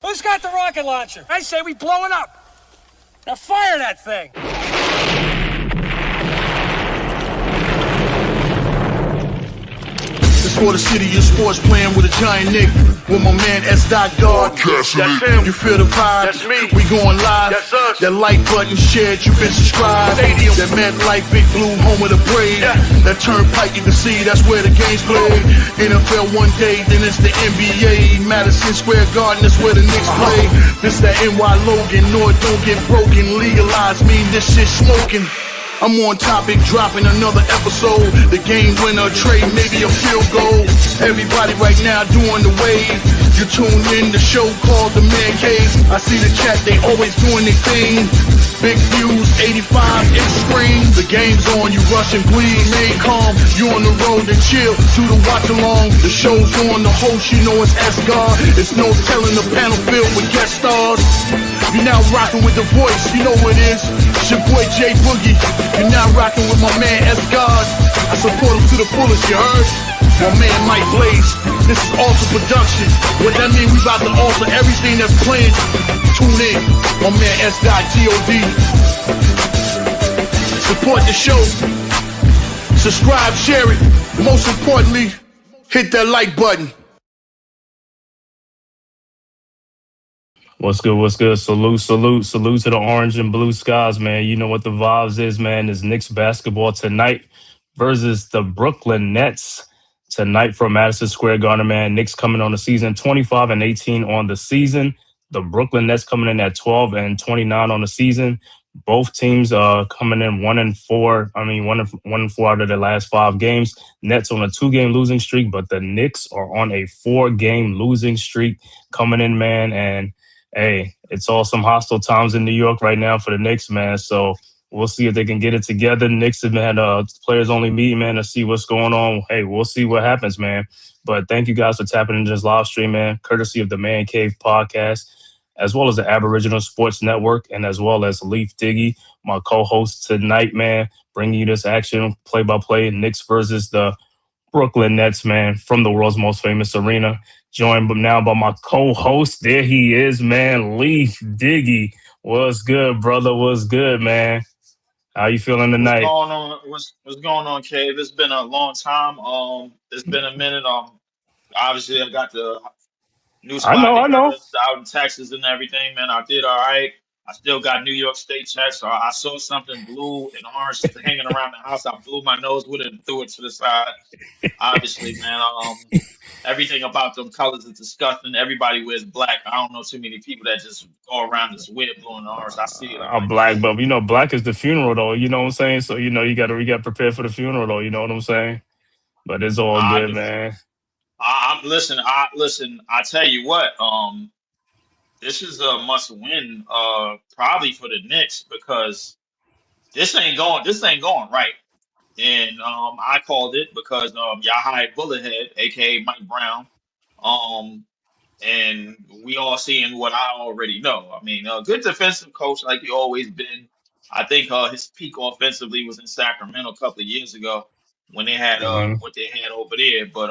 Who's got the rocket launcher? I say we blow it up. Now fire that thing. It's for the city of sports, playing with a giant Nick. With my man S. Guard. That's him. You feel the vibe? That's me. We going live. That's us. That like button shared, you been subscribed. Stadium. That MetLife Big Blue, home of the Braves. Yeah. That turnpike you can see, that's where the game's played. NFL one day, then it's the NBA. Madison Square Garden, that's where the Knicks play. This that NY Logan, North don't get broken. Legalize mean this shit smoking. I'm on topic, dropping another episode. The game winner, trade, maybe a field goal. Everybody right now doing the wave. You tuned in the show called The Man Cave. I see the chat, they always doing their thing. Big views, 85 inch screen. The game's on, you rush and bleed. Remain calm, you on the road and chill. Do the watch along, the show's on. The host, you know it's S-God. It's no telling the panel filled with guest stars. You're now rocking with the voice, you know what it is. It's your boy J Boogie. You're now rocking with my man S-God. I support him to the fullest, you heard? My man Mike Blaze. This is Alter Production. What that mean, we about to alter everything that's playing. Tune in. My man S-God G-O-D. Support the show. Subscribe, share it. Most importantly, hit that like button. What's good? What's good? Salute to the orange and blue skies, man. You know what the vibes is, man. It's Knicks basketball tonight versus the Brooklyn Nets tonight from Madison Square Garden, man. Knicks coming on the season 25-18 on the season. The Brooklyn Nets coming in at 12-29 on the season. Both teams are coming in 1-4. I mean, 1-4 out of their last 5 games. Nets on a 2-game losing streak, but the Knicks are on a 4-game losing streak coming in, man. And hey, it's all some hostile times in New York right now for the Knicks, man. So we'll see if they can get it together. Knicks have had players only meeting, man, to see what's going on. Hey, we'll see what happens, man. But thank you guys for tapping into this live stream, man, courtesy of the Man Cave podcast, as well as the Aboriginal Sports Network, and as well as Leaf Diggy, my co-host tonight, man, bringing you this action, play-by-play, Knicks versus the Brooklyn Nets, man, from the world's most famous arena. Joined now by my co-host. There he is, man, Leaf Diggy. What's good, brother? What's good, man? How you feeling tonight? What's going on, Cave? It's been a long time. It's been a minute. Obviously I got the new spot I know. out in Texas and everything, man. I did all right. I still got New York State checks. So I saw something blue and orange hanging around the house. I blew my nose with it and threw it to the side. Obviously, man. Everything about them colors is disgusting. Everybody wears black. I don't know too many people that just go around this weird blue and orange. I see it. I'm black, but black is the funeral, though. You know what I'm saying? So you got to prepare for the funeral, though. You know what I'm saying? But it's all good, man. Listen. I tell you what. This is a must win. Probably for the Knicks because this ain't going right. And I called it because y'all hired Bullethead, aka Mike Brown. And we all seeing what I already know. I mean, a good defensive coach like he always been. I think his peak offensively was in Sacramento a couple of years ago when they had what they had over there. But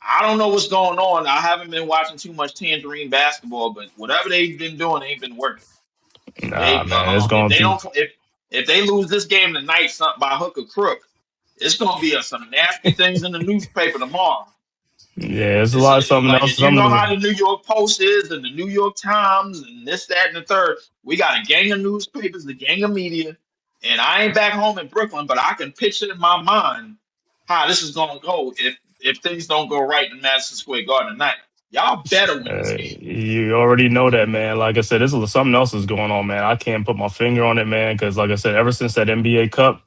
I don't know what's going on. I haven't been watching too much Tangerine basketball, but whatever they've been doing ain't been working. Man, it's going to. If they lose this game tonight by hook or crook, it's going to be some nasty things in the newspaper tomorrow. Yeah, it's a lot of something else. You know how the New York Post is and the New York Times and this, that, and the third. We got a gang of newspapers, a gang of media, and I ain't back home in Brooklyn, but I can picture in my mind how this is going to go if things don't go right in Madison Square Garden tonight. Y'all better win this game. You already know that, man. Like I said, something else is going on, man. I can't put my finger on it, man, because like I said, ever since that NBA Cup,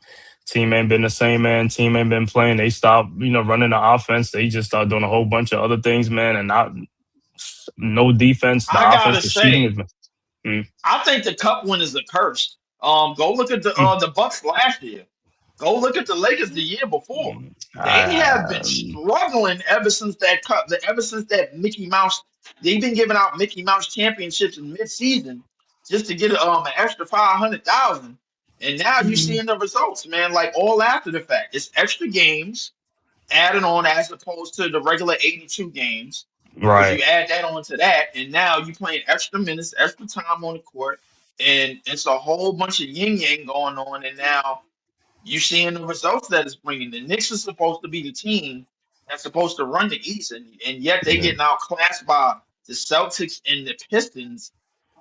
team ain't been the same, man. Team ain't been playing. They stopped, running the offense. They just started doing a whole bunch of other things, man, and no defense. The offense, the shooting has been. I think the Cup win is a curse. Go look at the Bucks last year. Go look at the Lakers the year before. They have been struggling ever since that Cup. Ever since that Mickey Mouse, they've been giving out Mickey Mouse championships in mid-season just to get an extra $500,000. And now you're seeing the results, man. Like all after the fact, it's extra games added on as opposed to the regular 82 games. Because you Right. add that on to that, and now you playing extra minutes, extra time on the court, and it's a whole bunch of yin yang going on. And now you seeing the results that it's bringing. The Knicks is supposed to be the team that's supposed to run the East, and yet they Yeah. getting outclassed by the Celtics and the Pistons.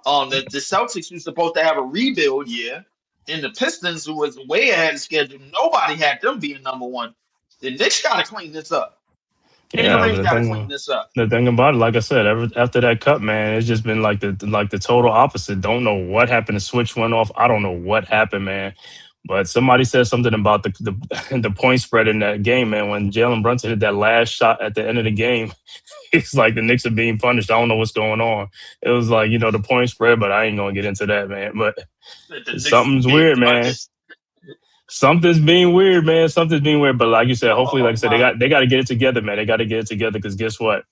The Celtics were supposed to have a rebuild year, and the Pistons, who was way ahead of schedule, nobody had them being number one. The Knicks got to clean this up. Kenny Yeah, Green's but got to clean this up. the thing about it, like I said, after that cut, man, it's just been like the total opposite. Don't know what happened. The switch went off. I don't know what happened, man. But somebody said something about the the point spread in that game, man. When Jalen Brunson hit that last shot at the end of the game, it's like the Knicks are being punished. I don't know what's going on. It was like, the point spread, but I ain't gonna get into that, man. But The Knicks is something's being weird, man. punished. Something's being weird, man. Something's being weird. But like you said, hopefully, like I Oh said, my! they got to get it together, man. They got to get it together because guess what?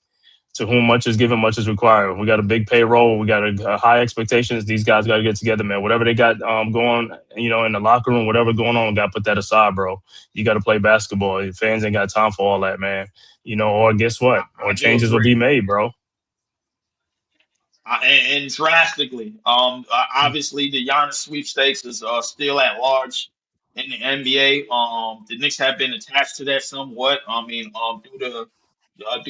To whom much is given, much is required. We got a big payroll. We got a high expectations. These guys got to get together, man. Whatever they got going, in the locker room, whatever going on, got to put that aside, bro. You got to play basketball. Your fans ain't got time for all that, man. Or guess what? Or I do changes will agree. be made, bro. And drastically. Obviously the Giannis sweepstakes is still at large in the NBA. The Knicks have been attached to that somewhat. I mean, through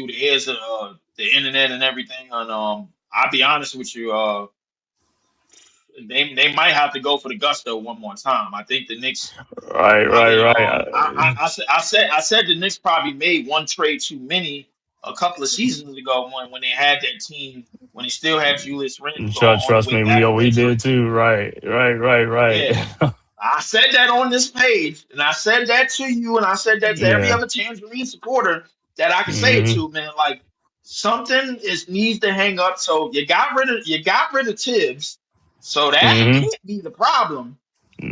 the ears of the internet and everything. And I'll be honest with you, they might have to go for the gusto one more time. I think the Knicks Right, right, probably right. I said the Knicks probably made one trade too many a couple of seasons ago when they had that team when they still had Julius Randle on the Trust way me, back from we injury. did too. Right, right, right, right. Yeah. I said that on this page, and I said that to you, and I said that to every Yeah. other Tangerine supporter that I can say it Hmm. to, man. Like something is needs to hang up. So you got rid of Tibbs, so that Hmm. can't be the problem.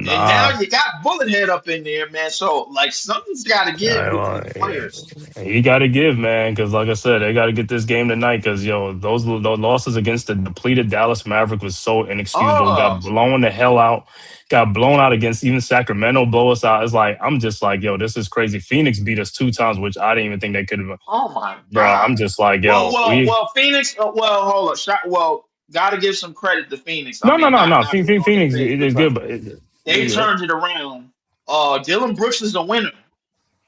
And Nah. now you got Bullethead up in there, man. So like something's got to give with the players. You got to give, man, because like I said, they got to get this game tonight. Because those losses against the depleted Dallas Maverick was so inexcusable. Got Oh, blown the hell out. Got blown out against even Sacramento. Blow us out. It's like I'm just like, yo, this is crazy. Phoenix beat us 2 times, which I didn't even think they could have. oh my Bro, God. I'm just like, Well, yo, well, we well, Phoenix. Well, hold up. Well, got to give some credit to Phoenix. I no, no, mean, no, not no. not being on their Phoenix page it is good, because but they turned it around. Dylan Brooks is a winner.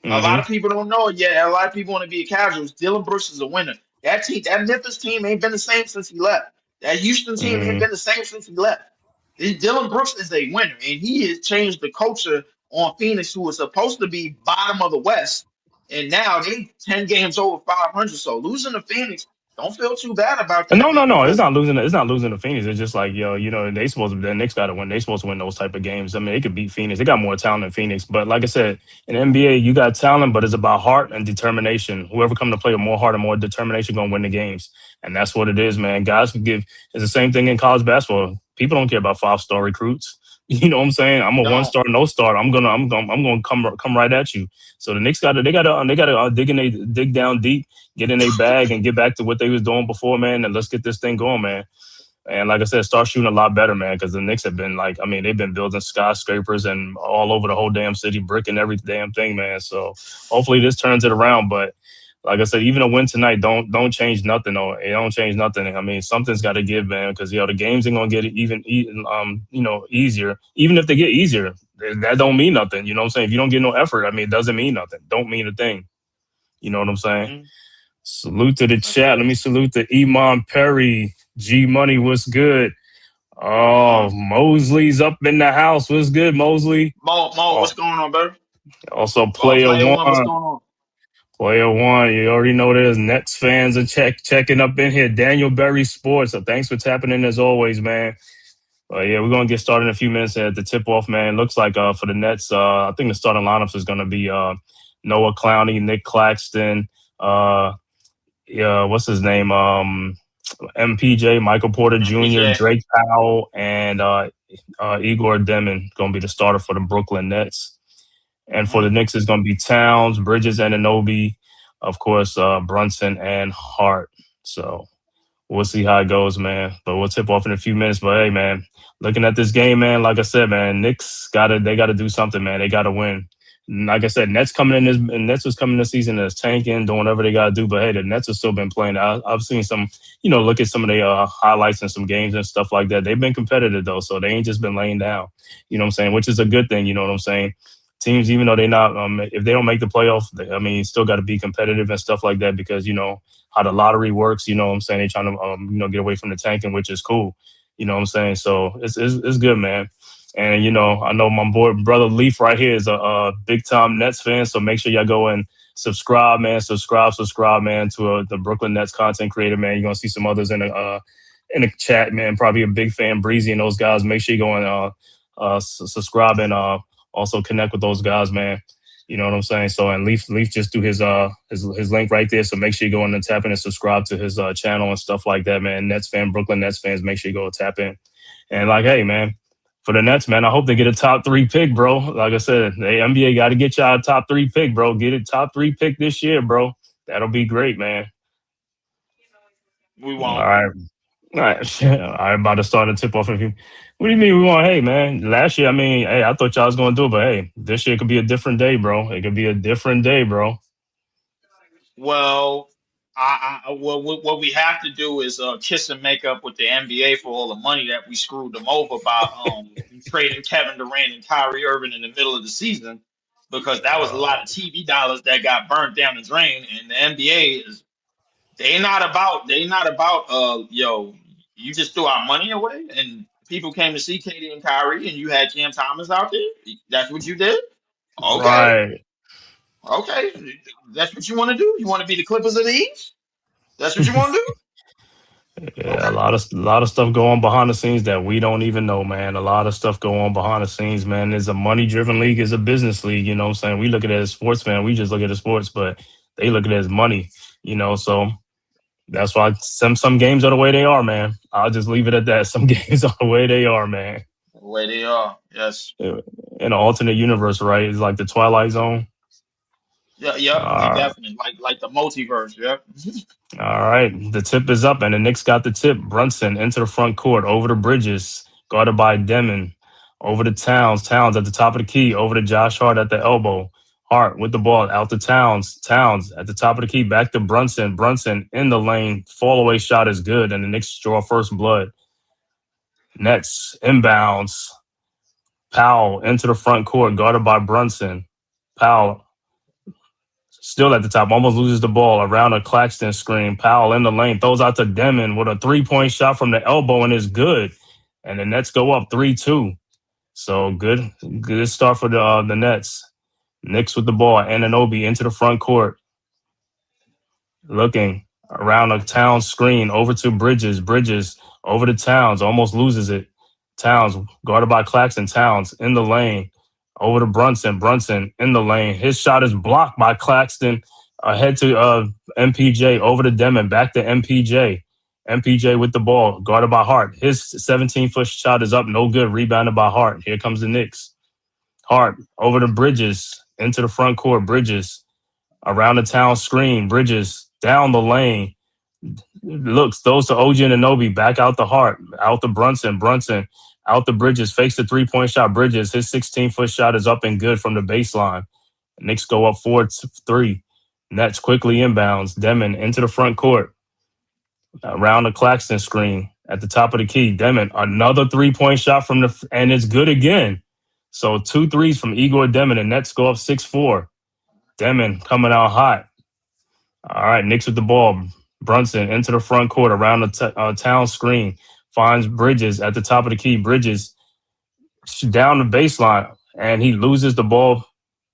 A lot mm-hmm. of people don't know it yet. A lot of people want to be casuals. Dylan Brooks is a winner. That Memphis team ain't been the same since he left. That Houston team ain't Mm-hmm. been the same since he left. Dylan Brooks is a winner, and he has changed the culture on Phoenix, who was supposed to be bottom of the West, and now they 10 games over 500. So losing to Phoenix, don't feel too bad about that, No, no, man, no. It's because not losing. It's not losing to Phoenix. It's just like, yo, they supposed to. The Knicks got to win. They supposed to win those type of games. I mean, they could beat Phoenix. They got more talent than Phoenix. But like I said, in the NBA, you got talent, but it's about heart and determination. Whoever come to play with more heart and more determination gonna win the games, and that's what it is, man. Guys can give. It's the same thing in college basketball. People don't care about 5-star recruits. You know what I'm saying? I'm a one don't. star, no star. I'm gonna come right at you. So the Knicks got to dig down deep, get in a bag, and get back to what they was doing before, man. And let's get this thing going, man. And like I said, start shooting a lot better, man, because the Knicks have been like, I mean, they've been building skyscrapers and all over the whole damn city, brick and every damn thing, man. So hopefully this turns it around. But like I said, even a win tonight don't change nothing. Or it don't change nothing. I mean, something's got to give, man, because the games ain't gonna get easier. Even if they get easier, that don't mean nothing. You know what I'm saying? If you don't get no effort, I mean, it doesn't mean nothing. Don't mean a thing. You know what I'm saying? Mhm. Salute to the That's chat. Let it. me salute to Iman Perry. G Money, what's good? Oh, Uh-huh. Mosley's up in the house. What's good, Mosley? Mo, Oh, what's going on, brother? also Player Player one, what's One. going on? Player One. You already know there's Nets fans are checking up in here. Daniel Berry Sports. So thanks for tapping in as always, man. Yeah, we're gonna get started in a few minutes at the tip off, man. Looks like for the Nets, I think the starting lineups is gonna be Noah Clowney, Nick Claxton, yeah, what's his name? MPJ, Michael Porter Jr., MPJ. Drake Powell, and Igor Demon going to be the starter for the Brooklyn Nets. And for Hmm. the Knicks, it's going to be Towns, Bridges, and Anunoby, of course, Brunson and Hart. So we'll see how it goes, man. But we'll tip off in a few minutes. But hey, man, looking at this game, man, like I said, man, Knicks they got to do something, man. They got to win. like I said, Nets was coming this season as tanking, doing whatever they got to do. But hey, the Nets have still been playing. I've seen some, look at some of their highlights and some games and stuff like that. They've been competitive though, so they ain't just been laying down. You know what I'm saying? Which is a good thing. You know what I'm saying? Teams, even though they're not, if they don't make the playoffs, still got to be competitive and stuff like that because how the lottery works. You know what I'm saying? They're trying to get away from the tanking, which is cool. You know what I'm saying? So it's good, man. And, I know my brother Leaf right here is a big-time Nets fan, so make sure y'all go and subscribe, man. Subscribe, man, to the Brooklyn Nets content creator, man. You're going to see some others in the chat, man. Probably a big fan, Breezy and those guys. Make sure you go and subscribe and also connect with those guys, man. You know what I'm saying? So, and Leaf just do his link right there, so make sure you go in and tap in and subscribe to his channel and stuff like that, man. Nets fan, Brooklyn Nets fans, make sure you go tap in. And hey, man, for the Nets, man, I hope they get a top 3 pick, bro. Like I said, the NBA got to get y'all a top 3 pick, bro. Get a top 3 pick this year, bro. That'll be great, man. We won't. All right. I'm about to start a tip off of you. What do you mean we want? Hey, man, last year, I thought y'all was going to do it, but hey, this year could be a different day, bro. It could be a different day, bro. Well, what we have to do is kiss and make up with the NBA for all the money that we screwed them over by trading Kevin Durant and Kyrie Irving in the middle of the season, because that was a lot of TV dollars that got burnt down the drain. And the NBA is they not about you just threw our money away and people came to see Katie and Kyrie and you had Cam Thomas out there. That's what you did. Okay, Right. okay, that's what you want to do. You want to be the Clippers of the East. That's what you want to do? Yeah, Okay. a lot of stuff go on behind the scenes that we don't even know, man. A lot of stuff go on behind the scenes, man. It's a money driven league, it's a business league, you know what I'm saying? We look at it as sports, fan. We just look at it as sports, but they look at it as money, so that's why some games are the way they are, man. I'll just leave it at that. Some games are the way they are, man. The way they are. Yes. In an alternate universe, right? It's like the Twilight Zone. Yeah, yep, Uh, definitely. Like the multiverse, yep. all right. The tip is up, and the Knicks got the tip. Brunson into the front court, over the Bridges, guarded by Demon. Over to Towns. Towns at the top of the key. Over to Josh Hart at the elbow. Hart with the ball out to Towns. Towns at the top of the key. Back to Brunson. Brunson in the lane. Fall away shot is good, and the Knicks draw first blood. Nets inbounds. Powell into the front court, guarded by Brunson. Powell still at the top, almost loses the ball around a Claxton screen. Powell in the lane, throws out to Demon with a 3-point shot from the elbow and is good. And the Nets go up 3-2. So good start for the Nets. Knicks with the ball. Anunoby into the front court. Looking around a Towns screen over to Bridges. Bridges over to Towns, almost loses it. Towns guarded by Claxton. Towns in the lane. Over to Brunson. Brunson in the lane. His shot is blocked by Claxton. Ahead to MPJ. Over to Demon. Back to MPJ. MPJ with the ball. Guarded by Hart. His 17-foot shot is up. No good. Rebounded by Hart. Here comes the Knicks. Hart over to Bridges. Into the front court. Bridges. Around the Town screen. Bridges. Down the lane. Looks. Throws to OG Anunoby. Back out the Hart. Out to Brunson. Brunson. Out the Bridges, fakes the 3-point shot. Bridges, his 16-foot shot is up and good from the baseline. Knicks go up 4-3. Nets quickly inbounds. Demon into the front court. Around the Claxton screen at the top of the key. Demon, another 3-point shot and it's good again. So 2 threes from Igor Demon, and Nets go up 6-4. Demon coming out hot. All right, Knicks with the ball. Brunson into the front court around the Town screen. Finds Bridges at the top of the key. Bridges down the baseline, and he loses the ball,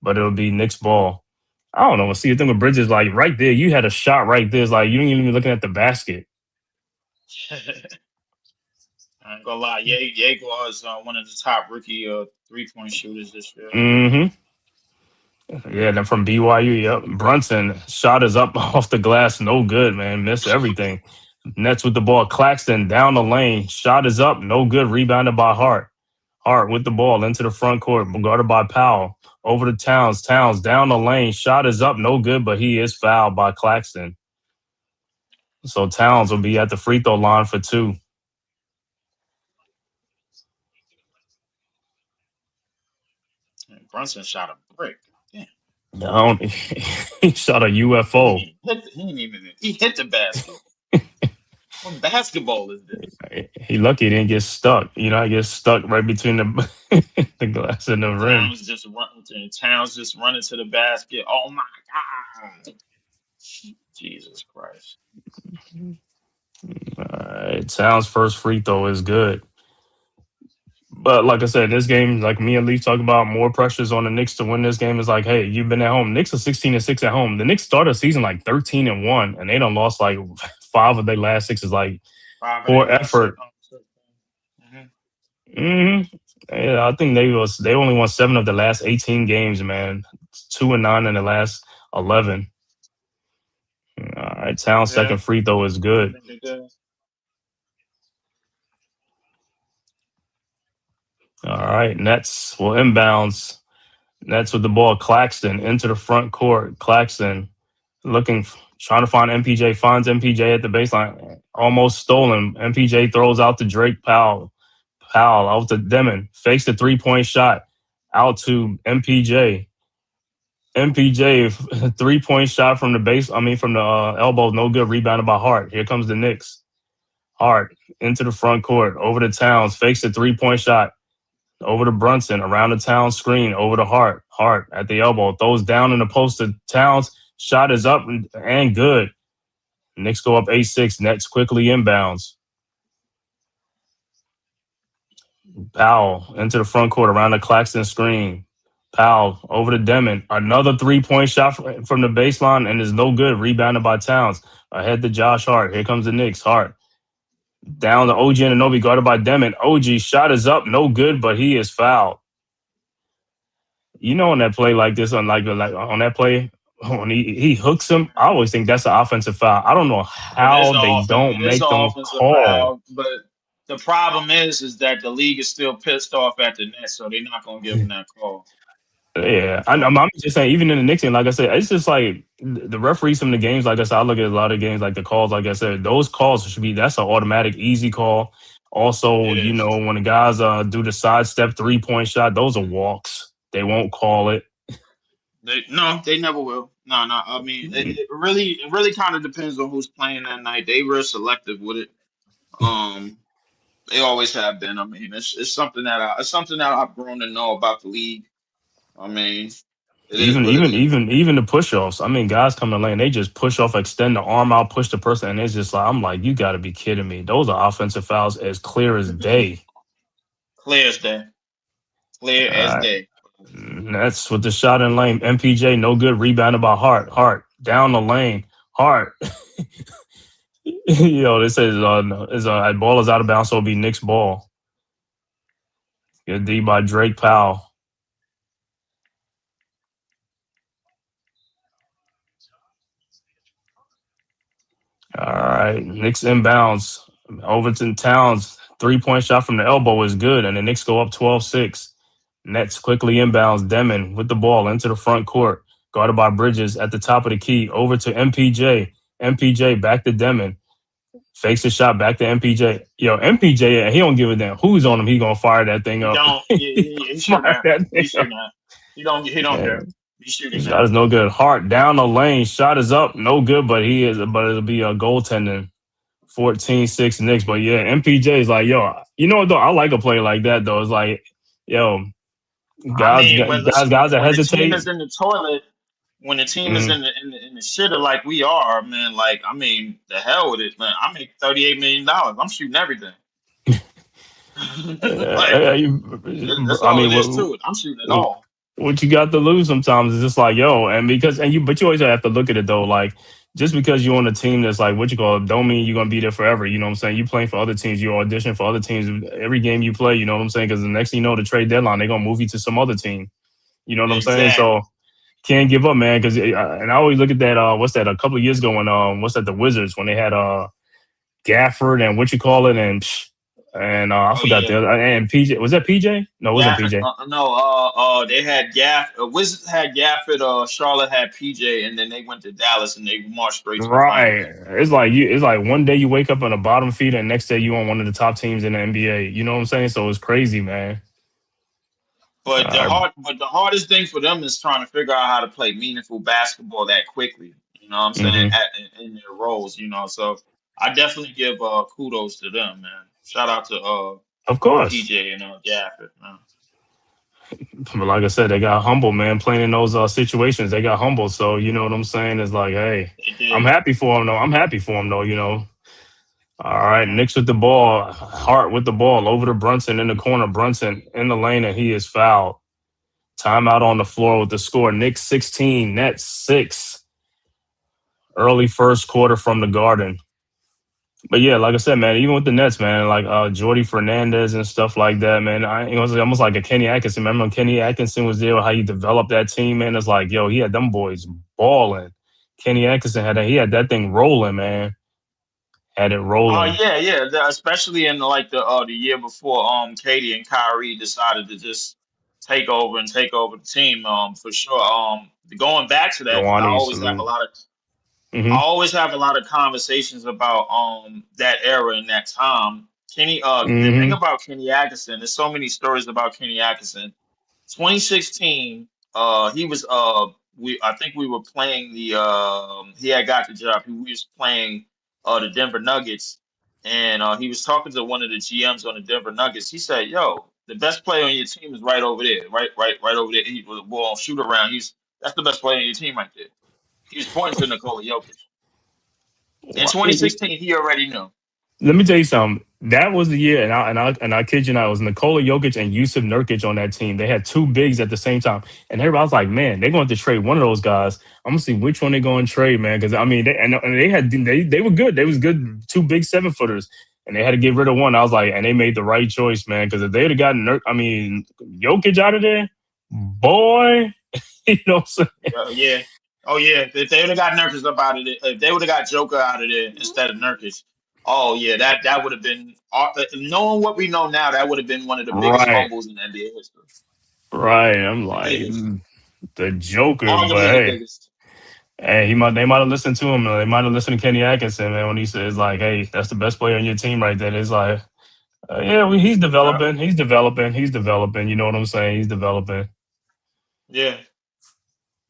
but it'll be Knicks ball. I don't know. See, the thing with Bridges, like right there, you had a shot right there. It's like you ain't even looking at the basket. I ain't gonna lie, Yeager is one of the top rookie 3-point shooters this year. Mm-hmm. Yeah, then from BYU, yep. Brunson shot is up off the glass, no good, man. Missed everything. Nets with the ball. Claxton down the lane. Shot is up. No good. Rebounded by Hart. Hart with the ball into the front court. Guarded by Powell. Over to Towns. Towns down the lane. Shot is up. No good, but he is fouled by Claxton. So Towns will be at the free throw line for 2. Brunson shot a brick. No, he shot a UFO. He hit the basket. What basketball is this? He lucky he didn't get stuck. You know, I get stuck right between the the glass and the rim. Towns just running to the basket. Oh my god. Jesus Christ. All right, Towns' first free throw is good. But like I said, this game, like me and Leaf talk about, more pressures on the Knicks to win this game. Is like, hey, you've been at home. Knicks are 16-6 at home. The Knicks started the season like 13-1, and they done lost like 5 of their last 6. Is like Five of their poor last six. effort. Mhm. Yeah, I think they only won 7 of the last 18 games, man. 2-9 in the last 11. All right, Towns' Yeah, second free throw is I good. think they did. All right, Nets will inbounds. Nets with the ball. Claxton into the front court. Claxton trying to find MPJ. Finds MPJ at the baseline. Almost stolen. MPJ throws out to Drake Powell. Powell out to Demon. Fakes the 3-point shot. Out to MPJ. MPJ 3-point shot from the base. I mean, from the elbow. No good. Rebounded by Hart. Here comes the Knicks. Hart into the front court. Over to Towns. Fakes the 3-point shot. Over to Brunson, around the Towns screen, over to Hart. Hart at the elbow, throws down in the post to Towns. Shot is up and good. Knicks go up 8-6. Nets quickly inbounds. Powell into the front court, around the Claxton screen. Powell over to Demon. Another 3-point shot from the baseline, and is no good. Rebounded by Towns. Ahead to Josh Hart. Here comes the Knicks. Hart down to OG Anunoby, guarded by Demon. OG shot is up, no good, but he is fouled. You know, on that play like this, on like on that play when he hooks him, I always think that's an offensive foul. I don't know how they It don't is make an them offensive call. foul, but the problem is that the league is still pissed off at the Nets, so they're not gonna give them that call. Yeah, So I'm just saying, even in the Knicks game, like I said, it's just like the referees from the games. Like I said, I look at a lot of games, like the calls. Like I said, those calls should be that's an automatic, easy call. Also, it you is. know, when the guys do the sidestep 3-point shot, those are walks. They won't call it. They never will. No, no. I mean, it really kind of depends on who's playing that night. They were selective with it. Um, they always have been. I mean, it's something that I've grown to know about the league. I mean, it is Even what it even is. even even the push offs. I mean, guys come to lane, they just push off, extend the arm out, push the person, and it's just like I'm like, you got to be kidding me. Those are offensive fouls as clear as day. Clear as day. Clear All as right, day. that's with the shot in lane. MPJ no good, rebounded by Hart. Hart down the lane. Hart. They say ball is out of bounds, so it'll be Knicks ball. Good D by Drake Powell. All right, Knicks inbounds. Overton Towns 3-point shot from the elbow is good, and the Knicks go up 12-6. Nets quickly inbounds. Demon with the ball into the front court, guarded by Bridges at the top of the key. Over to MPJ. MPJ back to Demon. Fakes the shot back to MPJ. Yo, MPJ, he don't give a damn who's on him. He gonna fire that thing He up. don't. He should Fire not. that He thing should up. not. He don't. He don't care. Man, He's shooting shot now. is no good. Hart down the lane. Shot is up. No good, but it'll be a goaltending. 14-6 Knicks. But yeah, MPJ is like, yo, you know what though? I like a play like that though. It's like, yo, I mean, guys that when the team hesitate. is in the toilet, when the team is Mm, in the shitter like we are, man. Like, I mean, the hell with it, man. I make $38 million. I'm shooting everything. Like, that's I all mean, it is to it. I'm shooting it what, all. what you got to lose sometimes is just like, yo, but you always have to look at it though, like just because you're on a team that's like what you call it, don't mean you're gonna be there forever. You know what I'm saying? You playing for other teams, you audition for other teams every game you play. You know what I'm saying? Because the next thing you know, the trade deadline, they're gonna move you to some other team. You know what I'm saying? So Exactly. can't give up, man. Because and I always look at that. What's that? A couple of years ago when what's that? The Wizards when they had Gafford and what you call it and I Oh forgot yeah. the other and PJ, was that PJ? No, it wasn't Gafford, PJ. no, they had Wizards had Gafford, Charlotte had PJ, and then they went to Dallas and they marched straight to the Right. finals. It's like one day you wake up on a bottom feeder and next day you on one of the top teams in the NBA. You know what I'm saying? So it's crazy, man. But All right. the hardest thing for them is trying to figure out how to play meaningful basketball that quickly. You know what I'm saying? Mm-hmm. In their roles, you know. So I definitely give kudos to them, man. Shout out to Of course. PJ and Gafford, man. But like I said, they got humble, man, playing in those situations. They got humble. So, you know what I'm saying? It's like, hey, They I'm did. happy for him, though. I'm happy for him, though, you know. All right. Hmm. Knicks with the ball. Hart with the ball over to Brunson in the corner. Brunson in the lane, and he is fouled. Timeout on the floor with the score. Knicks 16, Nets 6. Early first quarter from the Garden. But yeah, like I said, man, even with the Nets, man, like Jordy Fernandez and stuff like that, man, it was almost like a Kenny Atkinson. Remember when Kenny Atkinson was there, how he developed that team, man? It's like, yo, he had them boys balling. Kenny Atkinson he had that thing rolling, man. Had it Oh rolling. yeah, yeah. Especially in like the year before, Katie and Kyrie decided to just take over the team. For sure. Going back to that, because Dewani, salute. I Mm-hmm. always have a lot of conversations about that era and that time. The thing Mm-hmm. about Kenny Atkinson, there's so many stories about Kenny Atkinson. 2016, he was we I think we were playing the he had got the job. We was playing the Denver Nuggets, and he was talking to one of the GMs on the Denver Nuggets. He said, "Yo, the best player on your team is right over there, right over there. He was a ball shoot around. That's the best player on your team right there." He was pointing to Nikola Jokic. In 2016, he already knew. Let me tell you something. That was the year, and I kid you not, it was Nikola Jokic and Yusuf Nurkic on that team. They had two bigs at the same time, and everybody was like, "Man, they're going to trade one of those guys." I'm gonna see which one they're going to trade, man. Because I mean, and they were good. They was good, two big 7-footers, and they had to get rid of one. I was like, and they made the right choice, man. Because if they'd have gotten Jokic out of there, boy, you know what I'm saying? Yeah. Oh yeah. If they would have got Nurkic up out of it, if they would have got Joker out of there instead of Nurkic, oh yeah, that would have been knowing what we know now. That would have been one of the biggest Right, fumbles in NBA history. right. I'm The like biggest, the Joker, but arguably the hey. biggest. Hey, they might have listened to him. They might have listened to Kenny Atkinson, man, when he says like, "Hey, that's the best player on your team right there." It's like, yeah, he's Yeah. developing. He's developing. He's developing. You know what I'm saying? He's developing. Yeah.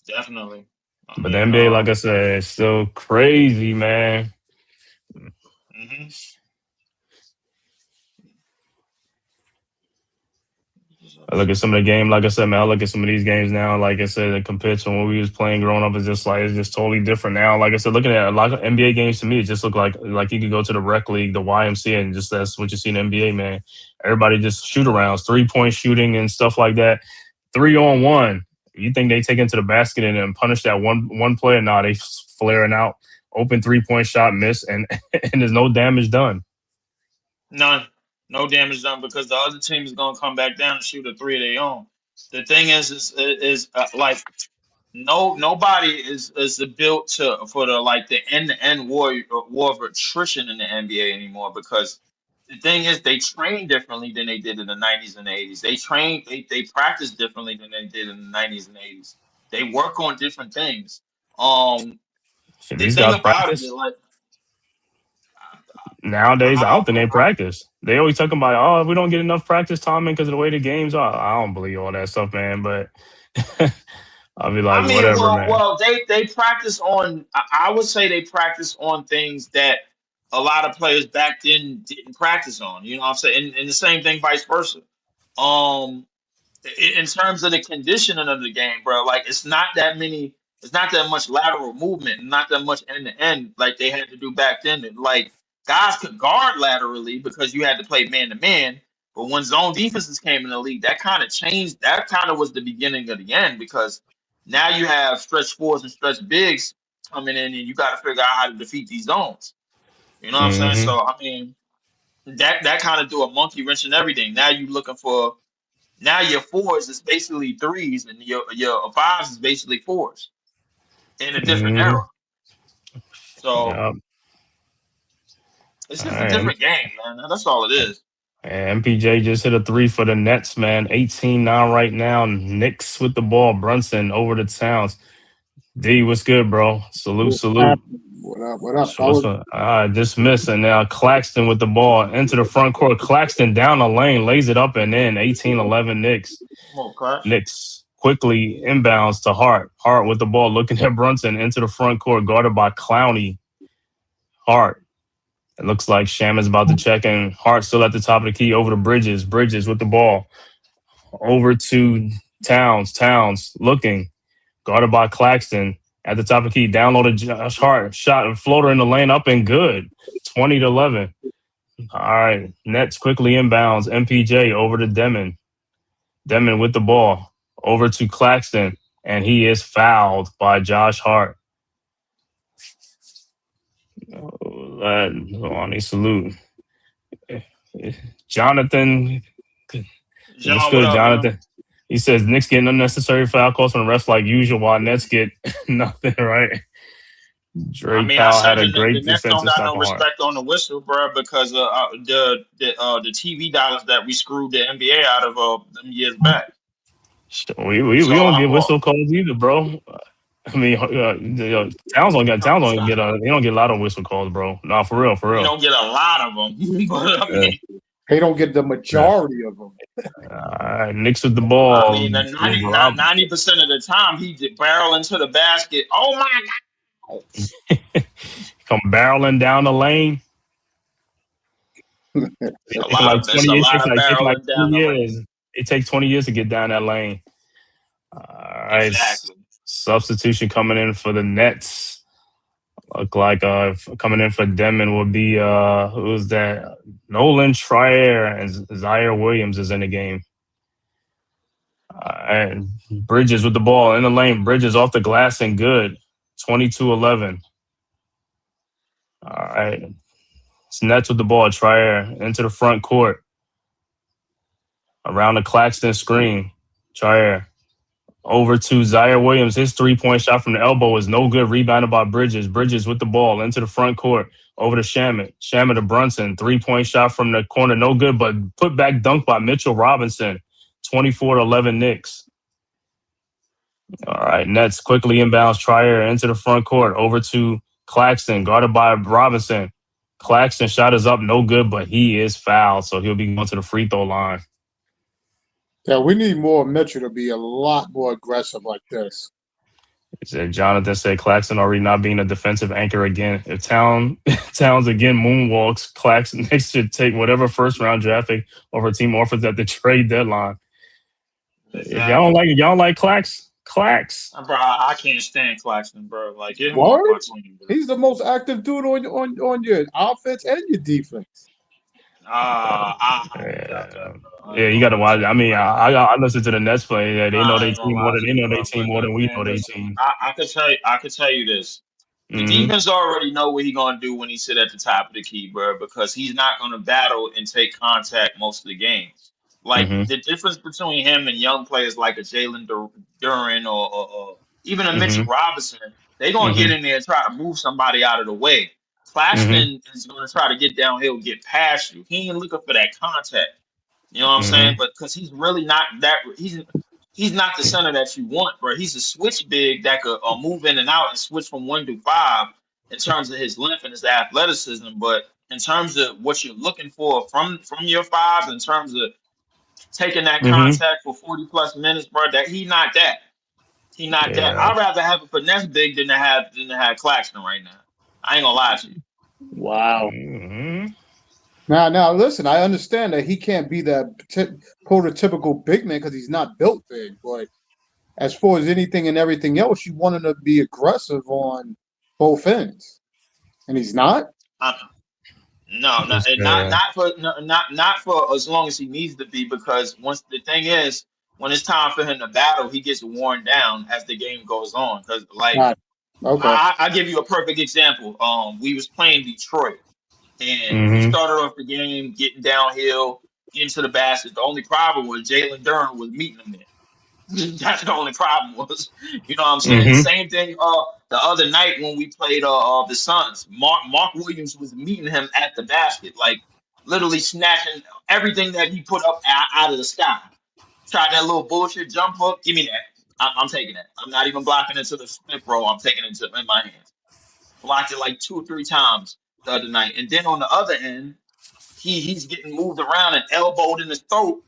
Definitely. I But the mean, NBA, like I said, is still crazy, man. mhm. I look at some of the game, like I said, man. I look at some of these games now, like I said, compared to when we was playing growing up, it's just totally different now. Like I said, looking at a lot of NBA games to me, it just look like you could go to the rec league, the YMCA, and just that's what you see in the NBA, man. Everybody just shoot arounds, 3-point shooting and stuff like that. 3-on-1. You think they take into the basket and then punish that one player? Nah, they flaring out, open 3-point shot, miss, and and there's no damage done. None. No damage done because the other team is gonna come back down and shoot a three of their own. The thing is like nobody is built to for the like the end to end war of attrition in the NBA anymore because the thing is they train differently than they did in the 90s and the 80s. They practice differently than they did in the 90s and 80s. They work on different things. Um, Shit, the these thing guys about it, practice. like Nowadays, I I, don't think they practice. They always talking about, oh, we don't get enough practice time in because of the way the games are. I don't believe all that stuff, man. But I'll be like, I mean, whatever, man. they practice on. I would say they practice on things that a lot of players back then didn't practice on. You know what I'm saying? And the same thing, vice versa. Um, in terms of the conditioning of the game, bro, like it's not that much lateral movement, not that much end to end like they had to do back then. And, like guys could guard laterally because you had to play man to man. But when zone defenses came in the league, that kind of changed. That kind of was the beginning of the end because now you have stretch fours and stretch bigs coming in, and you got to figure out how to defeat these zones. You know what I'm saying? Hmm. So I mean, that kind of do a monkey wrench in everything. Now you looking for now your fours is basically threes, and your fives is basically fours in a different Hmm. era. So Yeah. it's All just a right. different game, man. That's all it is. And MPJ just hit a three for the Nets, man. 18 now right now. Knicks with the ball. Brunson over the Towns. D, what's good, bro? Salute, What's salute. happening? What up, What's fellas? up? Dismiss, and now Claxton with the ball into the front court. Claxton down the lane, lays it up and in. 18-11 Knicks. Come on, Clash. Knicks quickly inbounds to Hart. Hart with the ball, looking at Brunson into the front court, guarded by Clowney. Hart. It looks like Sham is about to check in. Hart still at the top of the key over to Bridges. Bridges with the ball. Over to Towns. Towns looking. Guarded by Claxton. At the top of the key. Downloaded Josh Hart. Shot a floater in the lane up and good. 20-11. All right. Nets quickly inbounds. MPJ over to Demon. Demon with the ball. Over to Claxton. And he is fouled by Josh Hart. On a salute. Jonathan. John, What's what good, up, Jonathan? man? He says Knicks getting unnecessary foul calls from the refs like usual, while Nets get nothing, right? I Drake mean, I Powell said had a the great Nets don't defensive got stop no on Hart. respect on the whistle, bro, because the TV dollars that we screwed the NBA out of them years back. We It's all don't our get whistle fault. calls either, bro. I mean, Towns don't get No, it's they not. don't get a lot of whistle calls, bro. No, for real, for We real. don't get a lot of them, but I Yeah. mean, They don't get the majority of them. All right, Knicks with the ball. 90% of the time he did barrel into the basket. Oh my God! Come barreling down the lane. It's a It takes lot like of it's a 20. It lot takes of like barreling 20 down the lane. years. It takes 20 years to get down that lane. All right. Exactly. Substitution coming in for the Nets. Look like coming in for Demon would be who's that? Nolan Trier and Zaire Williams is in the game. And Bridges with the ball in the lane. Bridges off the glass and good. 22-11. All right. It's Nets with the ball. Trier into the front court. Around the Claxton screen. Trier. Over to Zaire Williams. His three-point shot from the elbow is no good. Rebounded by Bridges. Bridges with the ball into the front court. Over to Shamet. Shamet to Brunson. Three-point shot from the corner. No good, but put back dunk by Mitchell Robinson. 24-11 Knicks. All right. Nets quickly inbounds Trier into the front court. Over to Claxton. Guarded by Robinson. Claxton shot is up. No good, but he is fouled, so he'll be going to the free throw line. Yeah, we need more Mitchell to be a lot more aggressive like this. Jonathan said Claxton already not being a defensive anchor again. If Towns again moonwalks, Claxton next should take whatever first round draft pick over team offers at the trade deadline. Exactly. If y'all don't like Clax. Bro, I can't stand Claxton, bro. Like, get him What? off my team, bro. He's the most active dude on your offense and your defense. I highly doubt that, bro. Yeah, you got to watch. I mean, I listen to the Nets play. Yeah, they know I their ain't gonna team more lie than to they you, know their bro. team But more than look, we know man, their listen. team. I could tell you this. The Mm-hmm. defense already know what he gonna do when he sit at the top of the key, bro, because he's not gonna battle and take contact most of the games. Like Mm-hmm. the difference between him and young players like a Jalen Duran or even a Mm-hmm. Mitchell Robinson, they gonna get Mm-hmm. in there and try to move somebody out of the way. Claxton is gonna try to get downhill, get past you. He ain't looking for that contact. You know what I'm saying? Mm-hmm. But because he's really not that, he's not the center that you want, bro. He's a switch big that could move in and out and switch from 1 to 5 in terms of his length and his athleticism. But in terms of what you're looking for from your fives, in terms of taking that Mm-hmm. contact for 40+ minutes, bro, that he not that. He not that. Yeah. I'd rather have a finesse big than to have Claxton right now. I ain't gonna lie to you. Wow. Mm-hmm. Now, listen. I understand that he can't be that prototypical big man because he's not built big. But as far as anything and everything else, you want him to be aggressive on both ends, and he's not. No, not for as long as he needs to be. Because once the thing is, when it's time for him to battle, he gets worn down as the game goes on. Because like Okay. I give you a perfect example. We was playing Detroit, and we Mm-hmm. started off the game getting downhill into the basket. The only problem was Jalen Duran was meeting him there. That's the only problem was, you know what I'm saying? Mm-hmm. Same thing the other night when we played the Suns. Mark Williams was meeting him at the basket, like literally snatching everything that he put up out of the sky. Tried that little bullshit jump hook. Give me that. I'm taking that. I'm not even blocking into the flip roll. I'm taking it in my hands. blocked it like 2 or 3 times the other night. And then on the other end, he's getting moved around and elbowed in his throat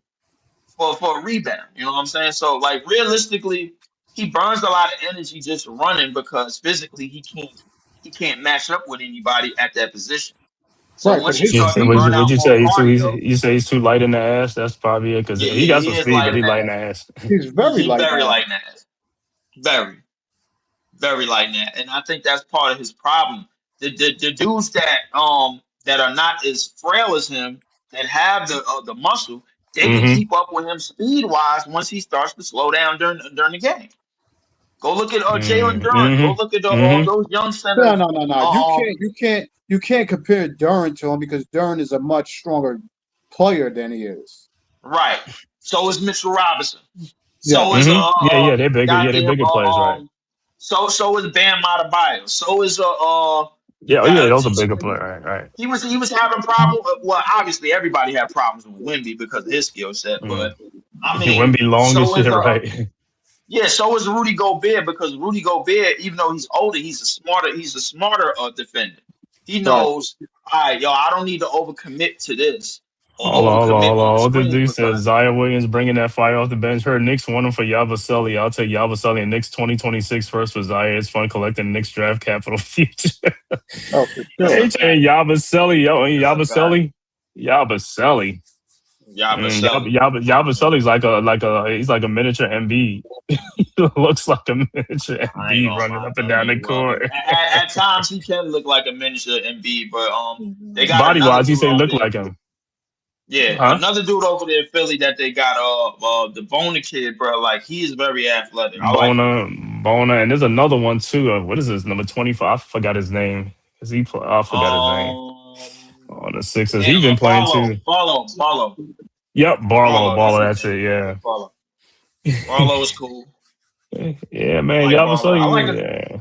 for a rebound. You know what I'm saying? So like realistically, he burns a lot of energy just running because physically he can't match up with anybody at that position. So Right, but once you his You start say, to speed. burn would out you more say cardio, you say he's too light in the ass? That's probably it because yeah, he yeah, got he some is speed, light but in he the light in the ass. ass. He's He, very he light very now. light in the ass. Very, very light in that. And I think that's part of his problem. The dudes that are not as frail as him, that have the muscle, they can Mm-hmm. keep up with him speed wise once he starts to slow down during the game. Go look at Jalen Duran. Go look at Mm-hmm. Mm-hmm. those young No, centers. no, no, no. Um, You can't compare Duran to him because Duran is a much stronger player than he is. right. So is Mitchell Robinson. So is Yes. Mm-hmm. Yeah, yeah, they're bigger. Yeah, they're goddamn bigger players, right? so is Bam Adebayo. So is Yeah, oh yeah, got those are bigger players, right? Right. he was having problems. Well, obviously everybody had problems with Wemby because of his skill set, Mm. but I mean, Wemby long as so shit, is right? yeah, so is Rudy Gobert because Rudy Gobert, even though he's older, he's a smarter defender. He Right. knows, all right, yo, I don't need to overcommit to this or Hold on, hold on, overcommit hold on the on. What the screen dude says, because Zion Williams bringing that fire off the bench. Heard Knicks won him for Yabusele. I'll take Yabusele and Knicks 2026 first for Zion. It's fun collecting Knicks draft capital future. Oh, for that's a sure. Hey, fact. Yabusele, yo, That's a fact. Yabusele, Yabusele. Yabusele. Yabusele's he's like a miniature MB. He looks like a miniature I ain't MB gonna running lie. up and down the Well, court. at times he can look like a miniature MB, but they got Body another wise, he dude say over look there. like him, Yeah, huh? another dude over there in Philly that they got the Bona kid, bro. Like he is very athletic. I like him. Bona, and there's another one too. What is this number 25? I forgot his name. I forgot his name on the Sixers. He Damn, been playing too. Yep, Barlow. That's his That's name. it. Yeah, Barlow is cool. yeah, I man. like Barlow. Yeah.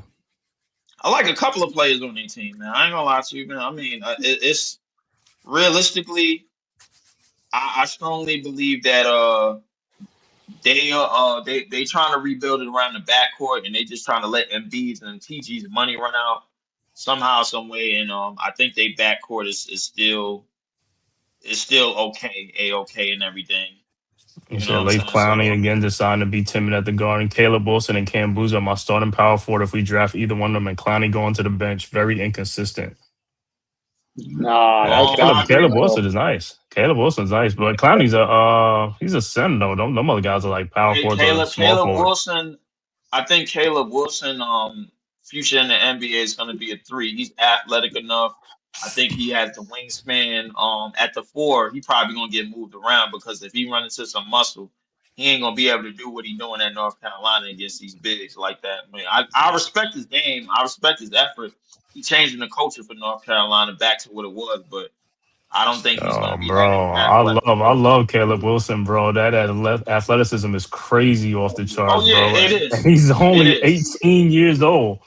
I like a couple of players on their team, man. I ain't gonna lie to you, man. I mean, it's realistically, I strongly believe that they trying to rebuild it around the backcourt, and they just trying to let Embiid and TG's money run out somehow, some way. And I think they backcourt is still okay, a-okay, and everything. You You know said what I'm Leif saying? Clowney So again deciding to be timid at the Garden. Caleb Wilson and Cam Boozer are my starting power forward. If we draft either one of them, and Clowney going to the bench, very inconsistent. Nah, Yeah, that's I agree Caleb with that. Wilson is nice. Caleb Wilson's nice, but Clowney's he's a center though. Them other guys are like power Hey, forwards or Caleb small Caleb forward. Wilson. I think Caleb Wilson, future in the NBA is going to be a three. He's athletic enough. I think he has the wingspan. At the four, he probably going to get moved around because if he run into some muscle, he ain't going to be able to do what he's doing at North Carolina against these bigs like that. Man, I respect his game. I respect his effort. He changing the culture for North Carolina back to what it was, but I don't think he's going Oh, to be that bro, athletic. I love Caleb Wilson, bro. That athleticism is crazy off the charts, Oh yeah, bro. it And is. he's It only is. 18 years old.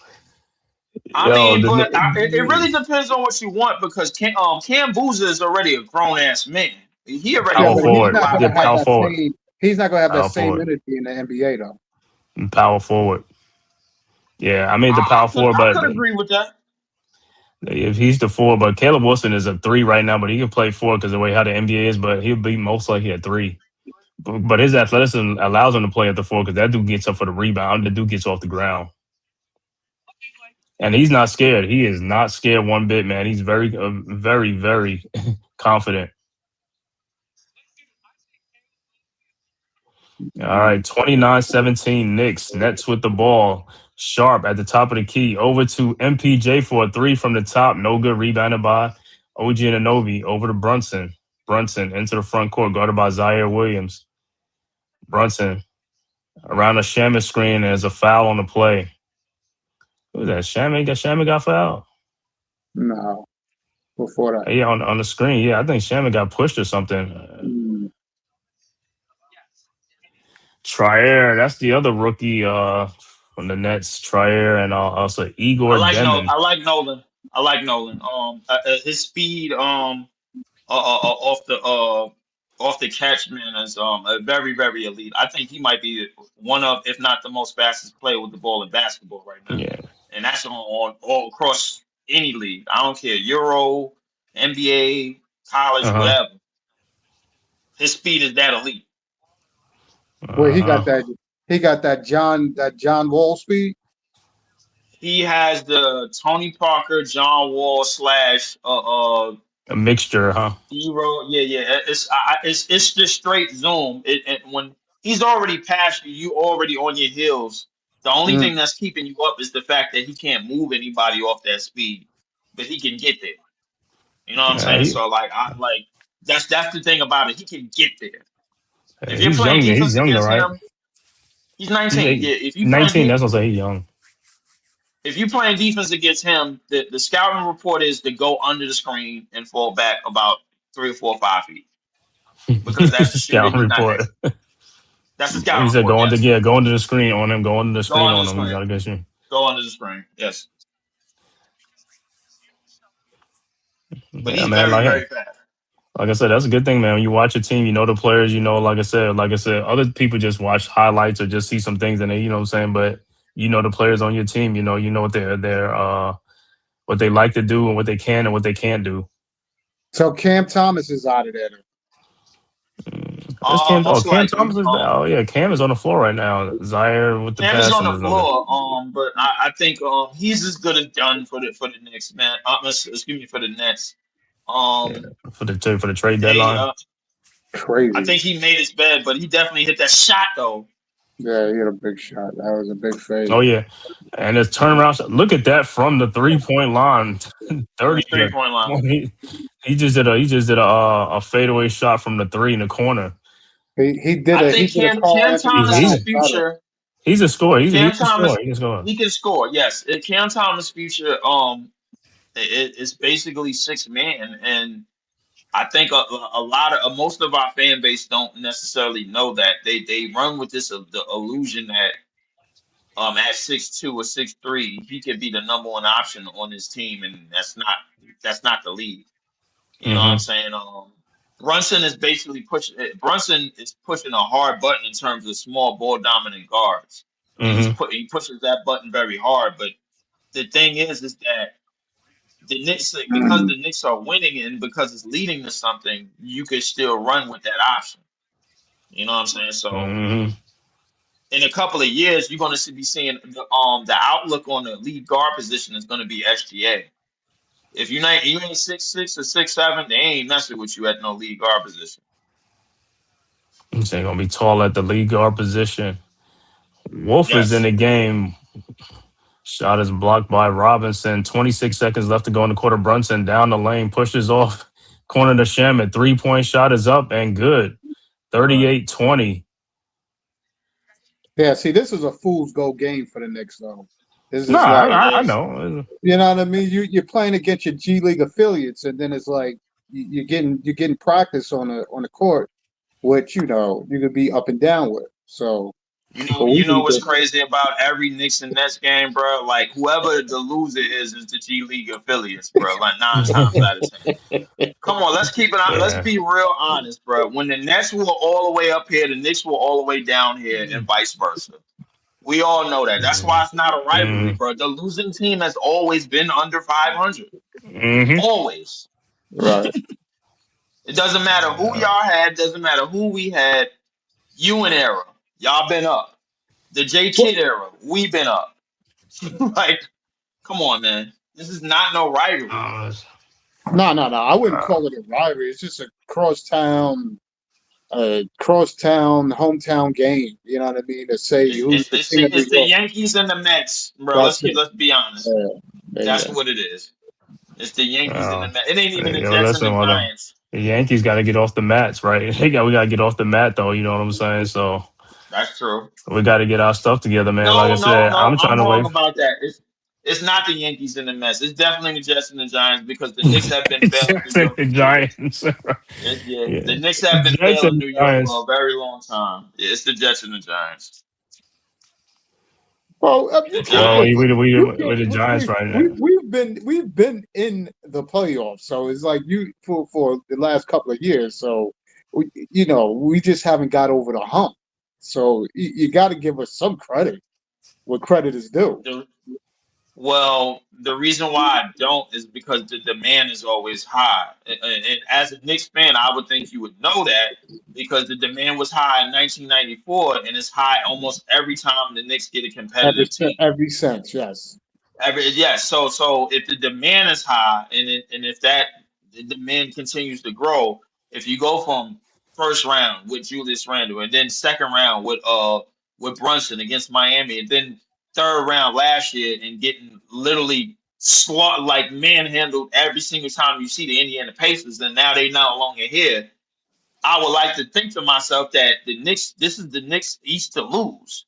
I Yo, mean, but it really depends on what you want because Cam Boozer is already a grown ass man. He already yeah, power but fully he's forward, not utilized gonna yeah, have power playing. that forward, same. He's not gonna have that power same forward, energy in the NBA though. power forward. Yeah, I mean the I power could forward, I but could agree with that. if he's the four, but Caleb Wilson is a three right now, but he can play four because the way how the NBA is, but he'll be most likely at three. But his athleticism allows him to play at the four because that dude gets up for the rebound. The dude gets off the ground. And he's not scared. He is not scared one bit, man. He's very confident. All right, 29-17 Knicks. Nets with the ball. Sharp at the top of the key. Over to MPJ for a three from the top. No good. Rebounded by OG Anunoby. Over to Brunson. Brunson into the front court. Guarded by Zaire Williams. Brunson around the Shaman screen. There's a foul on the play. Who's that? Shaman got fouled? No, before that. Yeah, on the screen. Yeah, I think Shaman got pushed or something. Mm. Trier, that's the other rookie from the Nets. Trier and also I Igor like no Demon. I like Nolan. I like Nolan. His speed off the catch, man, is a very elite. I think he might be one of, if not the most fastest player with the ball in basketball right now, Yeah, and that's on all across any league. I don't care, Euro, NBA, college, Uh-huh. whatever. His speed is that elite. Where he Uh-huh. got that John Wall speed. He has the Tony Parker, John Wall slash A mixture, huh? Zero. Yeah. It's just straight zoom. It when he's already past you, you already on your heels. The only Mm. thing that's keeping you up is the fact that he can't move anybody off that speed, but he can get there. You know what I'm saying? He, So like that's the thing about it. He can get there. If you're he's playing young. He's defense young though, against right? him, he's He's 19. Yeah, 19. That's what I say. He's young. if you playing defense against him, the scouting report is to go under the screen and fall back about 3 or 4 or 5 feet because that's the shooter. Scouting He's not report. that. That's the He scouting said, report. Yes, go under the screen on him. Go under the go screen under the on him. You screen. gotta get you. Go under the screen. Yes, but Yeah, he's man. very very fast. Like I said, that's a good thing, man. When you watch a team, you know the players. You know, like I said, other people just watch highlights or just see some things and they, you know what I'm saying. But you know the players on your team. You know what they're what they like to do and what they can and what they can't do. So Cam Thomas is out of there. That's Cam. Oh, Most Cam likely. Thomas is. Oh yeah, Cam is on the floor right now. Zaire with the Cam is on passing the is on the. floor. But I think he's as good as done for the Knicks, man. Excuse me, for the Nets. Yeah, Um, for the trade they deadline. I Crazy. think he made his bed, but he definitely hit that shot though. Yeah, he had a big shot. That was a big fade. Oh yeah, and his turnaround shot. Look at that from the 3-point line, From the 30 three to point line. 20. He just did a fadeaway shot from the three in the corner. He did I he think did a Cam Carl Cam Anthony Thomas's Towns He's better. future. he's a scorer. He Cam can score. Thomas, He can score. he can score. Yes, Cam Thomas' future. It's basically six man, and I think a lot of most of our fan base don't necessarily know that they run with this the illusion that at 6'2" or 6'3" he could be the number one option on his team, and that's not the league. You know what I'm Mm-hmm. saying? Brunson is basically pushing. Brunson is pushing a hard button in terms of small ball dominant guards, and Mm-hmm. he pushes that button very hard. But the thing is that the Knicks, like, because the Knicks are winning and because it's leading to something, you could still run with that option. You know what I'm saying? So Mm-hmm. in a couple of years, you're going to be seeing the outlook on the lead guard position is going to be SGA. If you ain't 6'6" or 6'7", they ain't messing with you at no lead guard position. He's gonna be tall at the lead guard position. Wolf is in Yes. the game. Shot is blocked by Robinson. 26 seconds left to go in the quarter. Brunson down the lane, pushes off corner to Shaman. 3-point shot is up and good. 38-20. Yeah, see, this is a fool's gold game for the Knicks, though. This Nah, is like, It I is. know. you know what I mean. You're playing against your G League affiliates, and then it's like you're getting practice on the court, which you could be up and down with. So, but we You know need what's to. crazy about every Knicks and Nets game, bro? Like whoever the loser is the G League affiliates, bro. Like 9 times out of 10. Come on, let's keep it on. Let's Yeah. be real honest, bro. When the Nets were all the way up here, the Knicks were all the way down here, and vice versa. We all know that. That's why it's not a rivalry, Mm-hmm. bro. The losing team has always been under 500. Mm-hmm. Always. Right. It doesn't matter who y'all had. Doesn't matter who we had. Ewing era, y'all been up. The J Well, Kidd era, we been up. Like, come on, man. This is not no rivalry. no. I wouldn't call it a rivalry. It's just a crosstown hometown game. You know what I mean? To say who's the king of New It's the York. Yankees and the Mets, bro. That's it. Let's be honest. Yeah, there you That's go. what it is. It's the Yankees and the Oh, Mets. It ain't even the yo, Jets and listen, the well, Giants. the Yankees got to get off the mats, right? We got to get off the mat, though. You know what I'm saying? So That's true. we got to get our stuff together, man. Like I said, No. I'm trying I'm to wrong wait. about that. It's not the Yankees and the Mets. It's definitely the Jets and the Giants because the Knicks have been failing New Jets and York the for years. Giants. Yeah, Yeah, the Knicks have been Jets failing and the New York for Giants. a very long time. Yeah, it's the Jets and the Giants. Well, The you can't. Well, Giants. You we can't. the Giants right now. We've been in the playoffs, so it's like you for the last couple of years. So we just haven't got over the hump. So you got to give us some credit where credit is due. The Well, the reason why I don't is because the demand is always high. And as a Knicks fan, I would think you would know that because the demand was high in 1994 and it's high almost every time the Knicks get a competitive team. Every sense, yes. Yeah, so if the demand is high and if that the demand continues to grow, if you go from first round with Julius Randle and then second round with Brunson against Miami and then third round last year and getting literally like manhandled every single time you see the Indiana Pacers and now they no longer here, I would like to think to myself that the Knicks this is the Knicks East to lose.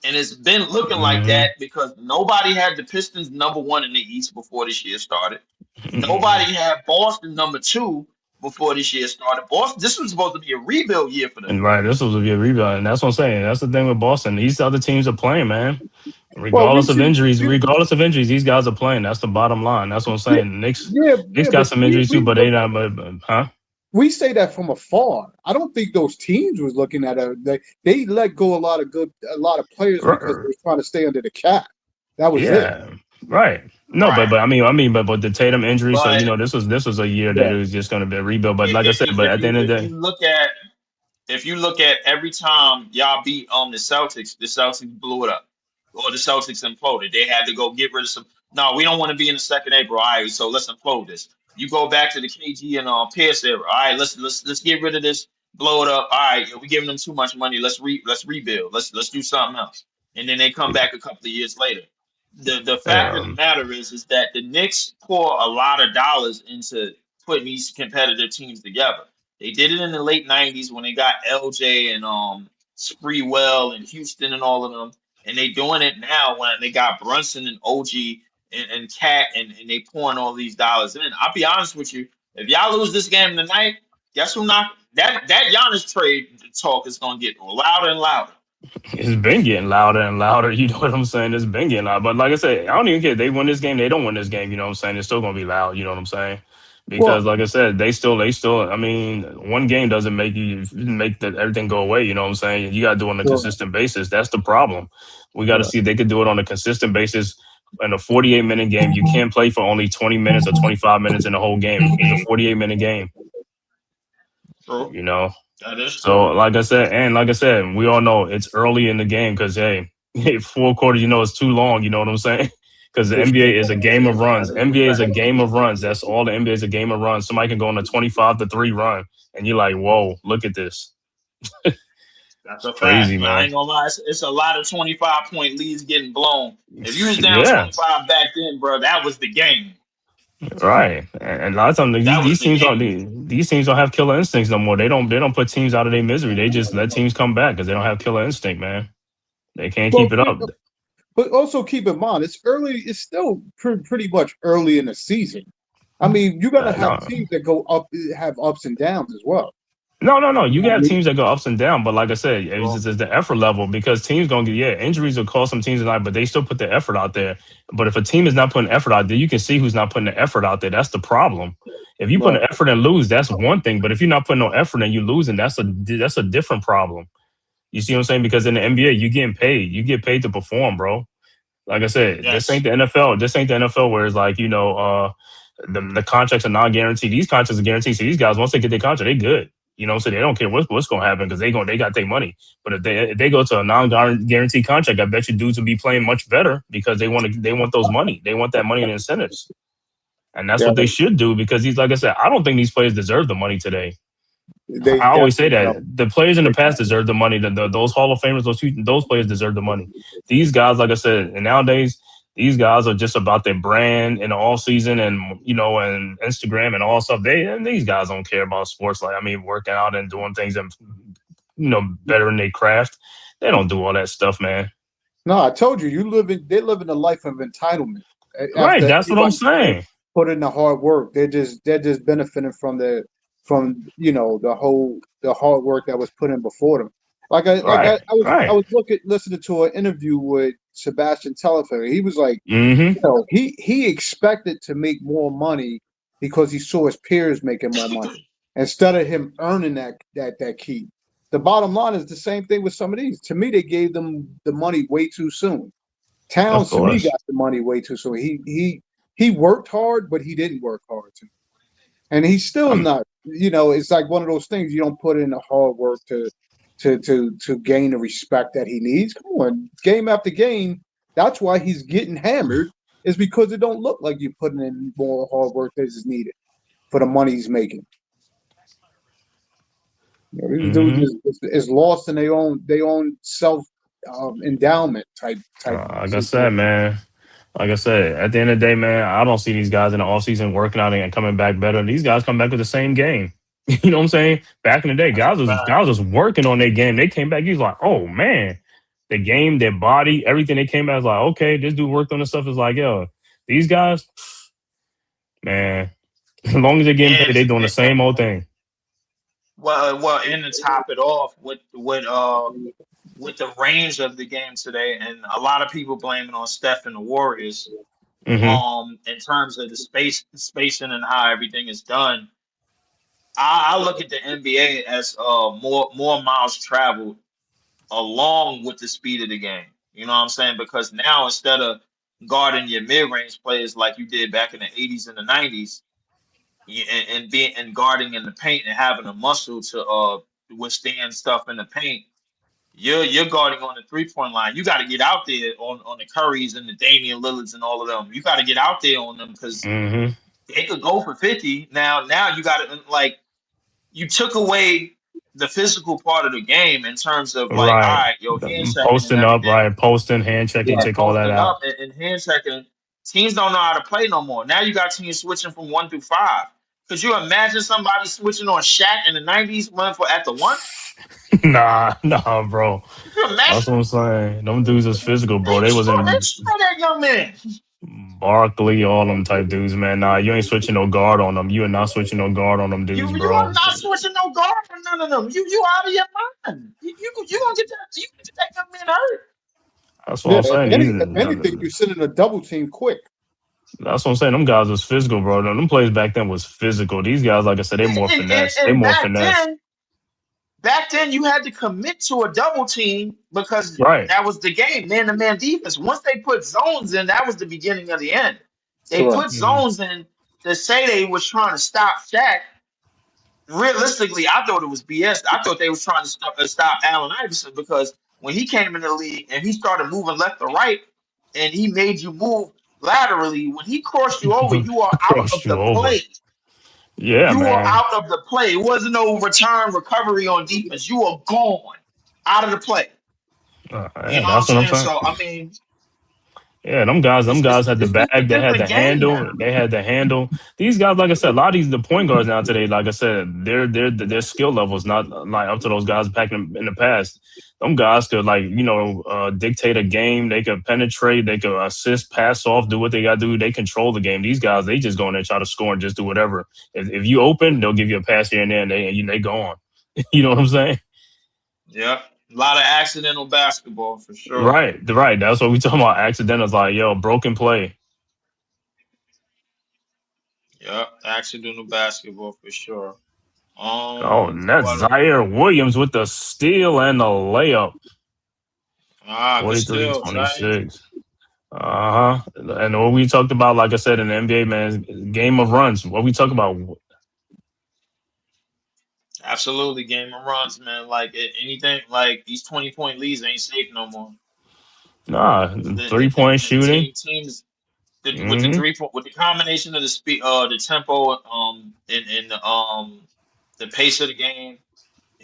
And it's been looking like Mm-hmm. that because nobody had the Pistons number one in the East before this year started. Mm-hmm. Nobody had Boston number two before this year started. Boston, this was supposed to be a rebuild year for them. And right, this was a rebound, and that's what I'm saying. That's the thing with Boston. These other teams are playing, man. Well, we see, Regardless of injuries, these guys are playing. That's the bottom line. That's what I'm yeah, saying. The Knicks yeah, got but some injuries too, but they not. Huh? we say that from afar. I don't think those teams was looking at it. They let go a lot of players because they were trying to stay under the cap. That was it. Yeah, right. No, Right. but the Tatum injury. So But this was a year that Yeah. it was just going to be a rebuild. But like I said, but if at the you end of if the you day, look at every time y'all beat the Celtics blew it up. Or the Celtics imploded. They had to go get rid of some. No, we don't want to be in the second April. All right, so let's implode this. You go back to the KG and Pierce era. All right, let's get rid of this, blow it up. All right, we're giving them too much money. Let's rebuild. Let's do something else. And then they come back a couple of years later. The fact of the um, matter is that the Knicks pour a lot of dollars into putting these competitive teams together. They did it in the late '90s when they got LJ and Spreewell and Houston and all of them, and they doing it now when they got Brunson and OG and Cat and they pouring all these dollars in. I'll be honest with you, if y'all lose this game tonight, guess who not that Giannis trade talk is gonna get louder and louder. it's been getting louder and louder. You know what I'm saying? It's been getting loud. But like I said, I don't even care. They win this game. They don't win this game. You know what I'm saying? It's still going to be loud. You know what I'm saying? Well, Because like I said, they still. I mean, one game doesn't make everything go away. You know what I'm saying? You got to do it on a sure, consistent basis. That's the problem. We got to sure. see if they could do it on a consistent basis. In a 48-minute game, you can't play for only 20 minutes or 25 minutes in the whole game. It's a 48-minute game. True, You know. that is So, true. like I said, we all know it's early in the game because hey, 4 quarters, it's too long. You know what I'm saying? Because the For NBA is a sure. game of runs. That is a NBA is a fact. game of runs. That's all the NBA is a game of runs. Somebody can go on a 25-3 run, and you're like, whoa, look at this. That's It's a crazy, fact. I man. ain't gonna lie. It's a lot of 25-point leads getting blown. If you was down Yeah, 25 back then, bro, that was the game. right. And a lot of times That was these the teams don't game. these teams don't have killer instincts no more. They don't put teams out of their misery. They just let teams come back because they don't have killer instinct, man. They can't Well, keep it up. but also keep in mind, it's early. It's still pretty much early in the season. I mean, you're gonna have No. teams that go up, have ups and downs as well. No. You I can have mean, teams that go ups and down, but like I said, Bro. it's the effort level because teams gonna get injuries will cause some teams tonight, but they still put the effort out there. But if a team is not putting effort out there, you can see who's not putting the effort out there. That's the problem. If you put right. an effort and lose, that's one thing. But if you're not putting no effort and you losing, that's a different problem. You see what I'm saying? Because in the NBA, you getting paid. You get paid to perform, bro. Like I said, this ain't Yes. the NFL. This ain't the NFL where it's like, the contracts are non guaranteed. These contracts are guaranteed. So these guys, once they get their contract, they good. So they don't care what's going to happen because they got their money. But if they go to a non guaranteed contract, I bet you dudes will be playing much better because they want those money. They want that money and incentives, and that's Yeah, what they should do because these, like I said, I don't think these players deserve the money today. they I always say definitely that don't. the players in the They past don't. deserve the money. Those Hall of Famers, those players deserve the money. These guys, like I said, and nowadays these guys are just about their brand in the off season and and Instagram and all stuff. These guys don't care about sports. Like working out and doing things and better in their craft. They don't do all that stuff, man. No, I told you, they're living a life of entitlement. Right? After That's what I'm everybody saying. put in the hard work, they're just benefiting from the hard work that was put in before them. Right. I Right. was listening to an interview with Sebastian Telfair. He was like, Mm-hmm. he expected to make more money because he saw his peers making more money instead of him earning that key. The bottom line is the same thing with some of these. To me, they gave them the money way too soon. Towns, Of to me, course. got the money way too. So he worked hard, but he didn't work hard too. And he's still I'm, not. It's like one of those things you don't put in the hard work to gain the respect that he needs. Come on, game after game. That's why he's getting hammered. Is because it don't look like you're putting in more hard work that is needed for the money he's making. These hmm dudes is lost in their own self endowment type like I said, situation. man. Like I said, at the end of the day, man, I don't see these guys in the offseason working out and coming back better. These guys come back with the same game. You know what I'm saying? Back in the day, That's a fact. guys was working on their game. They came back, he's like, oh man, the game, their body, everything they came back was like, okay, this dude worked on the stuff. Is like, yo, these guys, man, as long as they're getting paid, And, they doing the same old thing. and to top it off with the range of the game today, and a lot of people blaming on Steph and the Warriors. Hmm In terms of the spacing and how everything is done, I look at the NBA as more miles traveled along with the speed of the game. You know what I'm saying? Because now instead of guarding your mid range players like you did back in the 80s and the 90s, and being and guarding in the paint and having a muscle to withstand stuff in the paint, you're guarding on the 3 point line. You got to get out there on the Currys and the Damian Lillards and all of them. You got to get out there on them because hmm they could go for 50. Now you got to like you took away the physical part of the game in terms of like, all Right. right, yo, hand checking and Posting up, everything, right? Posting, hand checking, Right. and take all that posting out. up and hand checking. Teams don't know how to play no more. Now you got teams switching from 1 through 5. Could you imagine somebody switching on Shaq in the 90s running for at the 1? Nah, bro. Could you That's imagine? what I'm saying. Them dudes was physical, bro. They was They in destroy that young man. Barkley, all them type dudes, man. Nah, you ain't switching no guard on them. You are not switching no guard on them dudes, You are bro. not switching no guard for none of them. You out of your mind. You gonna get that young man hurt. That's what Yeah, I'm saying. if anything, you're sending a double team quick. That's what I'm saying. Them guys was physical, bro. Them players back then was physical. These guys, like I said, they more And, and, finesse. They and more finesse. back then you had to commit to a double team because Right. that was the game, man to man defense. Once they put zones in, that was the beginning of the end. They Correct. put zones in to say they was trying to stop Shaq. Realistically, I thought it was BS. I thought they was trying to stop Allen Iverson because when he came in the league and he started moving left to right and he made you move laterally, when he crossed you over, you are out of Crossed the you over. play. Yeah, You are man. out of the play. It wasn't no return recovery on defense. You are gone out of the play. You Yeah, know what I'm that's what I'm saying? saying. So I mean, Yeah, them guys had the it's just a bag, they had different the game handle, now. they had the handle. These guys, like I said, a lot of the point guards now today, like I said, their skill level is not like up to those guys back in the past. Them guys could dictate a game. They could penetrate. They could assist, pass off, do what they got to do. They control the game. These guys, they just go in there, try to score and just do whatever. If you open, they'll give you a pass here and there, and they go on. You know what I'm saying? Yep. A lot of accidental basketball for sure. Right, right. That's what we talking about. Accidentals, like broken play. Yep. Accidental basketball for sure. Oh, that's What Zaire Williams with the steal and the layup. good 43 still, Zay. 26. Uh-huh. And what we talked about, like I said, in the NBA, man, game of runs. What we talk about. Absolutely, game of runs, man. Like anything, like these 20-point leads ain't safe no more. Nah, The, the, three-point the shooting. teams with the Mm-hmm. 3 point with the combination of the speed, the tempo, and the pace of the game,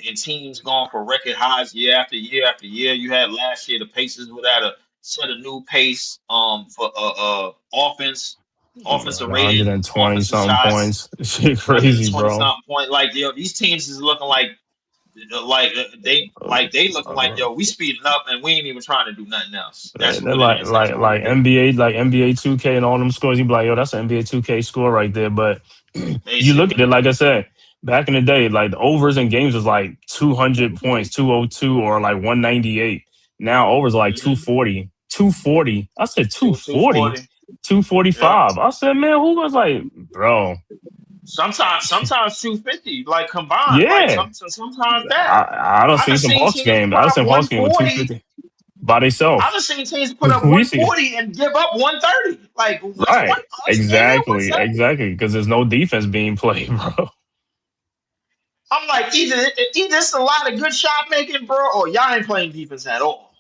and teams going for record highs year after year after year. You had last year the Pacers would have set a new pace for offensive rating, 120 offensive something shots, points. Shit crazy, 120 bro. something point. Like these teams is looking they looking like yo, we speeding up and we ain't even trying to do nothing else. That's They're what it is. That's what it is. NBA 2K and all them scores. You be like, yo, that's an NBA 2K score right there. But you look at Basically. it, like I said, back in the day, like the overs in games was like 200 points, 202 or like 198. Now overs are like Mm-hmm. 240. 240. I said 240. 240. Yep. 245. I said, man, who was like, bro? Sometimes 250, like combined, like Yeah. sometimes that. I don't I see done some seen Hawks teams game. I put don't up see Hawks game with 140. 250. by I've themselves. seen teams put up We see 140 and give up 130. Like, what's right, the hell? What's exactly, that? exactly, because there's no defense being played, bro. I'm like, either it's a lot of good shot making, bro, or y'all ain't playing defense at all.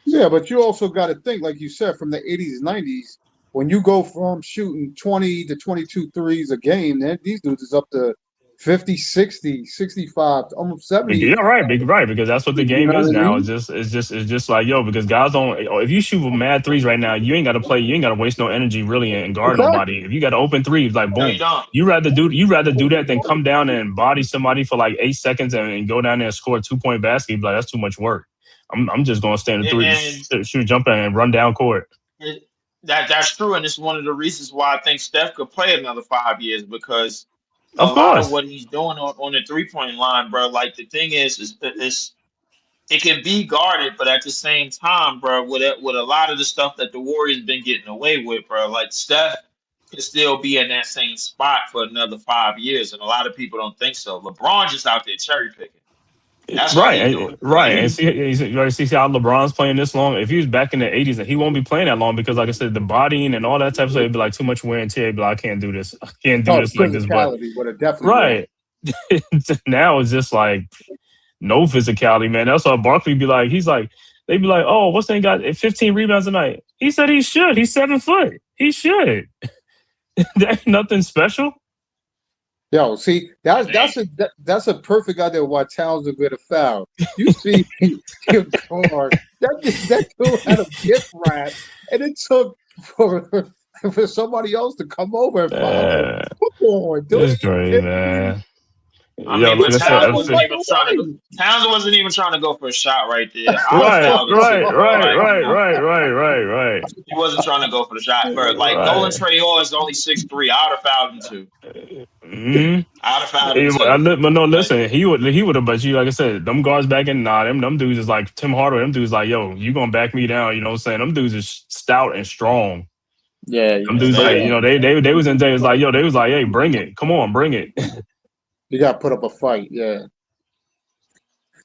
Yeah, but you also got to think, like you said, from the 80s, 90s, when you go from shooting 20 to 22 threes a game, then these dudes is up to 50, 60, 65, almost 70. Yeah, right, right, because that's what the You game know is what I now. mean? It's just like yo, because guys don't. If you shoot mad threes right now, you ain't got to play. You ain't got to waste no energy really and guard Exactly. nobody. If you got to open threes, like No, you boom, don't. you rather do that than come down and body somebody for like 8 seconds and go down there and score a 2 point basket. You'd be like that's too much work. I'm just gonna stand the three, And shoot, jump in, and run down court. it, that's true, and it's one of the reasons why I think Steph could play another 5 years because a Of lot of course, what he's doing on the 3 point line, bro. Like the thing is it can be guarded, but at the same time, bro, with a lot of the stuff that the Warriors been getting away with, bro, like Steph could still be in that same spot for another 5 years, and a lot of people don't think so. LeBron just out there cherry picking. That's all right, he doing. right, and see how LeBron's playing this long. If he was back in the '80s, he won't be playing that long because, like I said, the bodying and all that type of stuff, it'd be like too much wear and tear. It'd be like, I can't do this. I can't do Oh, this the like this. But physicality would have definitely won. right now, it's just like no physicality, man. That's why Barkley be like, they'd be like, oh, what's that got 15 rebounds a night? He said he should. He's 7 foot. He should. That ain't nothing special. Yo, see, that's a perfect idea why Towns are good to foul. You see him guard. That dude had a gift wrap, and it took for somebody else to come over and foul him. Uh, Come on, dude. it's great, man. I Yo, mean, like but I said, Towns I wasn't said even trying to go. Towns wasn't even trying to go for a shot right there. I would right, foul him right, too, bro. right, Like, come right, on. right, right, right, right. He wasn't trying to go for the shot, bro. Like Nolan Right. Treyor is only 6'3". I would have fouled him too. Mm-hmm. I would have fouled him too. But no, But listen, he would have. But you, like I said, them guards back in them dudes is like Tim Hardaway. Them dudes like, yo, you gonna back me down? You know what I'm saying? Them dudes is stout and strong. Yeah, Them yeah, dudes they like, are. they was in days like, yo, they was like, hey, bring it, come on, bring it. You got to put up a fight. Yeah,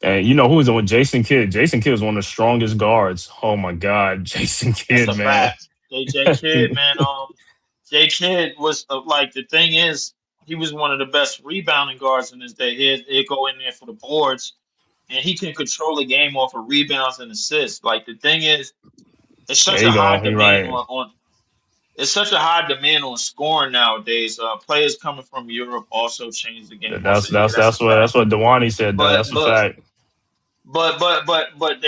And you know who was on Jason Kidd? Jason Kidd was one of the strongest guards. Oh my God, Jason that's Kidd, a man. fact. J Kidd, man. J Kidd was like the thing is he was one of the best rebounding guards in his day. He'd go in there for the boards, and he can control the game off of rebounds and assists. Like the thing is, it's There such a you go. high He demand right. on it's such a high demand on scoring nowadays. Players coming from Europe also change the game. Also, That's yeah, that's that's a that's what fact. Dewani said. Though. But That's a but fact. but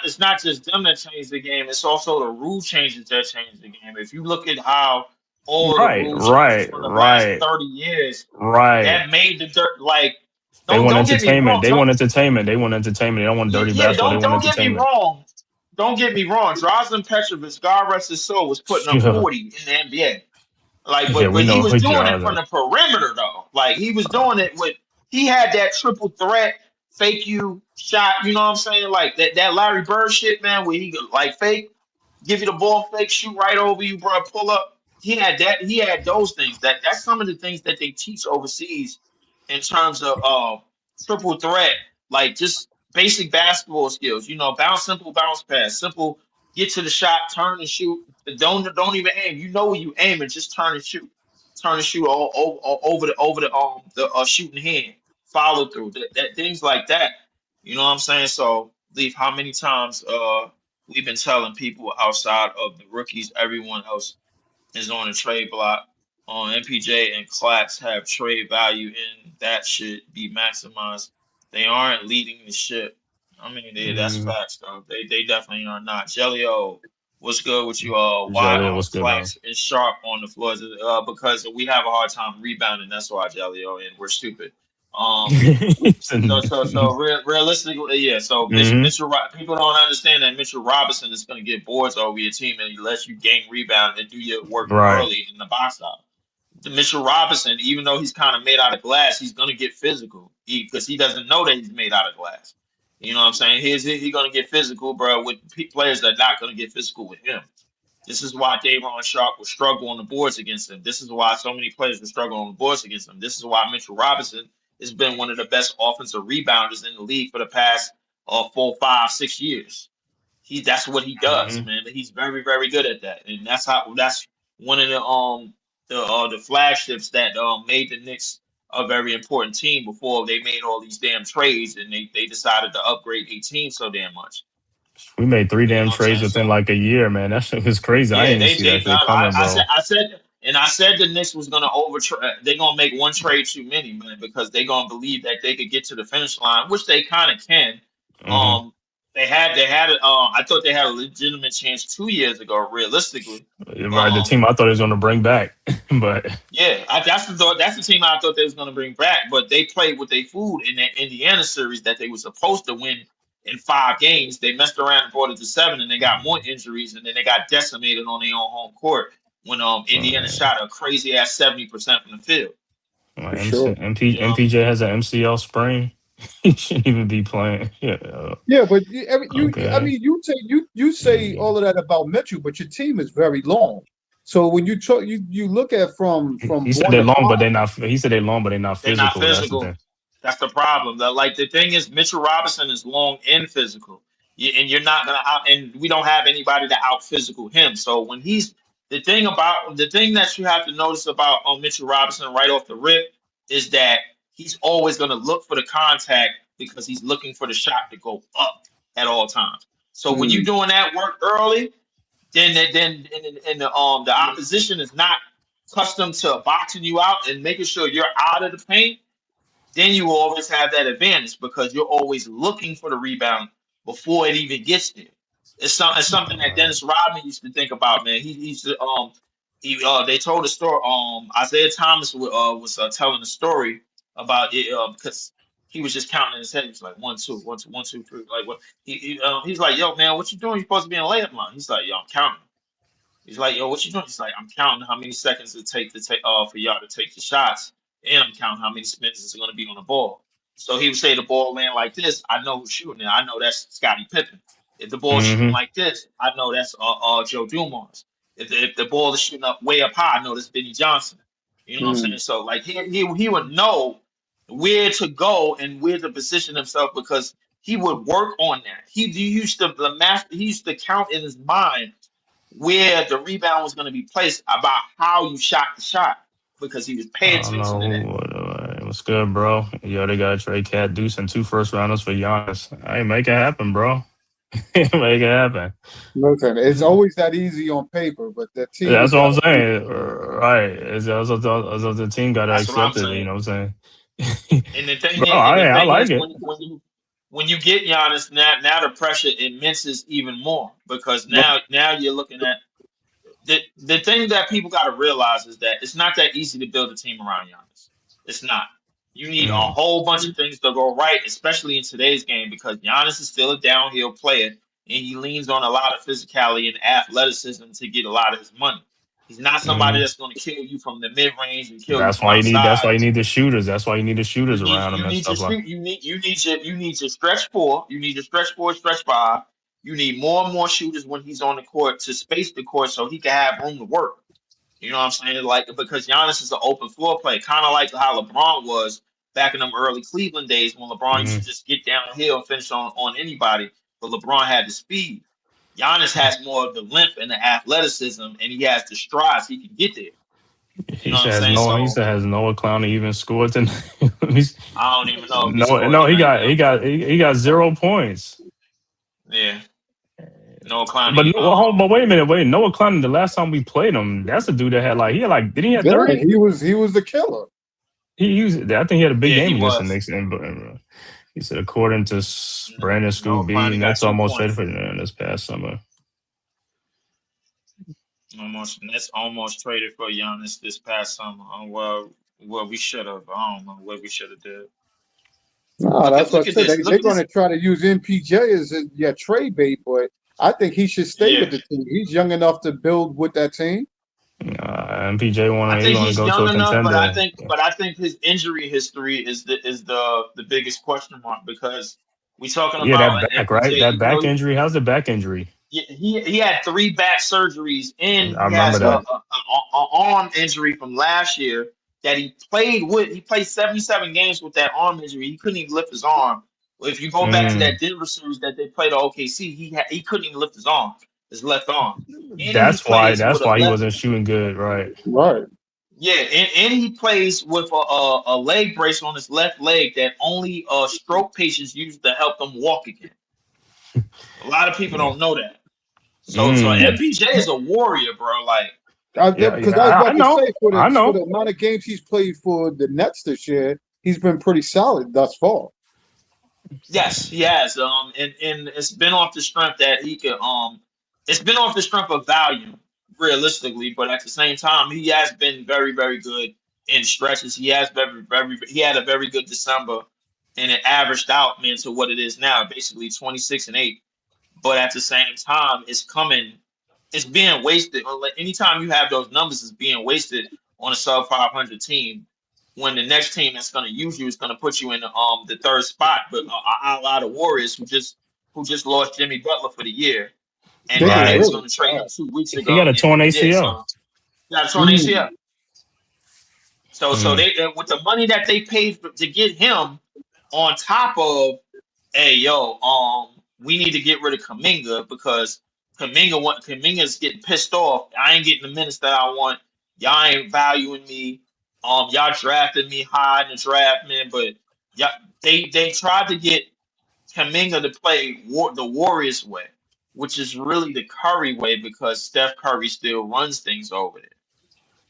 it's not just them that change the game. It's also the rule changes that change the game. If you look at how all the Right, rule changes right, from the last right, 30 years, right. that made the dirt like They want don't get me entertainment. wrong. They want entertainment. They want entertainment. They don't want Yeah, dirty yeah, basketball. They want don't get me entertainment. wrong. Don't get me wrong. Drazen Petrovic, God rest his soul, was putting up Yeah, 40 in the NBA. Like, yeah, we but he know was who doing it draws from it. the perimeter though. Like he was doing it with he had that triple threat, fake you shot. You know what I'm saying? Like that Larry Bird shit, man, where he could, like fake, give you the ball, fake, shoot right over you, bro, pull up. He had that. He had those things. That's some of the things that they teach overseas in terms of triple threat, like just basic basketball skills. You know, bounce, simple bounce pass, simple get to the shot, turn and shoot. Don't even aim. You know where you aiming, just turn and shoot. Turn and shoot all over the shooting hand. Follow through. That things like that. You know what I'm saying? So, Leaf, how many times we've been telling people outside of the rookies, everyone else is on a trade block. On MPJ and Clax have trade value, and that should be maximized. They aren't leading the ship. I mean, that's Mm, facts, though. They definitely are not. Jellio, what's good with you? Why Jelly, what's good, man? Clax is sharp on the floors? Because we have a hard time rebounding. That's why Jellio, and we're stupid. Um, so realistically, yeah. So Hmm. People don't understand that Mitchell Robinson is going to get boards over your team unless you gain rebound and do your work Right. early in the box out. The Mitchell Robinson, even though he's kind of made out of glass, he's going to get physical because he doesn't know that he's made out of glass. You know what I'm saying? He's going to get physical, bro, with players that are not going to get physical with him. This is why Davon Sharp will struggle on the boards against him. This is why so many players will struggle on the boards against him. This is why Mitchell Robinson has been one of the best offensive rebounders in the league for the past 4, 5, 6 years. That's what he does, man. He's very, very good at that, and that's one of the flagships that made the Knicks a very important team before they made all these damn trades and they decided to upgrade their team so damn much. We made 3 You know damn what I'm trades saying? within So like a year, man. That shit was crazy. I yeah, didn't even see that shit coming, bro. I said the Knicks was gonna they're gonna make one trade too many, man, because they're gonna believe that they could get to the finish line, which they kind of can. Hmm. Um, I thought they had a legitimate chance 2 years ago, realistically. Right, the team I thought he was going to bring back, but Yeah, that's the team I thought they was going to bring back, but they played with their food in that Indiana series that they were supposed to win in 5 games. They messed around and brought it to 7, and they got more injuries, and then they got decimated on their own home court when Indiana shot a crazy ass 70% from the field. For sure. You know, MPJ has an MCL sprain. He shouldn't even be playing. Yeah. Yeah, but I Okay. mean, you say all of that about Mitchell, but your team is very long. So when you talk, you look at from He said one they're to long, but five. they're not. He said they're long, but they're not they're not physical. That's the physical. thing. That's the problem. The thing is, Mitchell Robinson is long and physical, and you're not gonna out. And we don't have anybody to out physical him. So when he's the thing that you have to notice about Mitchell Robinson right off the rip is that he's always gonna look for the contact because he's looking for the shot to go up at all times. So when you're Mm, doing that work early, then the opposition is not accustomed to boxing you out and making sure you're out of the paint, then you will always have that advantage because you're always looking for the rebound before it even gets there. It's something that Dennis Rodman used to think about, man. He used to they told a story. Isaiah Thomas was telling a story about it because he was just counting in his head. He was like 1, 2, 1, 2, 1, 2, 3. Like what he's like, yo, man, what you doing? You're supposed to be in layup line. He's like, yo, I'm counting. He's like, yo, what you doing? He's like, I'm counting how many seconds it take to take for y'all to take the shots, and I'm counting how many minutes is going to be on the ball. So he would say the ball land like this, I know who's shooting it. I know that's Scottie Pippen. If the ball's shooting Hmm. like this, I know that's Joe Dumars. If the ball is shooting up way up high, I know that's Benny Johnson. You know what I'm saying? mm. So like he would know where to go and where to position himself because he would work on that. He used to count in his mind where the rebound was going to be placed about how you shot the shot because he was paying I don't attention to that. know what's good, bro. Yo, they got to trade Cat Deuce and 2 first rounders for Giannis. Hey, make it happen, bro. Make it happen. Listen, it's always that easy on paper, but the team That's has what got I'm to do saying. Right. The team got to That's what I'm accept it. You saying. know what I'm saying? And the thing Bro, is, and the I thing like is, it. when you get Giannis now the pressure immenses even more because it. now you're looking at the thing that people got to realize is that it's not that easy to build a team around Giannis. It's not. You need a Mm. whole bunch of things to go right, especially in today's game, because Giannis is still a downhill player and he leans on a lot of physicality and athleticism to get a lot of his money. He's not somebody Mm. that's going to kill you from the mid range and kill you That's from why you need. That's outside. why you need the shooters. That's why you need the You shooters need around him you and need your stuff like. shoot. You need your stretch four. You need your stretch four, stretch five. You need more and more shooters when he's on the court to space the court so he can have room to work. You know what I'm saying? Like because Giannis is an open floor play, kind of like how LeBron was back in them early Cleveland days when LeBron used to Mm. just get downhill and finish on anybody, but LeBron had the speed. Giannis has more of the length and the athleticism, and he has the strides. He can get there. You He know what I'm said has saying? no. He So said has Noah Clowney even scored tonight. I don't even know if he No, scored no, tonight now. he got 0 points. Yeah, no Clowney. But wait a minute, Noah Clowney. The last time we played him, that's a dude that had didn't he have Yeah, 30? he was the killer. He was. I think he had a big Yeah, game he against the was. Knicks. He said according to Brandon No Scoop B, Clowney got Nets 2 almost traded points. for this past summer. Almost Nets almost traded for Giannis this past summer. Well, we should have. I don't know what we should have did. No, that's what Look I at said. this. They're Look at going this. to try to use MPJ as trade bait, but I think he should stay Yeah, with the team. He's young enough to build with that team. MPJ I he think want to he's go to young a enough, contender. but I think his injury history is the biggest question mark because we talking Yeah, about that an back, right? MPJ, That even though back injury. How's the back injury? he had 3 back surgeries and I he remember has that. a arm injury from last year that he played with. He played 77 games with that arm injury. He couldn't even lift his arm If you go back to that Denver series that they played at OKC, he couldn't even lift his left arm, and he That's why. plays with That's a why he left. wasn't shooting good, right? Right. Yeah, and he plays with a leg brace on his left leg that only stroke patients use to help them walk again. A lot of people don't know that. So Mm. MPJ is a warrior, bro. Like, Because I was I about to know. say for I know. the amount of games he's played for the Nets this year, he's been pretty solid thus far. yes, he has. And it's been off the strength that he could. It's been off the strength of value, realistically. But at the same time, he has been very, very good in stretches. He has he had a very good December, and it averaged out, man, to what it is now, basically 26-8. But at the same time, it's being wasted. Like, anytime you have those numbers, it's being wasted on a sub 500 team. When the next team that's going to use you is going to put you in the third spot, but a lot of Warriors who just lost Jimmy Butler for the year, and They now just they Right. was really going to trade him 2 weeks He got ago, a and torn he did. ACL. So got a torn ACL. Mm. So they with the money that they paid to get him, on top of, hey, yo, we need to get rid of Kaminga because Kaminga's getting pissed off. I ain't getting the minutes that I want. Y'all ain't valuing me. Y'all drafted me high in the draft, man, but y'all, they tried to get Kaminga to play the Warriors way, which is really the Curry way because Steph Curry still runs things over there.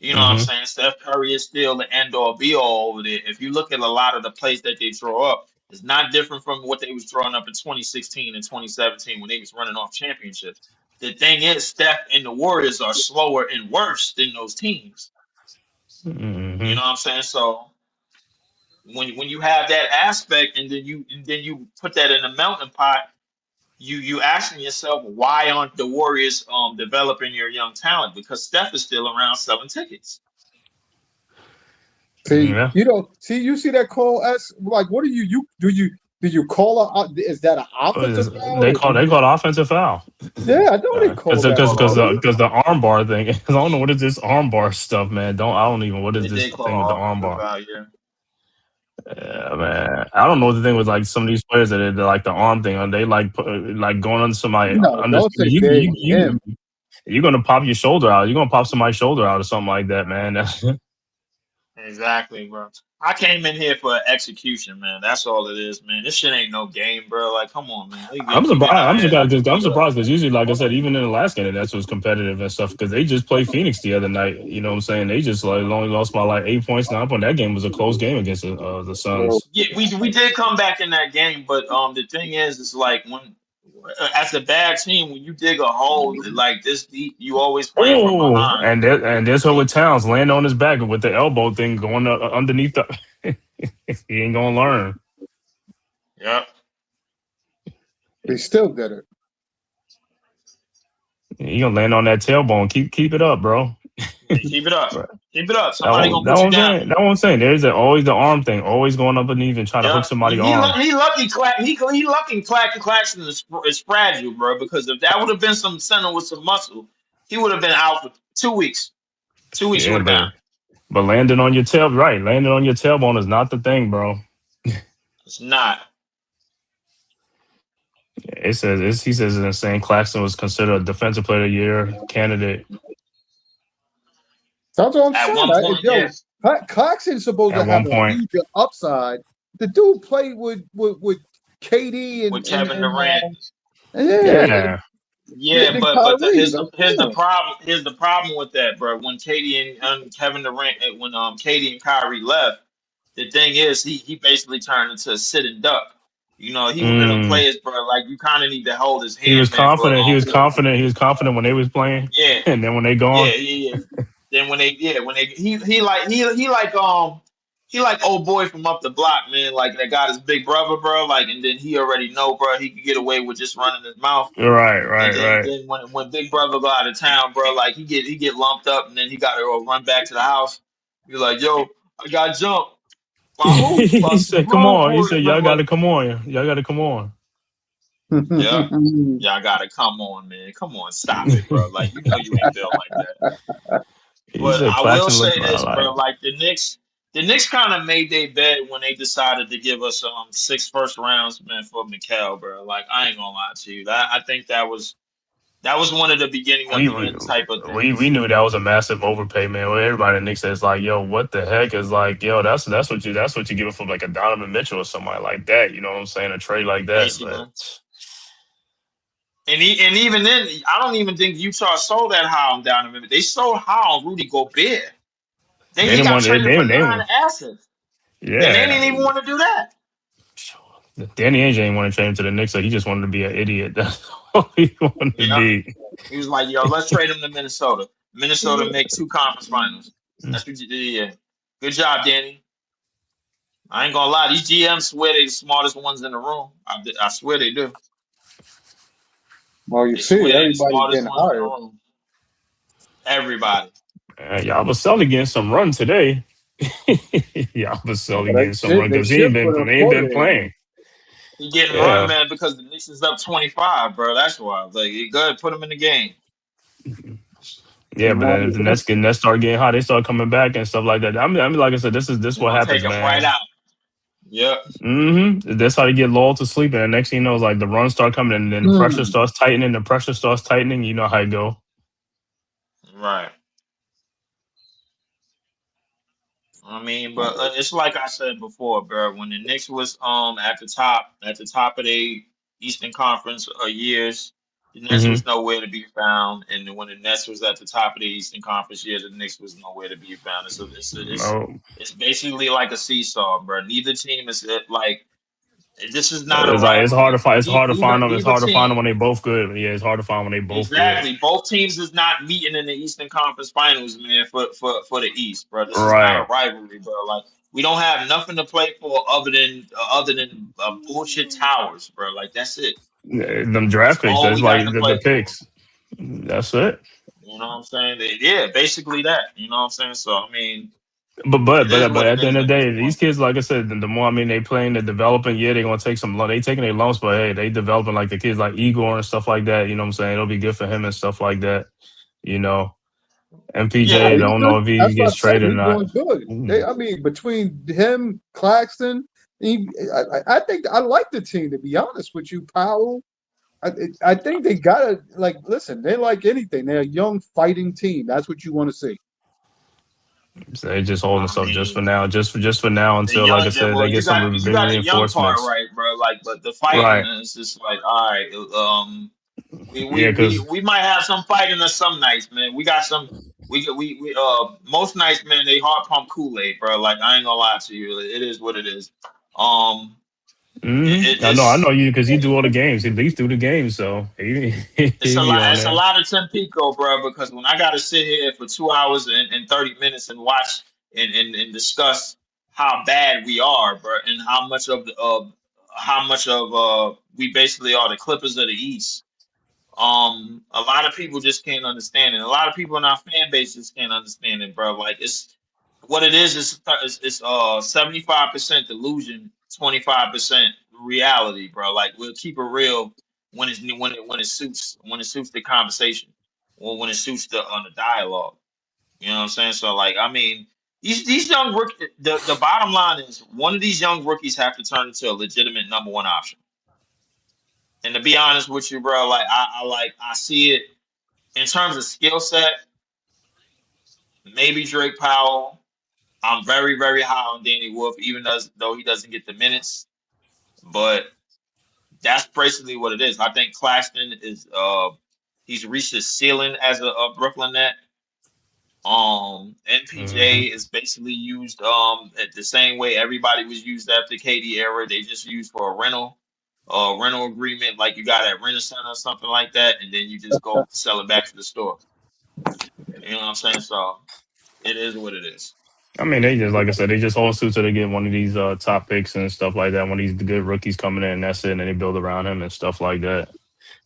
You know what I'm Hmm. saying? Steph Curry is still the end all be all over there. If you look at a lot of the plays that they draw up, it's not different from what they was drawing up in 2016 and 2017 when they was running off championships. The thing is, Steph and the Warriors are slower and worse than those teams. You Hmm. know what I'm saying? So when you have that aspect and then you put that in a melting pot, you asking yourself, why aren't the Warriors developing your young talent? Because Steph is still around selling tickets. See, Yeah. you see that call as like, what do you call a, is that an offensive foul They or do call you? an offensive foul. Yeah, I know they Because called that because Call foul. off. because the arm bar thing. I don't know what is this arm bar stuff, man. I don't even what is They this did thing with the call arm offensive bar? foul, yeah. Yeah, man. I don't know what the thing with like some of these players that they like the arm thing. They like going on somebody No, under. don't say they You him. you're gonna pop your shoulder out. You're gonna pop somebody's shoulder out or something like that, man. Exactly, bro. I came in here for execution, man. That's all it is, man. This shit ain't no game, bro. Like, come on, man. I'm We surprised. get our ass I'm beat up. surprised because usually, like I said, even in the last game, that's what's competitive and stuff. Because they just played Phoenix the other night. You know what I'm saying? They just like only lost by like 8 points, 9 points. That game was a close game against the Well, Suns. Yeah, we did come back in that game, but the thing is like when as a bad team, when you dig a hole like this deep, you always playing from Oh, behind. and there's her with Towns laying on his back with the elbow thing going underneath the. He ain't gonna learn. Yep. they still did it. He gonna land on that tailbone. Keep it up, bro. Yeah, keep it up. Right. Keep it up. Somebody gonna That put what you I'm down. saying. That what I'm saying. There's always the arm thing, always going up underneath and trying to hook Yeah, somebody's arm. he lucky Claxton is fragile, bro. Because if that would have been some center with some muscle, he would have been out for 2 weeks. 2 weeks he Yeah, would have been out. but landing on your tail, right? Landing on your tailbone is not the thing, bro. It's not He says it's insane. Claxton was considered a defensive player of the year candidate That's what I'm at saying. one point. Yeah, Claxton's supposed at to have one a point. huge upside. The dude played with KD with Kevin Durant. yeah, Yeah. Yeah, and but Kyrie. Like, here's come the on. problem. Here's the problem with that, bro. When Katie and Kevin Durant, when Katie and Kyrie left, the thing is he basically turned into a sitting duck. You know, he one of them Mm. players, bro. Like, you kind of need to hold his He was hand, man. For confident. He was confident when they was playing, yeah, and then when they yeah, gone, yeah, yeah. Then when they he like old boy from up the block, man. Like, that got his big brother, bro. Like, and then he already know, bro. He could get away with just running his mouth. And right. then when Big Brother go out of town, bro, like he get lumped up, and then he got to go run back to the house. Be like, yo, I got jumped by who? By He some said, "Come grown on." He boys, said, man. "Y'all got But to come on. Y'all got to come on." yeah, y'all gotta come on, man. Come on, stop it, bro. Like, you know you ain't built like that. He But said, I will "Claxton looked say this, bro. like." Like, the Knicks. The Knicks kind of made their bed when they decided to give us 6 first rounds, man, for Mikal, bro. Like I ain't gonna lie to you, I think that was one of the beginning of we the end type of we things. knew that was a massive overpay, man. Well, everybody in the Knicks says like, yo, what the heck is like, yo, that's what you give it for like a Donovan Mitchell or somebody like that. You know what I'm saying? A trade like that, Basically. but And even then, I don't even think Utah sold that high on Donovan. They sold high on Rudy Gobert. Then they he didn't got want it. traded for They 9 assets. And they yeah. didn't even want to do that. Danny Ainge ain't want to trade him to the Knicks, so he just wanted to be an idiot. That's all he wanted to Yeah. be. He was like, yo, let's trade him to Minnesota. Minnesota make 2 conference finals. That's what you did. Yeah. Good job, Danny. I ain't gonna lie. These GMs swear they the smartest ones in the room. I swear they do. Well, you They see, swear they the everybody's smartest getting ones in the hired. room. Everybody. Y'all was selling getting some run today. Y'all was selling But getting some run they because should put a he ain't been quota in playing. him. He getting run, Yeah. man, because the Knicks is up 25, bro. That's why. Like, you good, put him in the game. Yeah, but then if the Nets start getting hot, they start coming back and stuff like that. I mean, like I said, this They're what gonna take happens, him right man. out. Yep. That's how they get lulled to sleep, and the next thing you know is like the runs start coming, and then the pressure Hmm. starts tightening. The pressure starts tightening. You know how it go. Right. I mean, but it's like I said before, bro. When the Knicks was at the top of the Eastern Conference years, the Nets hmm was nowhere to be found, and then when the Nets was at the top of the Eastern Conference years, the Knicks was nowhere to be found. Oh, It's basically like a seesaw, bro. Neither team is like this is not a it's hard to rivalry. find. It's hard to find them. It's Neither hard to find them team. when they both good. Yeah, it's hard to find when they both good. Exactly. Both teams is not meeting in the Eastern Conference Finals, man, for the East, bro. This is not Right. a rivalry, bro. Like we don't have nothing to play for other than bullshit towers, bro. Like that's it. Them That's draft picks. all That's we got like to the play for. picks. That's it. You know what I'm saying? Yeah, basically that. You know what I'm saying? So I mean, But it is what at it the is end of at the this day, these point. kids, like I said, the more I mean they playing, they're developing. Yeah, they're gonna take some. They taking their lumps, but hey, they developing like the kids like Igor and stuff like that. You know what I'm saying? It'll be good for him and stuff like that. You know, Yeah, No, MPJ, he's don't know good. if he That's what I gets said. traded or He's not. doing good. Mm. I mean, between him, Claxton, I think I like the team. To be honest with you, Powell. I think they gotta like listen. They're like anything. They're a young fighting team. That's what you want to see. So they just holding I stuff just for mean, now, just for now the until, like I young, said, well, they get some you got the young part reinforcements. right, bro. Like, but the fighting Right. is just like, all right, Yeah, because we might have some fighting us some nights, man. We got some. We most nights, man. They hard pump Kool Aid, bro. Like I ain't gonna lie to you, it is what it is. Um, I know it's you because you do all the games. He leads through the games, so it's a he be lot. on It's a there. lot of Tempico, bro. Because when I got to sit here for 2 hours and 30 minutes and watch and discuss how bad we are, bro, and how much of we basically are the Clippers of the East. A lot of people just can't understand it. A lot of people in our fan base just can't understand it, bro. Like it's what it is 75% delusion, 25% reality, bro. Like we'll keep it real when it suits the conversation or when it suits the dialogue. You know what I'm saying? So like I mean these young rookies, the bottom line is one of these young rookies have to turn into a legitimate number one option. And to be honest with you, bro, like I see it in terms of skill set, maybe Drake Powell. I'm very, very high on Danny Wolf, even though he doesn't get the minutes. But that's basically what it is. I think Claxton is he's reached his ceiling as a Brooklyn Net. hmm NPJ is basically used at the same way everybody was used after KD era. They just used for a rental agreement, like you got at Rent a Center or something like that, and then you just go sell it back to the store. You know what I'm saying? So it is what it is. I mean, they just like I said, they just hold suit till they get one of these top picks and stuff like that. One of these good rookies coming in, and that's it, and they build around him and stuff like that.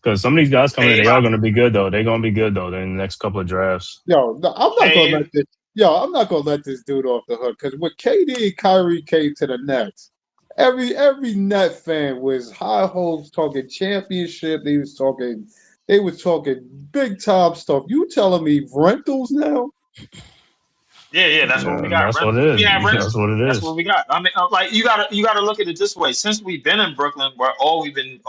Because some of these guys coming in, Paid they are by going to be good though. They're going to be good though in the next couple of drafts. Yo, no, I'm not gonna paid. let this. Yo, I'm not gonna let this dude off the hook because when KD and Kyrie came to the Nets, every Net fan was high hopes, talking championship. They was talking big time stuff. You telling me rentals now? Yeah, that's what we got. That's what it We have is. rentals. That's what it That's is. what we got. I mean, like you gotta look at it this way. Since we've been in Brooklyn, where all we've been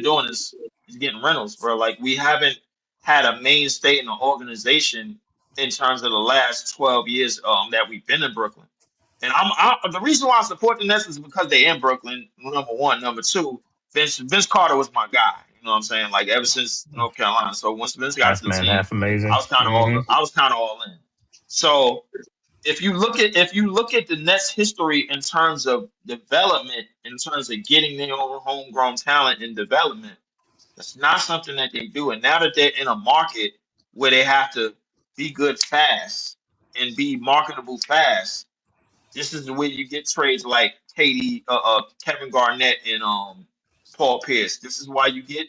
doing is getting rentals, bro. Like we haven't had a mainstay in the organization in terms of the last 12 years that we've been in Brooklyn. And the reason why I support the Nets is because they're in Brooklyn. Number one, number two, Vince Carter was my guy. You know what I'm saying? Like ever since North Carolina. So once Vince got to Half the man, team, half amazing. I was kind of all in. So if you look at the Nets' history in terms of development, in terms of getting their own homegrown talent and development, that's not something that they do. And now that they're in a market where they have to be good fast and be marketable fast, this is the way you get trades like Kevin Garnett and Paul Pierce. This is why you get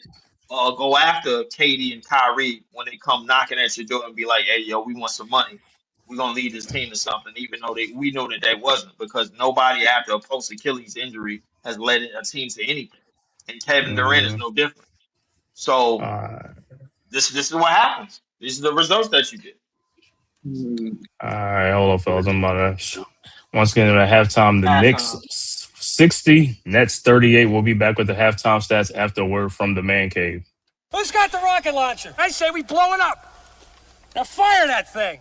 go after Katie and Kyrie when they come knocking at your door and be like, "Hey, yo, we want some money. We're gonna lead this team to something," even though we know that wasn't, because nobody after a post Achilles injury has led a team to anything, and Kevin Durant is no different. So this is what happens. These are the results that you get. All right, hold on, fellas. I'm about to once again at halftime. The Knicks Halftime. 60, Nets 38. We'll be back with the halftime stats after a word from the man cave. Who's got the rocket launcher? I say we blow it up. Now fire that thing.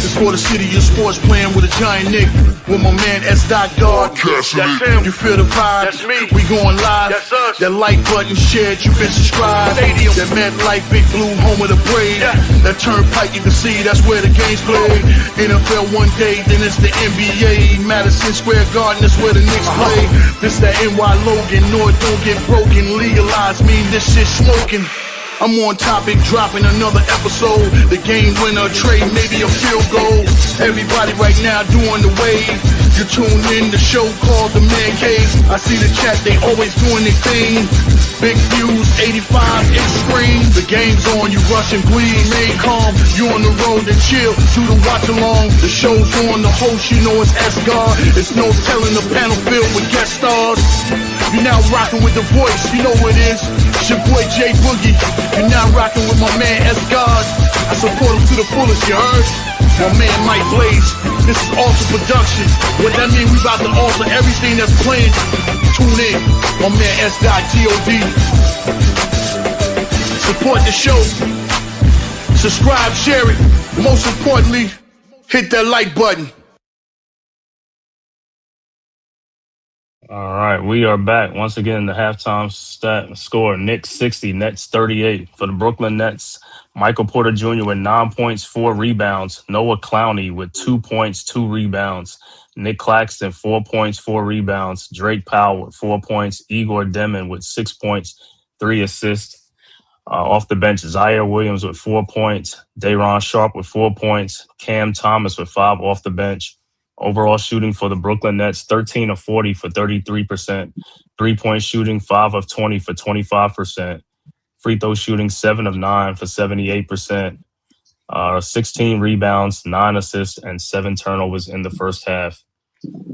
It's for the city of sports, playing with a giant Nick. With my man S. Dot God. That's him. You feel the vibe? That's me. We going live. That's us. That like button shared, you been subscribed. Stadium. That MetLife, Big Blue, home of the Braves. Yeah. That turnpike, you can see that's where the game's played. NFL one day, then it's the NBA. Madison Square Garden, that's where the Knicks play. This that NY Logan, North don't get broken. Legalize, mean this shit smoking. I'm on topic, dropping another episode. The game winner, trade, maybe a field goal. Everybody right now doing the wave. You tune in the show called The Man Cave. I see the chat, they always doing their thing. Big views, 85 inch screen. The game's on, you rush and bleed. Remain calm, you on the road and chill. Do the watch along. The show's on, the host, you know it's S-God. It's no telling the panel filled with guest stars. You're now rocking with the voice, you know what it is. It's your boy J Boogie. You're now rocking with my man S-God. I support him to the fullest, you heard? My man Mike Blaze. This is Alter Production. What that mean, we about to alter everything that's playing. Tune in. My man S.God. Support the show. Subscribe, share it. Most importantly, hit that like button. All right, we are back once again. The halftime score: Knicks 60, Nets 38. For the Brooklyn Nets, Michael Porter Jr. with 9 points, 4 rebounds. Noah Clowney with 2 points, 2 rebounds. Nick Claxton 4 points, 4 rebounds. Drake Powell with 4 points. Igor Demon with 6 points, 3 assists. Off the bench, Zaire Williams with 4 points. Day'Ron Sharpe with 4 points. Cam Thomas with 5 off the bench. Overall shooting for the Brooklyn Nets, 13 of 40 for 33%. 3-point shooting, 5 of 20 for 25%. Free throw shooting, 7 of 9 for 78%. 16 rebounds, 9 assists, and 7 turnovers in the first half.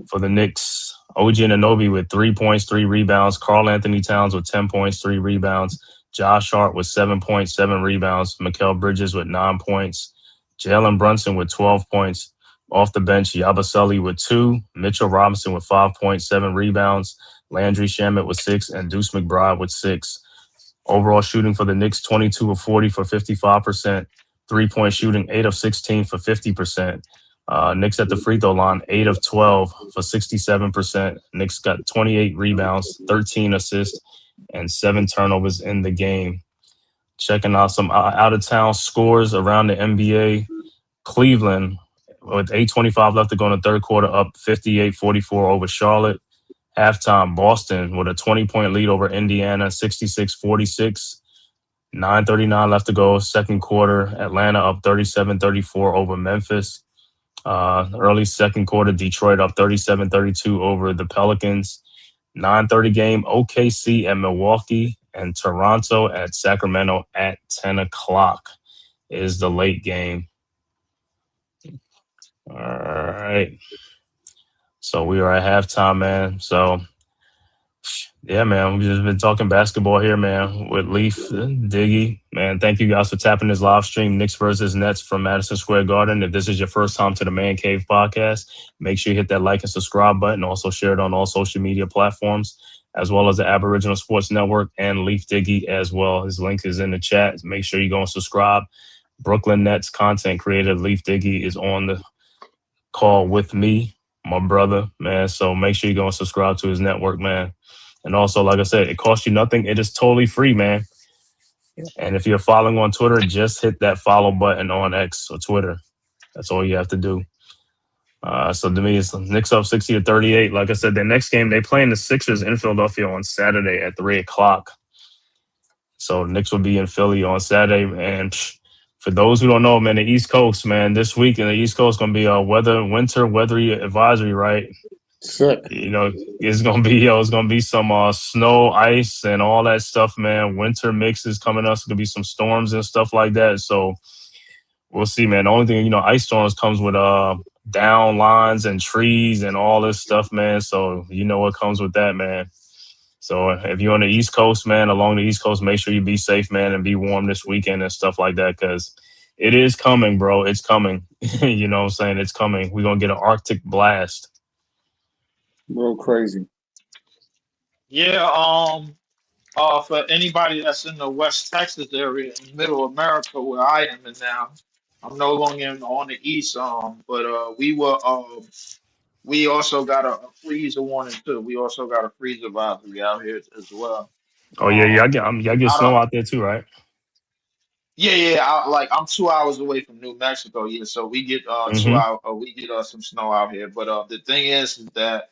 For the Knicks, OG Anunoby with 3 points, 3 rebounds. Karl Anthony Towns with 10 points, 3 rebounds. Josh Hart with 7 points, 7 rebounds. Mikal Bridges with 9 points. Jalen Brunson with 12 points. Off the bench, Yabusele with 2, Mitchell Robinson with 5 points, 7 rebounds, Landry Shamet with 6, and Deuce McBride with 6. Overall shooting for the Knicks, 22 of 40 for 55%. 3-point shooting, 8 of 16 for 50%. Knicks at the free throw line, 8 of 12 for 67%. Knicks got 28 rebounds, 13 assists, and 7 turnovers in the game. Checking out some out-of-town scores around the NBA. Cleveland, with 8:25 left to go in the third quarter, up 58-44 over Charlotte. Halftime, Boston with a 20-point lead over Indiana, 66-46. 9:39 left to go, second quarter. Atlanta up 37-34 over Memphis. Early second quarter, Detroit up 37-32 over the Pelicans. 9:30 game, OKC at Milwaukee, and Toronto at Sacramento at 10 o'clock is the late game. All right. So we are at halftime, man. So Yeah, man. We've just been talking basketball here, man, with Leaf, Diggy. Man, thank you guys for tapping this live stream, Knicks versus Nets from Madison Square Garden. If this is your first time to the Man Cave podcast, make sure you hit that like and subscribe button. Also share it on all social media platforms, as well as the Aboriginal Sports Network and Leaf Diggy as well. His link is in the chat. Make sure you go and subscribe. Brooklyn Nets content creator Leaf Diggy is on the call with me, my brother, man. So make sure you go and subscribe to his network, man. And also, like I said, it costs you nothing. It is totally free, man. And if you're following on Twitter, just hit that follow button on X or Twitter. That's all you have to do. So to me, it's Knicks up 60-38. Like I said, their next game, they playing the Sixers in Philadelphia on Saturday at 3:00. So Knicks will be in Philly on Saturday. And for those who don't know, man, the East Coast, man, this week in the East Coast going to be a winter weathery advisory, right? Sick. You know, it's gonna be some snow, ice, and all that stuff, man. Winter mixes coming up. It's gonna be some storms and stuff like that. So we'll see, man. The only thing, ice storms comes with down lines and trees and all this stuff, man. So you know what comes with that, man. So if you're on the East Coast, man, along the East Coast, make sure you be safe, man, and be warm this weekend and stuff like that, because it is coming, bro. It's coming. You know what I'm saying? It's coming. We're gonna get an Arctic blast. Real crazy. Yeah. For anybody that's in the West Texas area, in Middle America, where I am in now, I'm no longer on the East. But we also got a freezer warning too. We also got a freezer advisory out here as well. Oh yeah, Um, y'all get I don't. snow out there too, right? Yeah. I'm 2 hours away from New Mexico. Yeah, so we get Mm-hmm. we get some snow out here. But the thing is that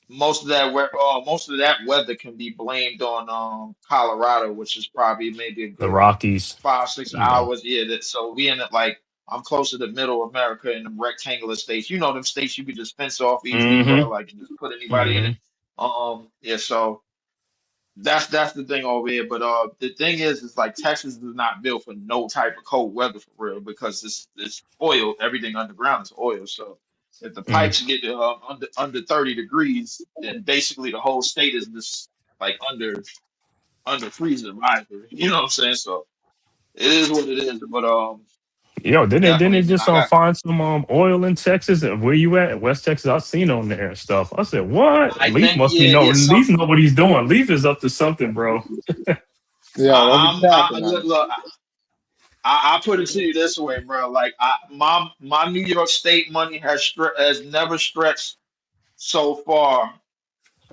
most of that weather can be blamed on Colorado, which is probably maybe a The good Rockies. 5 6 hours. Yeah, so we end up like I'm closer to Middle America in the rectangular states. You know them states you could just fence off easily, bro. Mm-hmm. Like and just put anybody in Mm-hmm. it. Yeah. So that's the thing over here. But the thing is like Texas is not built for no type of cold weather for real because it's oil. Everything underground is oil. So if the Mm. pipes get under 30 degrees, then basically the whole state is just like under freezing advisory. You know what I'm saying? So it is what it is. But Yo, didn't they definitely, man. just I got. find some oil in Texas? Where you at? West Texas? I seen on there and stuff. I said, what? I Leaf think must be no. yeah. Leaf know what he's doing. Leaf is up to something, bro. Yeah, don't be capping on it. Look. I put it to you this way, bro. Like my New York State money has never stretched so far.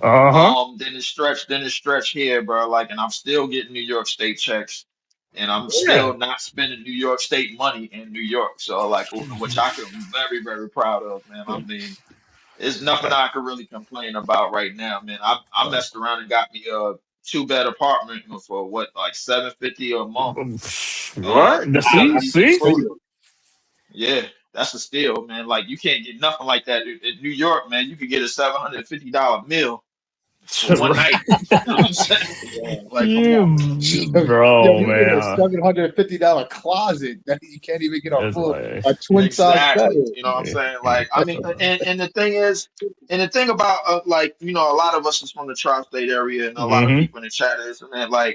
Uh-huh. Then it stretched here, bro. Like, and I'm still getting New York State checks, and I'm Yeah. still not spending New York State money in New York. So, like, which I am very, very proud of, man. I mean, there's nothing I could really complain about right now, man. I messed around and got me a two-bed apartment for what, like 750 a month. What? Without See? even See? food. Yeah, that's a steal, man. Like you can't get nothing like that in New York, man. You could get a $750 meal for one Right. night. You know what I'm saying? Like, come Yeah, on, man. Yo, bro, you get a man. $750 closet that you can't even get It's like, a twin size bed. Exactly. You know what I'm saying? Like, I mean, and the thing is, and the thing about like, a lot of us is from the tri-state area, and a lot of mm-hmm. people in the chat is, and then like.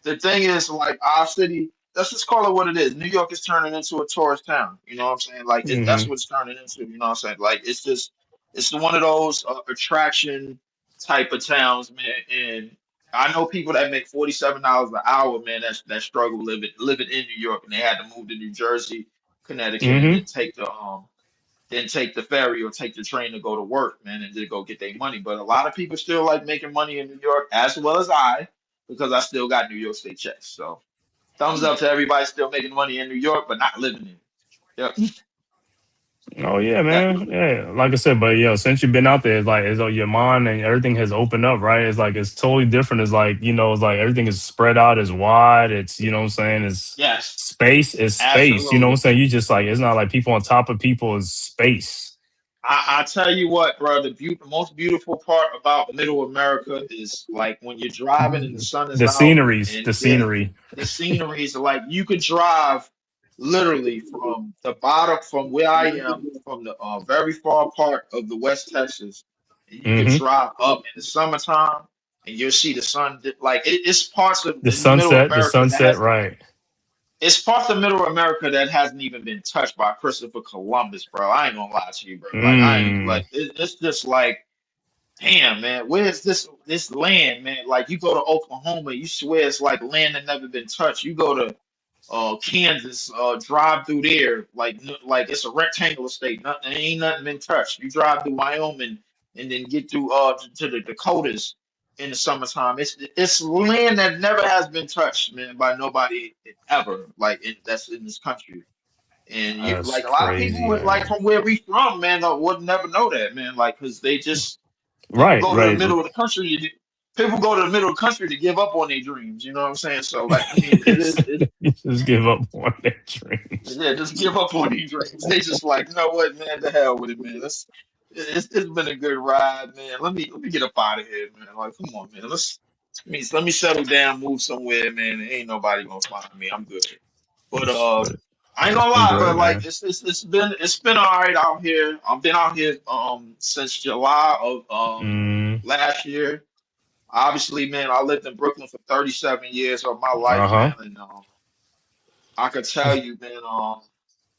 The thing is, like our city, let's just call it what it is. New York is turning into a tourist town. You know what I'm saying? Like that's Mm-hmm. what it's turning into. You know what I'm saying? Like it's one of those attraction type of towns, man. And I know people that make $47 an hour, man. That struggle living in New York, and they had to move to New Jersey, Connecticut, and Mm-hmm. then take the ferry or take the train to go to work, man, and to go get their money. But a lot of people still like making money in New York, as well as I, because I still got New York State checks. So thumbs up to everybody still making money in New York, but not living in it. Yep, Oh yeah, man. definitely. Yeah, like I said, but since you've been out there, it's like it's your mind and everything has opened up, right? It's like it's totally different. It's like it's like everything is spread out, it's wide. It's what I'm saying, it's Yes, space is space. You know what I'm absolutely. saying? You just like it's not like people on top of people is space. I tell you what, bro, the most beautiful part about Middle America is like when you're driving and the sun is The out sceneries, and the yeah, scenery. the sceneries are like you could drive literally from the bottom from where I am from the very far part of the West Texas and you could Mm-hmm. drive up in the summertime. and you'll see the sun. Like it's parts of The in Middle sunset, the America that sunset, has right? it's parts of Middle America that hasn't even been touched by Christopher Columbus, bro. I ain't gonna lie to you, bro. Like I ain't Mm. like it's just like, damn, man, where's this land, man? Like you go to Oklahoma, you swear it's like land that never been touched. You go to Kansas, drive through there, like it's a rectangular state. Nothing ain't nothing been touched. You drive through Wyoming and then get through to the Dakotas in the summertime. It's land that never has been touched, man, by nobody ever. Like that's in this country. And you That's like a lot of people crazy, would like man. from where we from, man, would never know that, man. Like, cause they just people Right, go to the right. middle of the country. People go to the middle of the country to give up on their dreams. You know what I'm saying? So, like, I mean, it is. Just give up on their dreams. Yeah, just give up on these dreams. They just like, you know what, man, the hell with it, man. It's been a good ride, man. Let me get up out of here, man. Like, come on, man. Let me settle down, move somewhere, man. Ain't nobody gonna find me. I'm good. But But I ain't it's gonna been lie, great, but like man. it's been all right out here. I've been out here since July of Mm, last year. Obviously, man, I lived in Brooklyn for 37 years of my life, man, uh-huh. and I could tell you, man,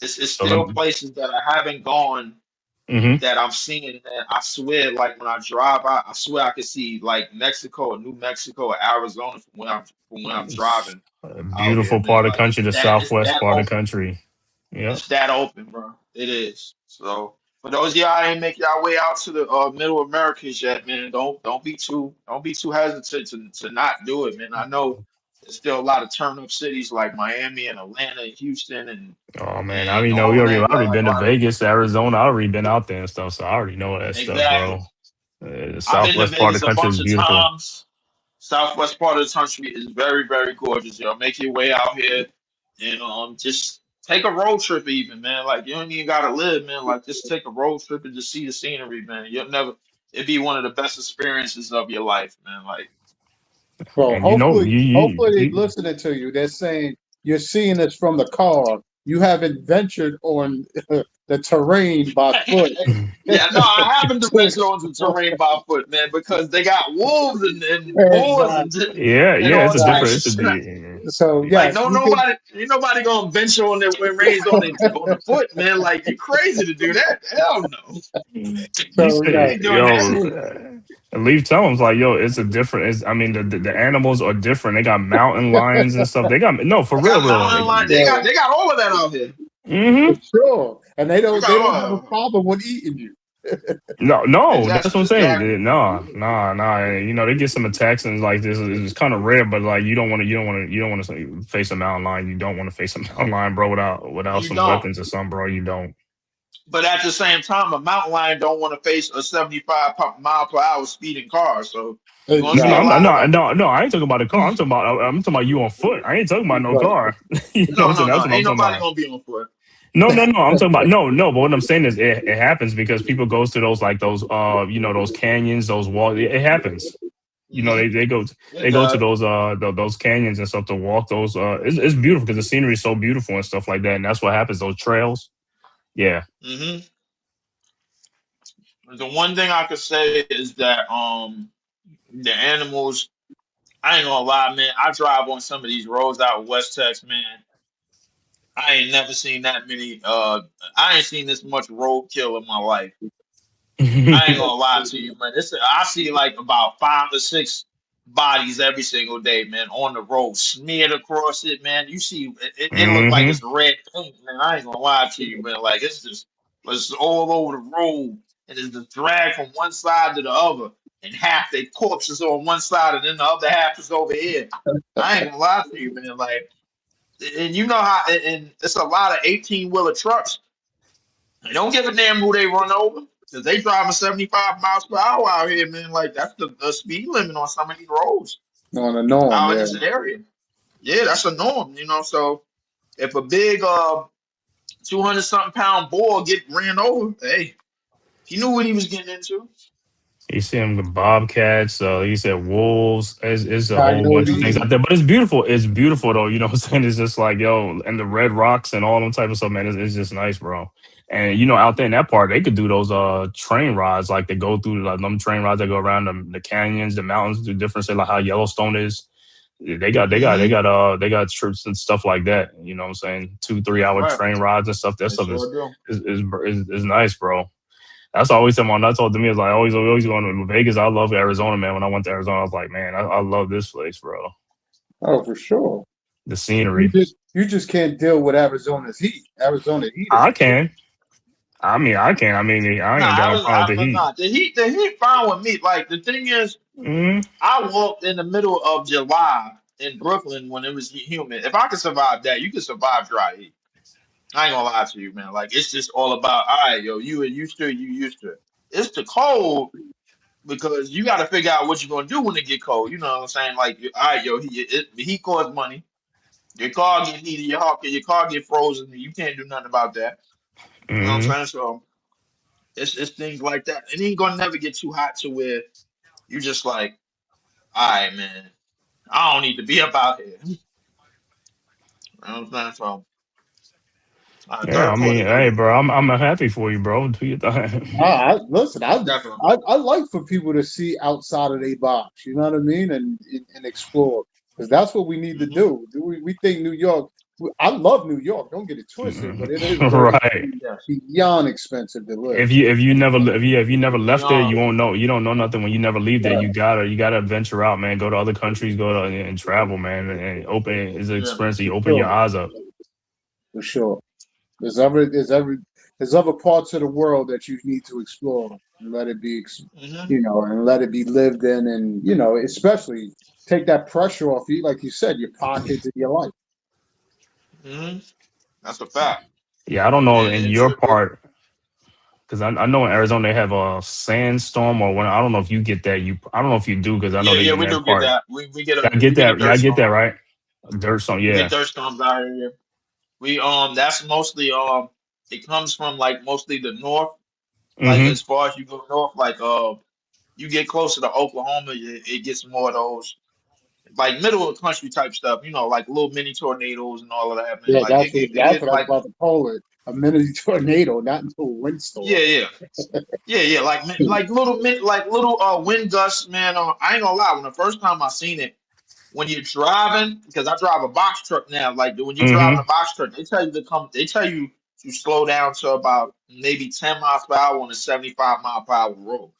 it's So let still me, places that I haven't gone hmm that I'm seeing that I swear, like when I drive out, I swear I could see like Mexico or New Mexico or Arizona from when I'm It's driving a out here, beautiful man. part of the Like country, the it's southwest that part of the open. country. Yep. It's that open, bro. It is. So for those of y'all ain't make y'all way out to the middle Americas yet, man, don't be too hesitant to not do it, man. I know there's still a lot of turn up cities like Miami and Atlanta and Houston and Oh man, I and already know we already I Orlando. already Like been to Vegas, Arizona. I already been out there and stuff, so I already know that stuff, exactly. bro. The I've been to southwest part of Vegas the a country is bunch of beautiful. times. Southwest part of the country is very, very gorgeous. Yo, make your way out here and just take a road trip even, man. Like you don't even gotta live, man. Like just take a road trip and just see the scenery, man. You'll never it'd be one of the best experiences of your life, man. Like Well, And you know, hopefully they're listening to you. They're saying you're seeing this from the car. You haven't ventured on the terrain by foot. yeah, no, I haven't So- ventured onto terrain by foot, man, because they got wolves and boars and exactly. yeah, and yeah, it's all a types different, of shit. So Like yes, no you can. nobody ain't nobody gonna venture on their when raised on the foot, man. Like you crazy to do that. Hell no. you So You yes, say, ain't doing you yo, that. can. and Leaf tell them like, yo, it's a different. I mean, the animals are different. They got mountain lions and stuff. They got no for They real, got real. mountain lion. They got Well, they got all of that out here. for Mm-hmm. sure, and they They don't. got They don't have a all problem with eating you. No, no, that's what I'm exactly. saying. Nah, nah, nah. You know, they get some attacks and like this is kind of rare, but like you don't want to face a mountain lion. You don't want to face a mountain lion, bro, without You some don't. weapons or something, bro. You don't. But at the same time, a mountain lion don't want to face a 75 mile per hour speeding car. So you're gonna No, see no, a I'm Exactly. lot of no, them. no, no. I ain't talking about a car. I'm talking about you on foot. I ain't talking about no Right. car. You know what No, I'm saying? no, That's no. what I'm Ain't talking nobody about. gonna be on foot. No, no, no. I'm talking about no, no. But what I'm saying is it happens because people goes to those like those those canyons, those walls. It happens. You know, Hmm. they It go to does. those those canyons and stuff to walk those it's beautiful because the scenery is so beautiful and stuff like that. And that's what happens, those trails. Yeah. Hmm. The one thing I could say is that the animals. I ain't gonna lie, man. I drive on some of these roads out in West Texas, man. I ain't never seen that many. I ain't seen this much roadkill in my life. I ain't gonna lie to you, man. I see like about 5 or 6 bodies every single day, man, on the road, smeared across it, man. You see, it look like hmm it's red paint, man. I ain't gonna lie to you, man. Like it's all over the road, and it's just dragged from one side to the other, and half their corpses on one side, and then the other half is over here. I ain't gonna lie to you, man. Like, and you know how, and it's a lot of 18-wheeler trucks. They don't give a damn who they run over. Cause they driving 75 miles per hour out here, man. Like that's the speed limit on some of these roads On the norm, out in yeah. this area. Yeah, that's a norm, you know. So if a big 200 something pound boy get ran over, hey, he knew what he was getting into. You see them the bobcats, you said wolves. It's a whole bunch of things Coyotes. out there, but it's beautiful. It's beautiful though. You know what I'm saying? It's just like yo, and the red rocks and all them type of stuff, man. It's just nice, bro. And you know, out there in that part, they could do those train rides, like they go through like them train rides that go around the canyons, the mountains, do different, say like how Yellowstone is. Mm-hmm. They got trips and stuff like that. You know what I'm saying? 2-3 That's hour right. train rides and stuff. That They stuff sure do. is nice, bro. That's always someone that's told to me is like always going to Vegas. I love Arizona, man. When I went to Arizona, I was like, man, I love this place, bro. Oh, for sure. The You scenery. just can't deal with Arizona's heat. Arizona heat is I can. I mean, I can. I mean, I Nah, ain't got no problem with the heat. nah. The heat fine with me. Like the thing is, Mm, I walked in the middle of July in Brooklyn when it was humid. If I could survive that, you could survive dry heat. I ain't gonna lie to you, man. Like it's just all about, all right, yo, you used to it, you used to it. It's the cold because you got to figure out what you're gonna do when it get cold. You know what I'm saying? Like, all right, yo, the heat costs money. Your car get heated, your car get frozen. You can't do nothing about that. You know what mm. I'm saying? So it's things like that. It ain't gonna never get too hot to where you just like, all right, man, I don't need to be about here. You know what I'm saying? So Yeah, third I quarter mean, hey, here, bro, I'm happy for you, bro. Do your thing. Listen. definitely. I like for people to see outside of their box. You know what I mean, and explore because that's what we need to Hmm. do. We think New York. I love New York. Don't get it twisted, but it is very Right. Yes. beyond expensive to live. If you never left there, Beyond. you don't know nothing when you never leave there. Right. You gotta venture out, man. Go to other countries, go to and travel, man, and open is an Yeah. experience. You For open your sure. eyes up. For sure. There's other parts of the world that you need to explore and let it be, Hmm. and let it be lived in, and especially take that pressure off you, like you said, your pockets and your life. Hmm. That's a fact. Yeah, I don't know And in and your trip it. part because I know in Arizona they have a sandstorm or when I don't know if you get that. I don't know if you do because I know Yeah, they yeah, in we that do get part. that. We get I a get we get a that. Yeah, dirt I get that storm. right. Dirt song. We get Yeah. dirt storms out here. We that's mostly it comes from like mostly the north. Like Mm-hmm. as far as you go north, like you get closer to Oklahoma, it gets more of those like middle of the country type stuff. You know, like little mini tornadoes and all of that, man. Yeah, Like it that's get what I was like about to call it. A mini tornado, not into a windstorm. yeah, yeah. Yeah, yeah, like little wind gusts, man. I ain't gonna lie. When the first time I seen it, when you're driving, because I drive a box truck now. Like when you're driving Mm-hmm. a box truck, they tell you to come. They tell you to slow down to about maybe 10 miles per hour on a 75 mile per hour road.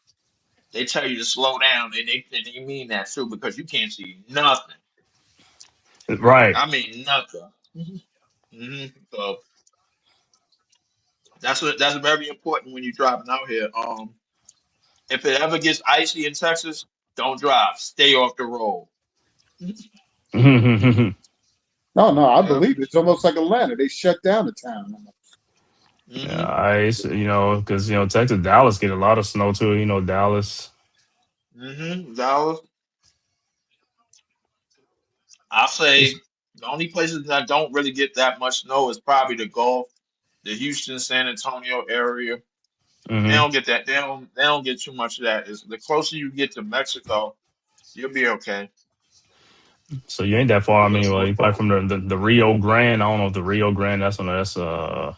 They tell you to slow down, and they mean that too because you can't see nothing. Right. I mean nothing. Hmm. So that's very important when you're driving out here. If it ever gets icy in Texas, don't drive. Stay off the road. No, no, I Yeah. believe it. It's almost like Atlanta. They shut down the town. Yeah, Hmm. because Texas, Dallas get a lot of snow too. You know, Dallas. Hmm. Dallas. I'll It's, say the only places that don't really get that much snow is probably the Gulf, the Houston, San Antonio area. They hmm don't get that. They don't get too much of that. Is the closer you get to Mexico, you'll be okay. So you ain't that far. I For the mean, well, you most probably part. from the Rio Grande. I don't know if the Rio Grande. That's the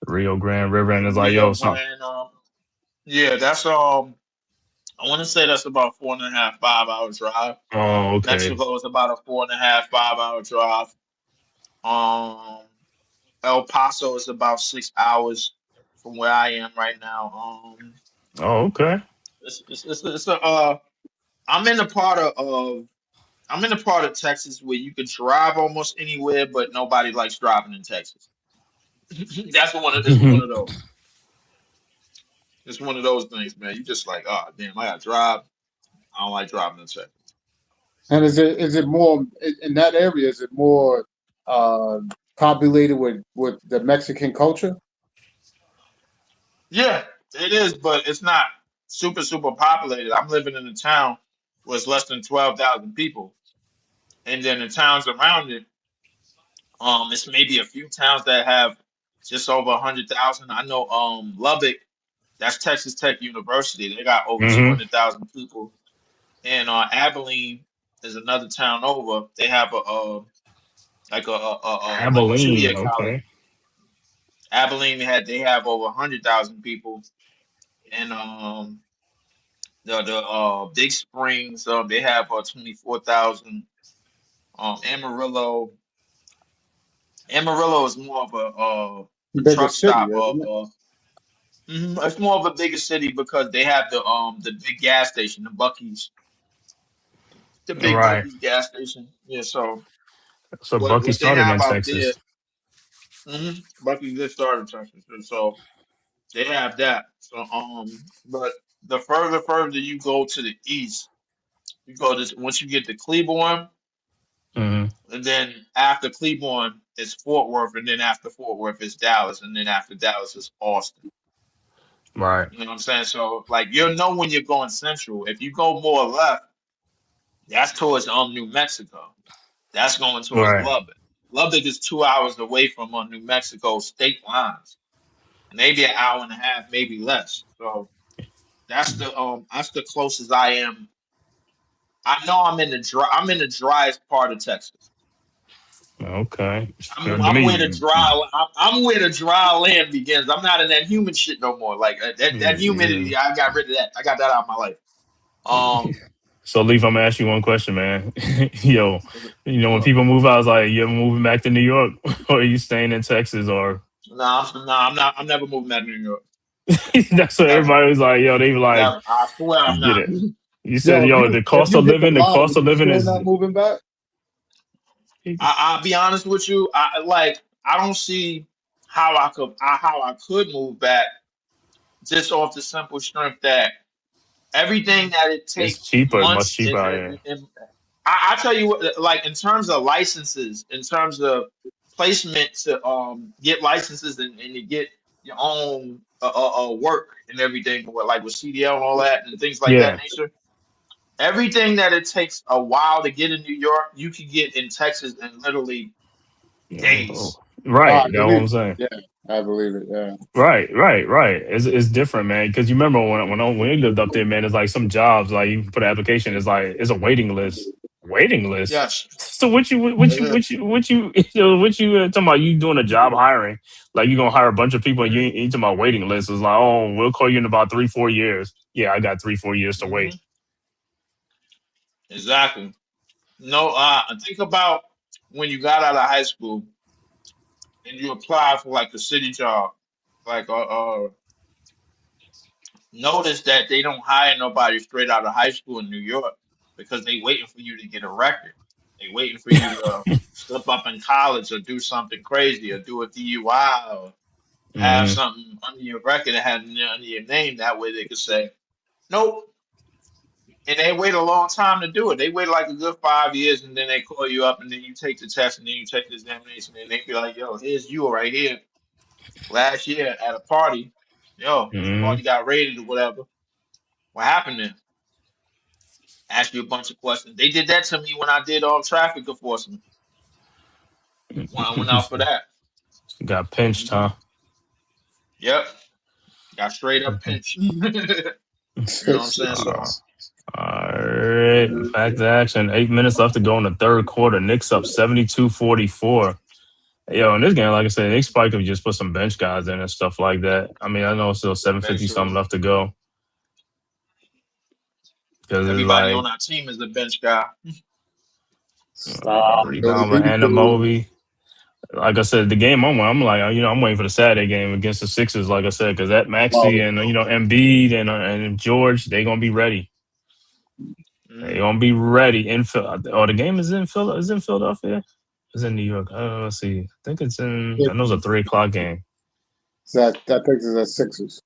Rio Grande River, and it's like Rio yo, some. Grande. Yeah, that's I want to say that's about 4.5, 5 hour drive. Oh, okay. Mexico is about a 4.5, 5 hour drive. Um, El Paso is about 6 hours from where I am right now. Oh, okay. It's a I'm in a part I'm in a part of Texas where you could drive almost anywhere, but nobody likes driving in Texas. It's one of those. It's one of those things, man. You just like, oh damn, I gotta drive. I don't like driving in Texas. And is it more in that area? Is it more uh, populated with the Mexican culture? Yeah, it is, but it's not super populated. I'm living in a town where it's less than 12,000 people, and then the towns around it, it's maybe a few towns that have just over 100,000. I know, Lubbock, that's Texas Tech University. They got over two hmm hundred thousand people, and Abilene is another town over. They have a like a like a Abilene. junior college. Okay. Abilene they have over 100,000 people, and the Big Springs they have 24,000. Amarillo is more of a Bigger truck city, stop. isn't it? It's more of a bigger city because they have the big gas station, the big Right. Bucky's gas station. Yeah, so So Bucky what they started have in out there, Texas. Bucky's just started Texas, so they have that. So but the further you go to the east, you go to once you get to Cleburne, Hmm. and then after Cleburne is Fort Worth, and then after Fort Worth is Dallas, and then after Dallas is Austin. Right. You know what I'm saying? So like you'll know when you're going central. If you go more left, that's towards New Mexico. That's going towards Right. Lubbock. Lubbock is 2 hours away from New Mexico state lines. Maybe an hour and a half, maybe less. So that's the closest I am. I know I'm in the driest part of Texas. Okay. To I'm where the me, dry I'm where the dry land begins. I'm not in that human shit no more. Like that yeah. humidity, I got rid of that. I got that out of my life. Um, So, Leaf, I'm gonna ask you one question, man. Yo, when well, people move out, it's like, you ever moving back to New York, or are you staying in Texas, or I'm not. I'm never moving back to New York. that's what Never, everybody was like. Yo, they were like, never. I swear I'm get not. it. You said, Yo, yo, the if cost you of hit the living, lottery, you still is. not moving back? I'll be honest with you. I don't see how I could move back just off the simple strength that everything that it It's takes cheaper, much months cheaper out here. and I tell you what, like in terms of licenses, in terms of placement to get licenses and to get your own work and everything, like with CDL and all that and things like that Yeah. nature. Everything that it takes a while to get in New York, you can get in Texas in literally days. No, I Right. That's what believe I'm it. saying. Yeah, I believe it. Yeah. Right. It's different, man. Because you remember when we lived up there, man. It's like some jobs, like you put an application, it's like it's a waiting list. Waiting list. Yes. So what you talking about? You doing a job hiring? Like you gonna hire a bunch of people and you talking about waiting lists? It's like, oh, we'll call you in about 3-4 years. Yeah, I got 3-4 years to wait. Hmm. Exactly. No, think about when you got out of high school and you apply for like a city job. Like, notice that they don't hire nobody straight out of high school in New York because they waiting for you to get a record. They waiting for you to slip up in college or do something crazy or do a DUI or have Hmm. something under your record that had under your name. That way they could say, nope. And they wait a long time to do it. They wait like a good 5 years, and then they call you up, and then you take the test, and then you take the examination, and they be like, "Yo, here's you right here. Last year at a party, yo, Hmm. party got raided or whatever. What happened then? Ask you a bunch of questions. They did that to me when I did traffic enforcement. When I went out for that. Got pinched, Hmm. huh? Yep, got straight up pinched. You know what I'm saying? Uh, So, all right, back to action. 8 minutes left to go in the third quarter. Knicks up 72-44. Yo, in this game, like I said, they spike if you just put some bench guys in and stuff like that. I mean, I know it's still 750 something basically, left to go because it's everybody like on our team is a bench guy. Stop. rebound with Moby. Like I said, the game I'm like, I'm waiting for the Saturday game against the Sixers. Like I said, because that Maxi and Embiid and George, they gonna be ready. They Mhm. gonna be ready in Phil. Oh, the game is in Phil. Is in Philadelphia. It's in New York. Let's see. I think it's in. I know it's a 3 o'clock game. That takes us at Sixers.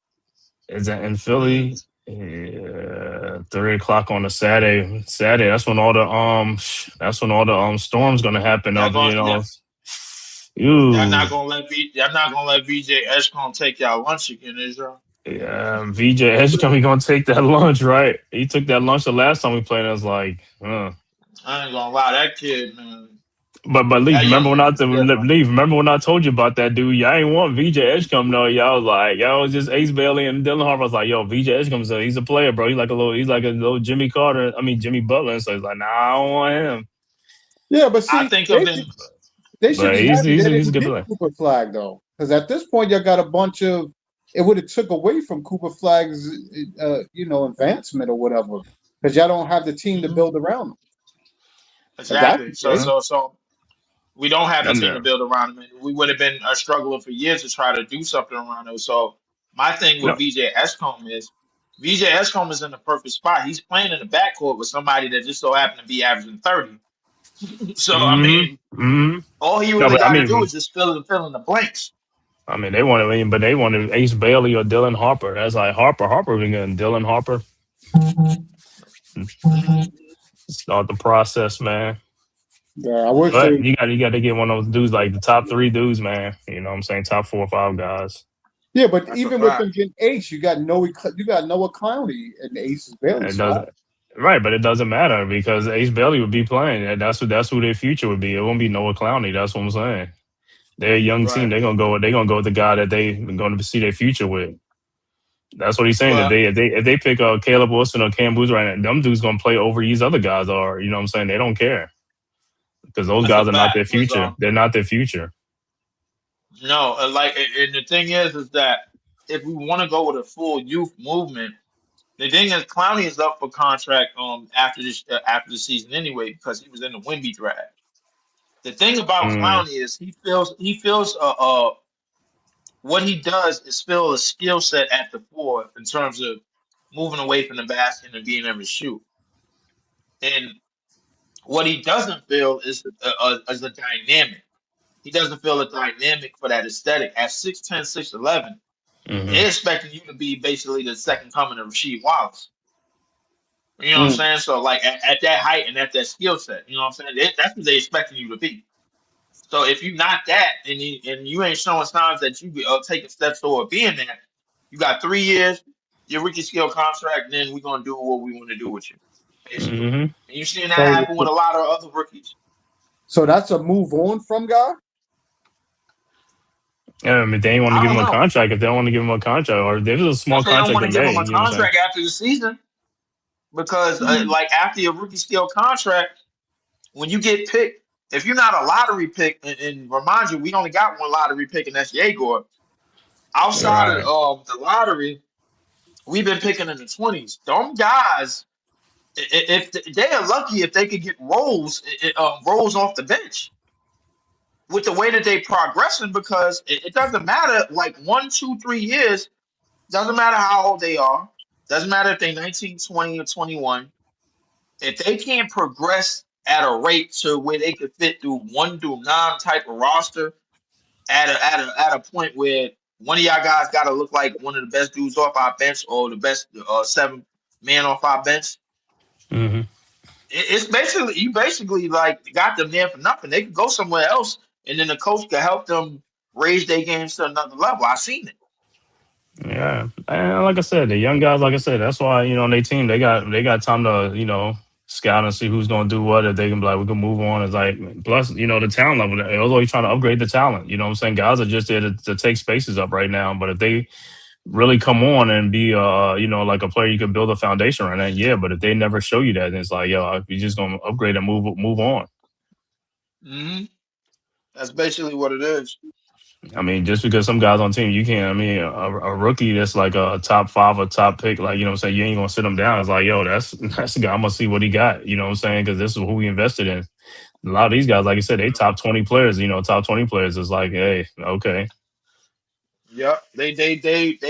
Is that in Mhm. Philly? Yeah, 3 o'clock on a Saturday. Saturday. That's when all the storms gonna happen. Y'all Up. going, yeah, Ooh. y'all not gonna let VJ Eshcom take y'all lunch again, is y'all? Yeah, VJ Edgecombe gonna take that lunch, right? He took that lunch the last time we played. I was like, I ain't gonna lie, that kid, man, But leave. that Remember young when I man is different. leave? Remember when I told you about that dude? Y'all ain't want VJ Edgecombe, no. Y'all was like, y'all was just Ace Bailey and Dylan Harper. I was like, yo, VJ Edgecombe, he's a player, bro. He's like a little Jimmy Carter. I mean Jimmy Butler. So he's like, nah, I don't want him. Yeah, but I see, think of him. they should But be happy they he's a didn't good get player. Cooper Flag though. Because at this point, you got a bunch of. It would have took away from Cooper Flagg's, advancement or whatever. Because y'all don't have the team to build around him. If that's Exactly. the So case. we don't have the I'm team to there. build around him, and we would have been struggling for years to try to do something around him. So my thing with No. VJ Escombe is VJ Escombe is in the perfect spot. He's playing in the backcourt with somebody that just so happened to be averaging 30. So I mean, all he No, really but got to do is just fill in the blanks. they wanted Ace Bailey or Dylan Harper. That's like Harper been getting Dylan Harper. Hmm Start the process, man. Yeah, I wish But they. you got to get one of those dudes, like the top 3 dudes, man. You know what I'm saying? Top 4 or 5 guys. Yeah, but That's a even with fact. them getting Ace, you got Noah Clowney in Ace's Bailey It spot. doesn't Right, but it doesn't matter because Ace Bailey would be playing. And that's who their future would be. It won't be Noah Clowney. That's what I'm saying. They're a young team. Right. They're gonna go with the guy that they're gonna see their future with. That's what he's saying. That Well, if they pick Caleb Wilson or Cam Boozer, right now, them dudes gonna play over these other guys. Are you know what I'm saying? They don't care because those that's a guys are not their fact. Was future. They're not their future. no and the thing is that if we want to go with a full youth movement, the thing is Clowney is up for contract after the season anyway because he was in the Wemby draft. The thing about Mm, Clowney is he feels what he does is fill a skill set at the floor in terms of moving away from the basket and being able to shoot. And what he doesn't feel is a dynamic. He doesn't feel a dynamic for that aesthetic. At 6'10", 6'11", mm-hmm, they're expecting you to be basically the second coming of Rasheed Wallace. You know what I'm Mm. saying? So like at that height and at that skill set, you know what I'm saying? That's what they're expecting you to be. So if you're not that and you ain't showing signs that you are taking steps toward being that, you got 3 years, your rookie skill contract, and then we're gonna do what we want to do with you, basically. mm-hmm. And you're seeing that So, happen with a lot of other rookies. so that's a move on from guy. Yeah, I mean, they ain't want to I give don't him a know. contract. If they don't want to give him a contract, or if there's a small If they don't contract want they to give him made, a you know what I'm saying? contract after the season, because Mm. like after your rookie skill contract, when you get picked, if you're not a lottery pick, and remind you, we only got one lottery pick, and that's Yegor. Outside of Right. the lottery, we've been picking in the 20s. Them guys, if they are lucky, if they could get roles off the bench with the way that they progressing, because it doesn't matter like 1, 2, 3 years. Doesn't matter how old they are. Doesn't matter if they're 19, 20, or 21. If they can't progress at a rate to where they could fit through 1 through 9 type of roster at a point where one of y'all guys got to look like one of the best dudes off our bench or the best 7 man off our bench. Mm-hmm. It's basically you basically like got them there for nothing. They could go somewhere else, and then the coach could help them raise their games to another level. I've seen it. Yeah, and like I said, the young guys, like I said, that's why on their team they got time to scout and see who's gonna do what. If they can be like, we can move on. It's like plus the talent level. They're always trying to upgrade the talent. You know what I'm saying? Guys are just there to take spaces up right now. But if they really come on and be like a player you could build a foundation around that, yeah. But if they never show you that, then it's like, yo, we just gonna upgrade and move on. Hmm That's basically what it is. I mean, just because some guys on team, you can't. I mean, a rookie that's like a top 5 or top pick, like what I'm saying, you ain't gonna sit him down. It's like, yo, that's the guy. I'm gonna see what he got. You know what I'm saying? Because this is who we invested in. A lot of these guys, like I said, they top 20 players. Top 20 players is like, hey, okay, Yep, they've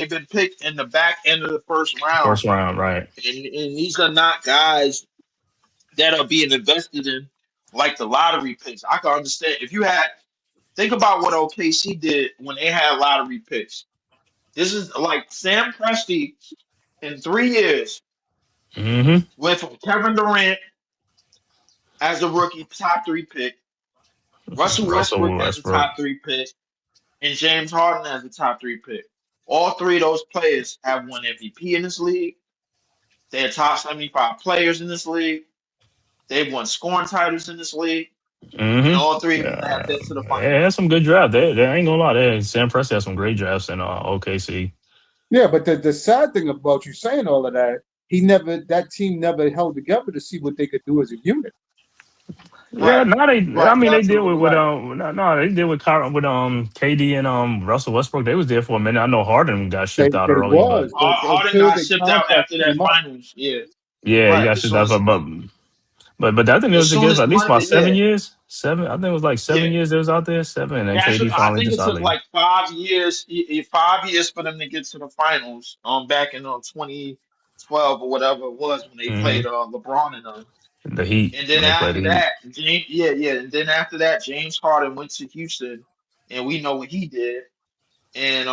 been picked in the back end of the first round, first round, right? and these are not guys that are being invested in like the lottery picks. I can understand if you had think about what OKC did when they had lottery picks. This is like Sam Presti in 3 years Mm-hmm. went from Kevin Durant as a rookie top 3 pick, Russell Russell Westbrook as a Westbrook. top 3 pick, and James Harden as a top 3 pick. All three of those players have won MVP in this league. They're top 75 players in this league. They've won scoring titles in this league, and Mm-hmm. all three of them have Yeah, been to the they had finals. some good drafts. They ain't gonna lie. Sam Presti had some great drafts in OKC. Yeah, but the sad thing about you saying all of that, that team never held together to see what they could do as a unit. Yeah, Right, no, they. I right. mean, You're they did absolutely with right. no, they did with KD and Russell Westbrook. They was there for a minute. I know Harden got shipped out They early, but was, but Harden until got the shipped out contract after that came up. finals. Yeah, yeah, he right. got As shipped soon out as for but I think they was as soon together as for at least about Monday, seven yeah, years. Seven, I think it was like yeah. 7 years. They was out there 7, and then KD I finally think it just out took leave. like 5 years, 5 years for them to get to the finals. Back in 2012 or whatever it was when they Hmm played LeBron and them. The Heat And when then they played after the Heat. that, yeah. And then after that, James Harden went to Houston, and we know what he did. And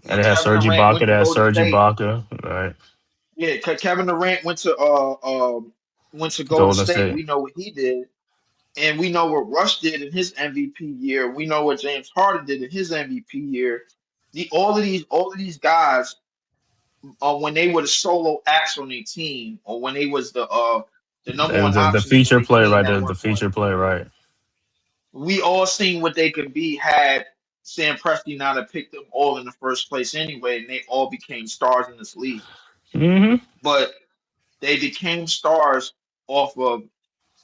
And they had Kevin Serge Durant Ibaka. went They to had Golden Serge State. Ibaka, right? Yeah, Kevin Durant went to Golden Golden State. State. We know what he did, and we know what Russ did in his MVP year. We know what James Harden did in his MVP year. All of these guys, when they were the solo acts on their team, or when they was the number It one was the options on feature their play team right at there. one The point, feature play right. we all seen what they could be had Sam Presti not have picked them all in the first place anyway, and they all became stars in this league. Hmm But they became stars off of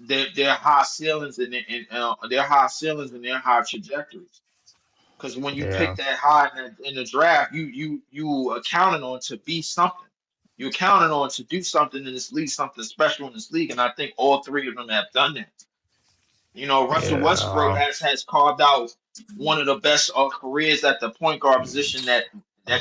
their high ceilings and their high ceilings and their high trajectories. Because when you Yeah, pick that high in the draft, you are counting on to be something. You're counting on to do something in this league, something special in this league, and I think all three of them have done that. Russell Westbrook yeah. has carved out one of the best careers at the point guard position that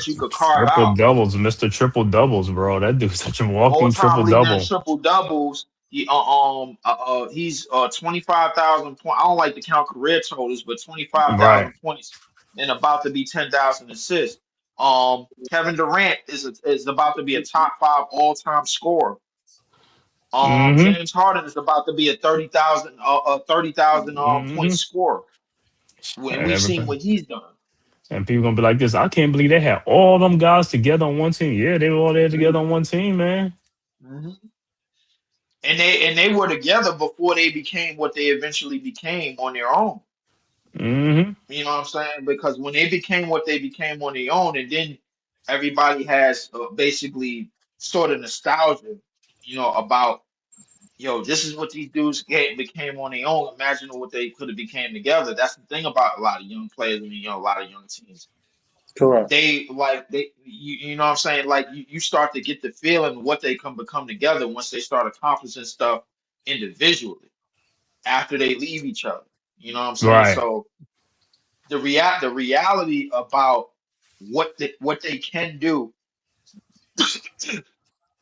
you could carve Triple out. doubles, Mister Triple Doubles, bro. That dude's such a walking All-time triple leading in double. triple doubles. He's 25,000 points. I don't like to count career totals, but Right. 25,000 points and about to be 10,000 assists. Kevin Durant is about to be a top five all-time scorer. hmm James Harden is about to be a 30,000 point hmm scorer. And And we've seen everything. what he's done. And people gonna be like this. I can't believe they had all them guys together on one team. Yeah, they were all there together on one team, man. Mhm. And they were together before they became what they eventually became on their own. Hmm You know what I'm saying? Because when they became what they became on their own, and then everybody has basically sort of nostalgia, about this is what these dudes became on their own. Imagine what they could have became together. That's the thing about a lot of young players and a lot of young teams. Correct. You know what I'm saying? Like you start to get the feeling what they can become together once they start accomplishing stuff individually after they leave each other. You know what I'm saying? Right. So the reality about what they can do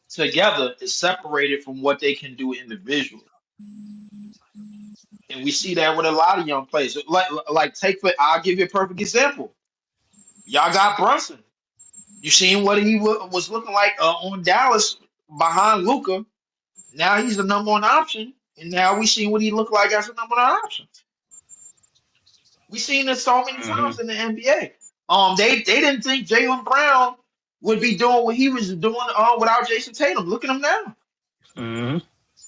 together is separated from what they can do individually. And we see that with a lot of young players. I'll give you a perfect example. Y'all got Brunson. You seen what he was looking like on Dallas behind Luca. Now he's the number one option, and now we seen what he looked like as a number one option. We seen this so many hmm times in the NBA. They didn't think Jalen Brown would be doing what he was doing without Jason Tatum. Look at him now. hmm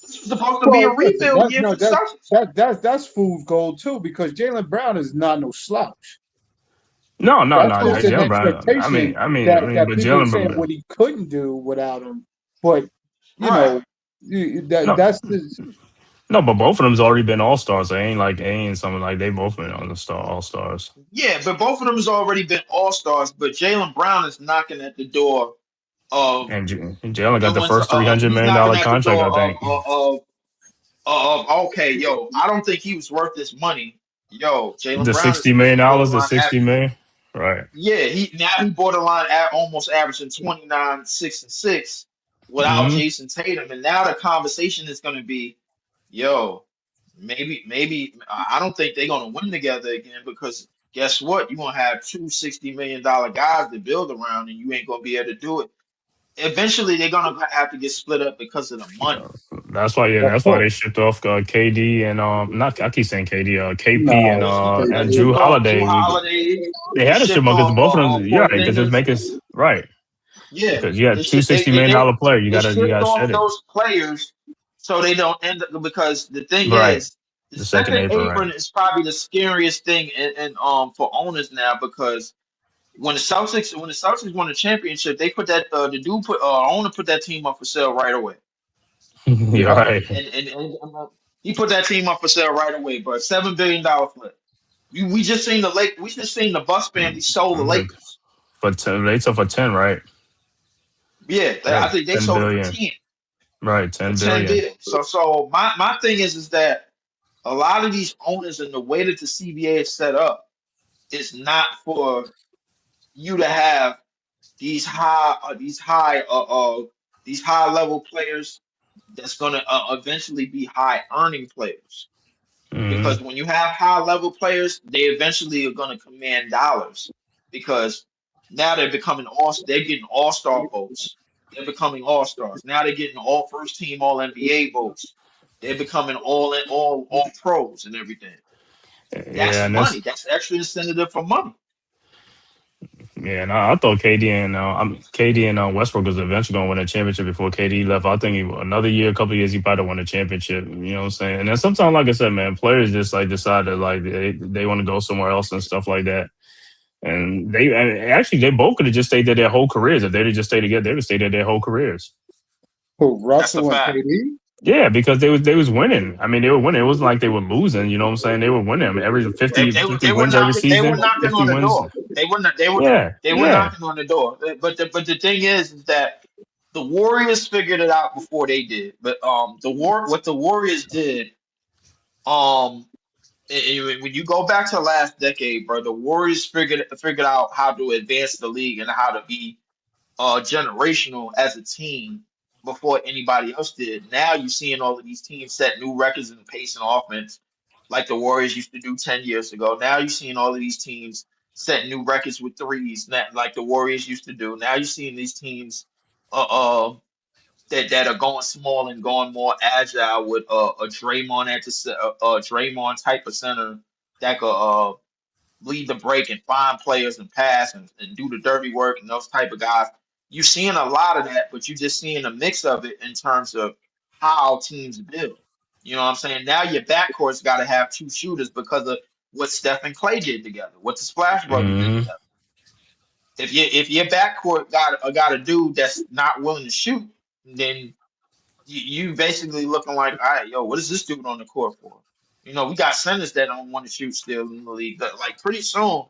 This was supposed to be a Well, listen, rebuild year for the Celtics. that's fool's gold too, because Jalen Brown is not no slouch. No, no, That's no, no. just an Jalen Brown. expectation that But people are Jalen saying Brown. what he couldn't do without him. But you Right. know, that No, that's the, no. But both of them's already been all stars. They ain't something like they both been on the all stars. Yeah, but both of them has already been all stars. But Jalen Brown is knocking at the door of And Jalen got the doing. first three hundred He's million knocking dollar at the contract, door I think. okay, yo. I don't think he was worth this money. Yo, Jalen The Brown $60 is million, the borderline. 60 million. Right. Yeah, he borderline at almost averaging 29, 6 and 6 without hmm Jason Tatum. And now the conversation is gonna be, yo, maybe I don't think they're gonna win together again because guess what? You're gonna have two $60 million guys to build around and you ain't gonna be able to do it. Eventually they're gonna have to get split up because of the money. That's why. Yeah, of that's why they course. shipped off KD and not. I keep saying KD. KP No, and They Drew shipped off Drew Holiday. Holiday. They They had to ship shipped them because off both of them. Yeah, because it's Porzingis. making right. Yeah, Because you they got two should they sixty they million they, dollar player. You they gotta shipped shed off it. those players so they don't end up because the thing Right. is the The second second apron. apron Right. is probably the scariest thing for owners now because when the Celtics won the championship they put that the dude put owner put that team up for sale right away. You're right. And He put that team up for sale right away, bro. $7 billion flip. We just seen we just seen the Bucks family sold the Like, Lakers. for 10, they sold for 10, right? Yeah, I Right, think they 10 sold it for billion. 10. Right, For 10 10 billion. billion. So my thing is that a lot of these owners and the way that the CBA is set up is not for you to have these high level players that's gonna eventually be high earning players. Hmm. Because when you have high level players, they eventually are going to command dollars because now they're getting all-star votes. They're becoming all-stars. Now they're getting all first team all NBA votes. They're becoming all pros and everything. Yeah, That's and money. that's That's extra incentive for money. yeah. And I thought KD and Westbrook was eventually going to win a championship before KD left. I think another year, a couple of years, he probably won a championship. You know what I'm saying? And then sometimes, like I said, man, players just like decide that like they want to go somewhere else and stuff like that. And they both could have just stayed there their whole careers. If they'd have just stayed together, they'd have stayed there their whole careers. Who, That's a Russell and fact. KD? Yeah, because they was winning. I mean, they were winning. It wasn't like they were losing. You know what I'm saying? They were winning. I mean, every They 50 were wins every knocking they were season. knocking 50 on the wins. door. They were Yeah, they were yeah. knocking on the door. But the thing is that the Warriors figured it out before they did. But what the Warriors did, um when you go back to the last decade, bro, the Warriors figured out how to advance the league and how to be generational as a team before anybody else did. Now you're seeing all of these teams set new records in pace and offense, like the Warriors used to do 10 years ago. Now you're seeing all of these teams set new records with threes, like the Warriors used to do. Now you're seeing these teams uh, uh that are going small and going more agile with a Draymond Draymond type of center that could lead the break and find players and pass and do the dirty work and those type of guys. You're seeing a lot of that, but you're just seeing a mix of it in terms of how teams build. You know what I'm saying? Now your backcourt's got to have two shooters because of what Steph and Clay did together, what the Splash Brothers did Hmm. together. If your backcourt got a dude that's not willing to shoot, then you basically looking like, all right, yo, what is this dude on the court for? You know, we got centers that don't want to shoot still in the league. But like pretty soon,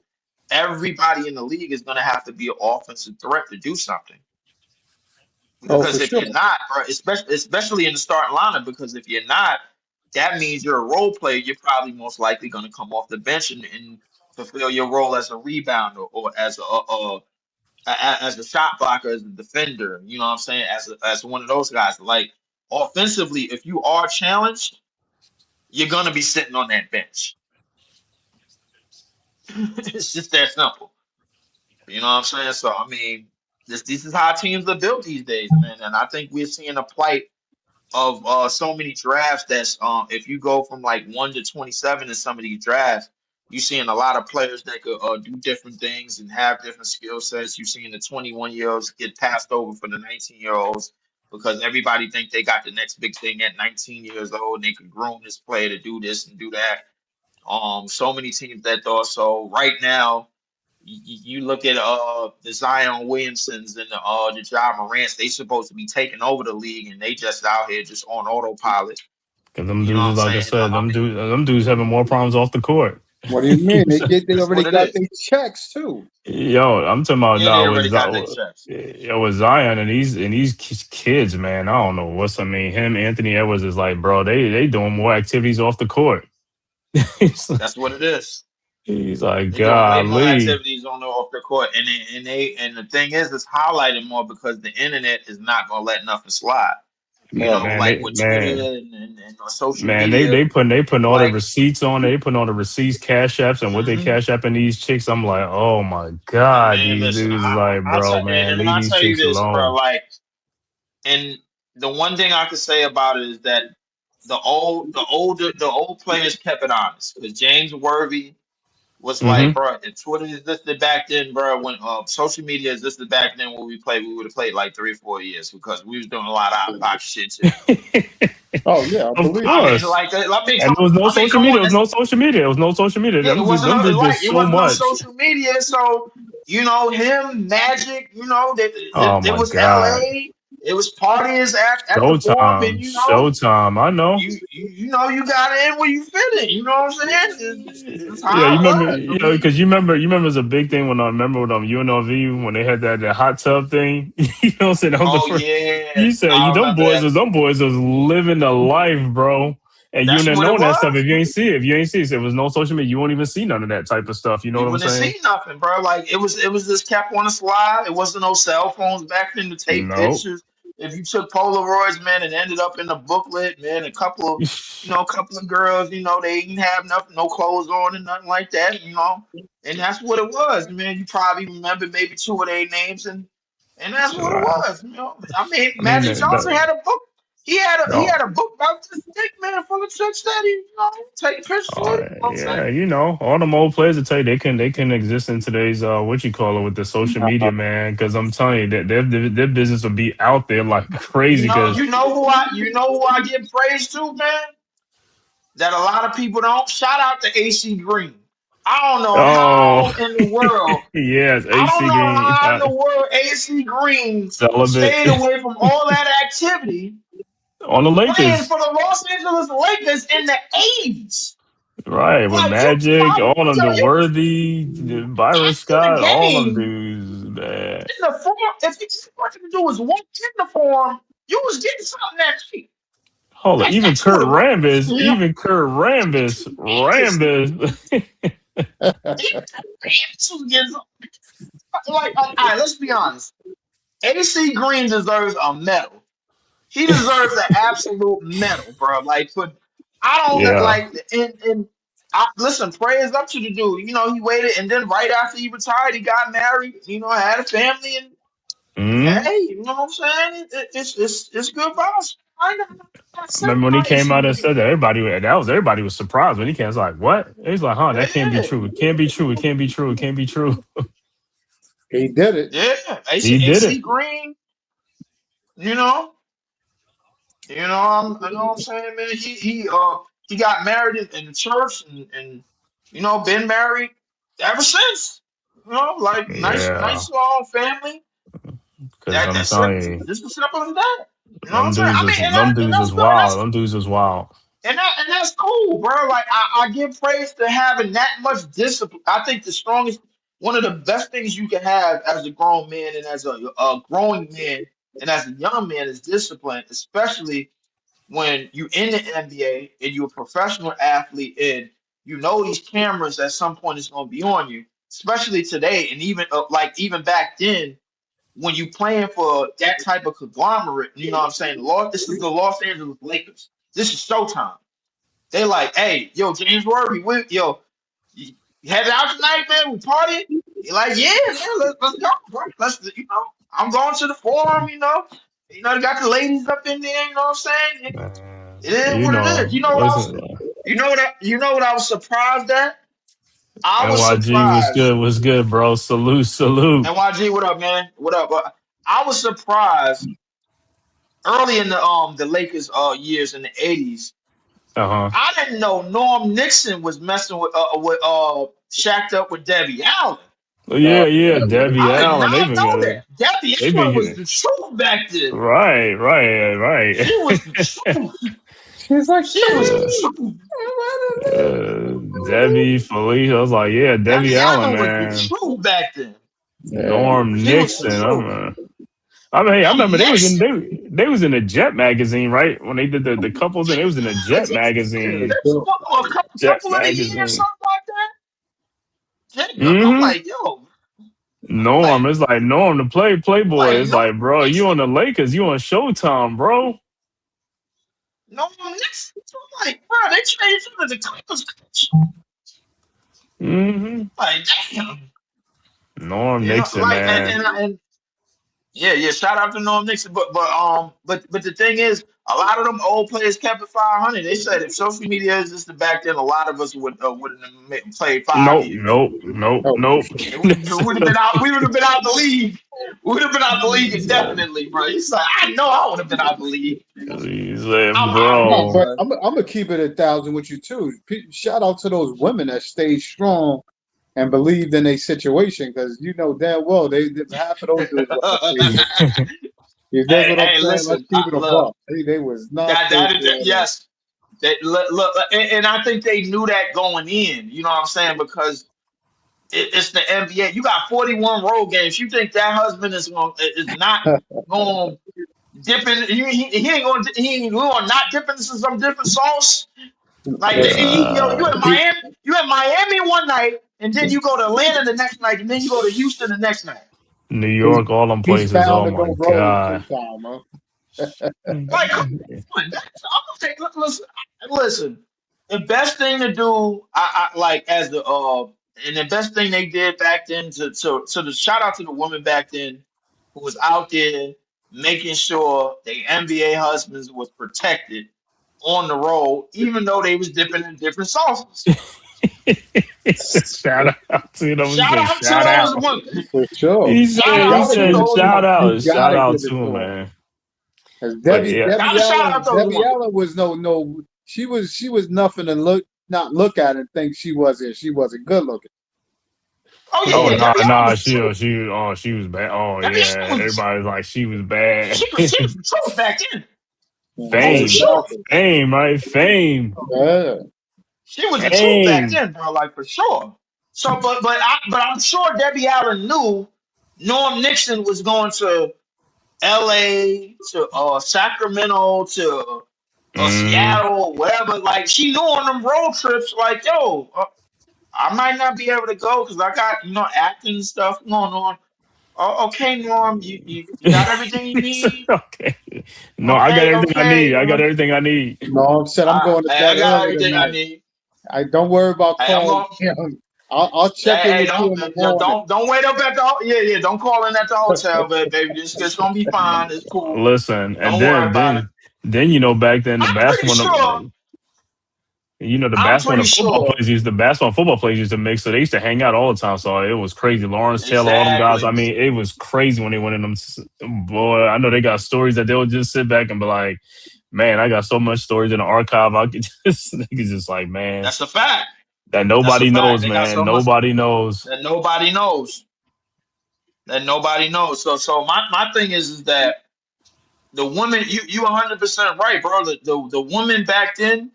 everybody in the league is going to have to be an offensive threat to do something. Oh, for Because if sure. you're not, bro, especially in the starting lineup, because if you're not, that means you're a role player. You're probably most likely going to come off the bench and fulfill your role as a rebounder or as as a shot blocker, as a defender, you know what I'm saying? As one of those guys. Like offensively, if you are challenged, you're gonna be sitting on that bench. It's just that simple. You know what I'm saying? So I mean, this is how teams are built these days, man. And I think we're seeing a plight of so many drafts that's if you go from like 1 to 27 in some of these drafts, you're seeing a lot of players that could do different things and have different skill sets. You're seeing the 21-year-olds get passed over for the 19-year-olds because everybody think they got the next big thing at 19 years old and they could groom this player to do this and do that. So many teams that do so right now. You look at the Zion Williamsons and the Ja Morants, they supposed to be taking over the league and they just out here just on autopilot. Cause them You know dudes what is I'm like I saying? said, I mean, them dudes having more problems off the court. What do you mean? They that's already what it got is. their checks too. Yo, I'm talking about Yeah, they now already got their checks. with Zion and these kids, man. I don't know what's I mean. Him, Anthony Edwards is like, bro. They doing more activities off the court. That's what it is. He's like, They're doing way more golly. activities on the off the court, and the thing is, it's highlighted more because the internet is not gonna let nothing slide. You Oh, know, Man, like with Twitter and on social man, media, they putting all the like. receipts on. They putting all the receipts, cash apps, and what they Mhm. cash apping these chicks. I'm like, oh my And god, man, these listen, dudes is like, I'll bro, tell man, and leave I'll these tell you chicks this, bro. alone. Like, and the one thing I could say about it is that the old players kept it honest. Because James Worthy was like, Mm-hmm. bro, if Twitter existed back then, bro, when social media existed back then when we played, we would have played like 3 or 4 years because we was doing a lot of out of pocket shit too. oh yeah, I Of believe I it. mean, course. like, I mean, And there was no come social media. on, There was no social media. It was no social media. yeah, Them dudes did it so wasn't no much. social media, so you know him, Magic, you know that Oh there my was god. L.A. It was parties at the forum, and Showtime, Showtime. I know. you got in where you fit in. You know what I'm saying? That's Yeah, how you it remember, was. I mean, because you remember it's a big thing when I remember with UNLV when they had that hot tub thing. You know what I'm saying? That was the oh first. yeah, You said I you remember that. them boys was living the life, bro. And you That's didn't what it know that stuff was. if you ain't see it. If you ain't see it, so there was no social media. You won't even see none of that type of stuff. You know You what I'm wouldn't saying? see nothing, bro. Like it was just kept on the slide. It wasn't no cell phones back then to take Nope. pictures. If you took Polaroids, man, and ended up in a booklet, man, a couple of girls, they didn't have nothing, no clothes on and nothing like that. And that's what it was, man. You probably remember maybe two of their names, and that's what it Right. was. I mean, I mean, Magic Johnson had a book. He no. had a book about this dick man full of chicks that take pictures with. Oh, You know what I'm saying? yeah, all them old players will tell you they can exist in today's what you call it with the social media, man. Because I'm telling you that their business will be out there like crazy. Because You know who I give praise to, man? That a lot of people don't. Shout out to AC Green. I don't know how oh in the world. yes, I don't AC know Green how in the world AC Green celibate stayed away from all that activity on the playing Lakers, for the Los Angeles Lakers in the 80s. right? With Like you Magic, probably all of them, the you was Worthy, Byron into the Scott, all of them game dudes, man. in the form. If you wanted to do was walk in the form, you was getting something that cheap. Hold on, That's what it was. Even Kurt Rambis. This was getting like, all right, let's be honest. AC Green deserves a medal. He deserves an absolute medal, bro. Like, but I don't Yeah. like, and listen, prayers up to the dude. He waited, and then right after he retired, he got married. Had a family, and Mhm. hey, you know what I'm saying? It's good vibes. I know. I said Remember when he about came AC out and Green. said that everybody was surprised when he came. It's like, what? He's like, huh? That can't be Yeah, true. It can't be true. It can't be true. It can't be true. He did it. yeah. AC, He did AC it. Green. You know. I know what I'm saying, man. He got married in the church and been married ever since. Like Yeah, nice long family. because I'm That's it. telling you, Just as simple as that. You know what I'm them saying? dudes I is mean, them and dudes that's is good. wild. Them dudes is wild. And that's cool, bro. Like I give praise to having that much discipline. I think one of the best things you can have as a grown man and as a growing man and as a young man is discipline, especially when you in the NBA and you're a professional athlete and these cameras at some point is going to be on you, especially today and even back then when you playing for that type of conglomerate, you know what I'm saying? This is the Los Angeles Lakers. This is Showtime. They like, hey, yo, James Worthy, you headed out tonight, man? We partying? You're like, yeah, man, let's go, bro. I'm going to the forum, they got the ladies up in there, you know what I'm saying? Man, It is you what it is. know, listen, You know what I was surprised at? I was NYG surprised. was good, bro. Salute, salute. NYG, what up, man? What up? I was surprised early in the Lakers years in the 80s. Uh huh. I didn't know Norm Nixon was messing with shacked up with Debbie Allen. Uh, Yeah. Debbie I did Allen, not know that. Debbie they've been Allen was getting the truth back then. right. She was the truth. she's like, She was the truth. Debbie, Felicia. I was like, yeah, Debbie Debbie Allen, Allen was the man. truth back then. yeah. Norm She was the Nixon. truth. Hey, I Norm remember Nixon. they was in the Jet magazine, right? When they did the couples, and it was in the Yeah, Jet magazine. a Jet couple of the years, magazine. something like that. I'm Mm-hmm. like, yo, I'm Norm, like, it's like Norm, the Playboy. It's Norm like, bro, you on Nixon. the Lakers, you on Showtime, bro. Norm Nixon. I'm like, bro, they traded him to the Clippers. Mm-hmm. Like, damn. Norm Nixon, Like, man. and yeah. Shout out to Norm Nixon, but the thing is, a lot of them old players kept it 500. They said if social media existed back then, a lot of us wouldn't have played 5 years. Oh, for Nope. sure. And we would have been out. We would have been out the league. We would have been out the league indefinitely, bro. He's like, I know I would have been out the league. He said, I No, bro. but was. I'm gonna keep it 1,000 with you too. Shout out to those women that stayed strong and believed in a situation because you know damn well they half of those dudes were ugly. That's what I'm Hey, saying. Let's listen. keep it a Look, buck. They was not that straightforward. yes. Look, and I think they knew that going in. You know what I'm saying? Because it's the NBA. You got 41 road games. You think that husband is not going dipping? He ain't going not dipping into some different sauce. Like you in He, Miami, one night, and then you go to Atlanta the next night, and then you go to Houston the next night. New he's York, all them he's places. bound Oh to my go rogue god. sometime, huh? Like, come on, I'm gonna take listen. The best thing to do, I like as the and the best thing they did back then to the shout out to the woman back then who was out there making sure the NBA husbands was protected on the road, even though they was dipping in different sauces. Shout out to them. He Shout said, out to shout those out. women. For sure. He Shout You said, out he gotta to give said, it those to shout him. women. You out. Shout gotta out give to it him, to him. man. Because But yeah. Gotta shout out those Debbie women. Allen was no. She was nothing to look at and think she wasn't good looking. Oh Oh yeah, no, Debbie Allen nah, was the truth. she was bad. Oh Debbie yeah. Allen was Everybody's like she was bad. she was the truth back then. Oh, for Fame. sure. Exactly. Fame, right? Fame. Yeah. She was the truth back Fame. then, bro, like for sure. So, but I'm sure Debbie Allen knew Norm Nixon was going to L.A. to Sacramento to Mm. Seattle, whatever. Like she knew on them road trips, like yo, I might not be able to go because I got acting stuff going on. Oh, okay, Norm, you got everything you need. Okay. No, I got Okay, everything I okay, need. I got everything I need. No, I said I'm going to I bed got early everything I tonight. need. I don't worry about Hey, I'm calling going. him. I'll check in Hey, with you in the don't morning. don't wait up at the yeah. Don't call in at the hotel, but baby, it's gonna be fine. It's cool. Listen, and Don't worry then about it. back then the I'm pretty basketball sure. the I'm basketball pretty and football sure. players used the basketball and football players used to mix, so they used to hang out all the time. So it was crazy. Lawrence Taylor, all them guys. I Exactly. mean, it was crazy when they went in them. Boy, I know they got stories that they'll just sit back and be like, "Man, I got so much stories in the archive. I could just niggas just like, man, That's a fact. that That's a nobody fact. knows, They got man. so much Nobody knows." that nobody knows. That nobody knows. So my thing is that the woman, you 100% right, bro. The woman back then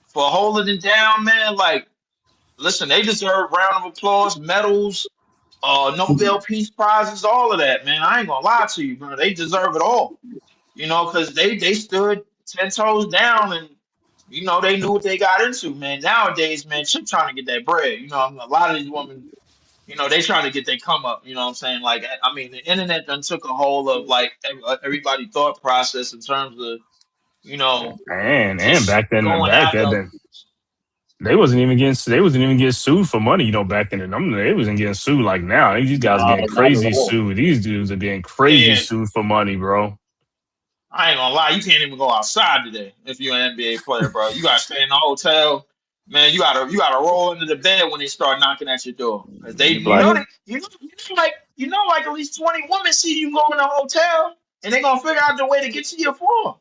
for holding it down, man. Like, listen, they deserve round of applause, medals, Nobel Peace Prizes, all of that, man. I ain't gonna lie to you, bro. They deserve it all, because they stood 10 toes down and they knew what they got into, man. Nowadays, man, she trying to get that bread. A lot of these women, they trying to get their come up. You know what I'm saying? Like, I mean, the internet done took a hold of like everybody thought process in terms of you know And just going after. they wasn't even getting sued for money, back then. And they wasn't getting sued like now. These guys Nah, getting not at crazy all. sued. These dudes are getting crazy Yeah, sued for money, bro. I ain't gonna lie, you can't even go outside today if you're an NBA player, bro. You gotta stay in the hotel. Man, you gotta roll into the bed when they start knocking at your door. Cause they You be like, like at least 20 women see you go in a hotel and they gonna figure out the way to get to your floor.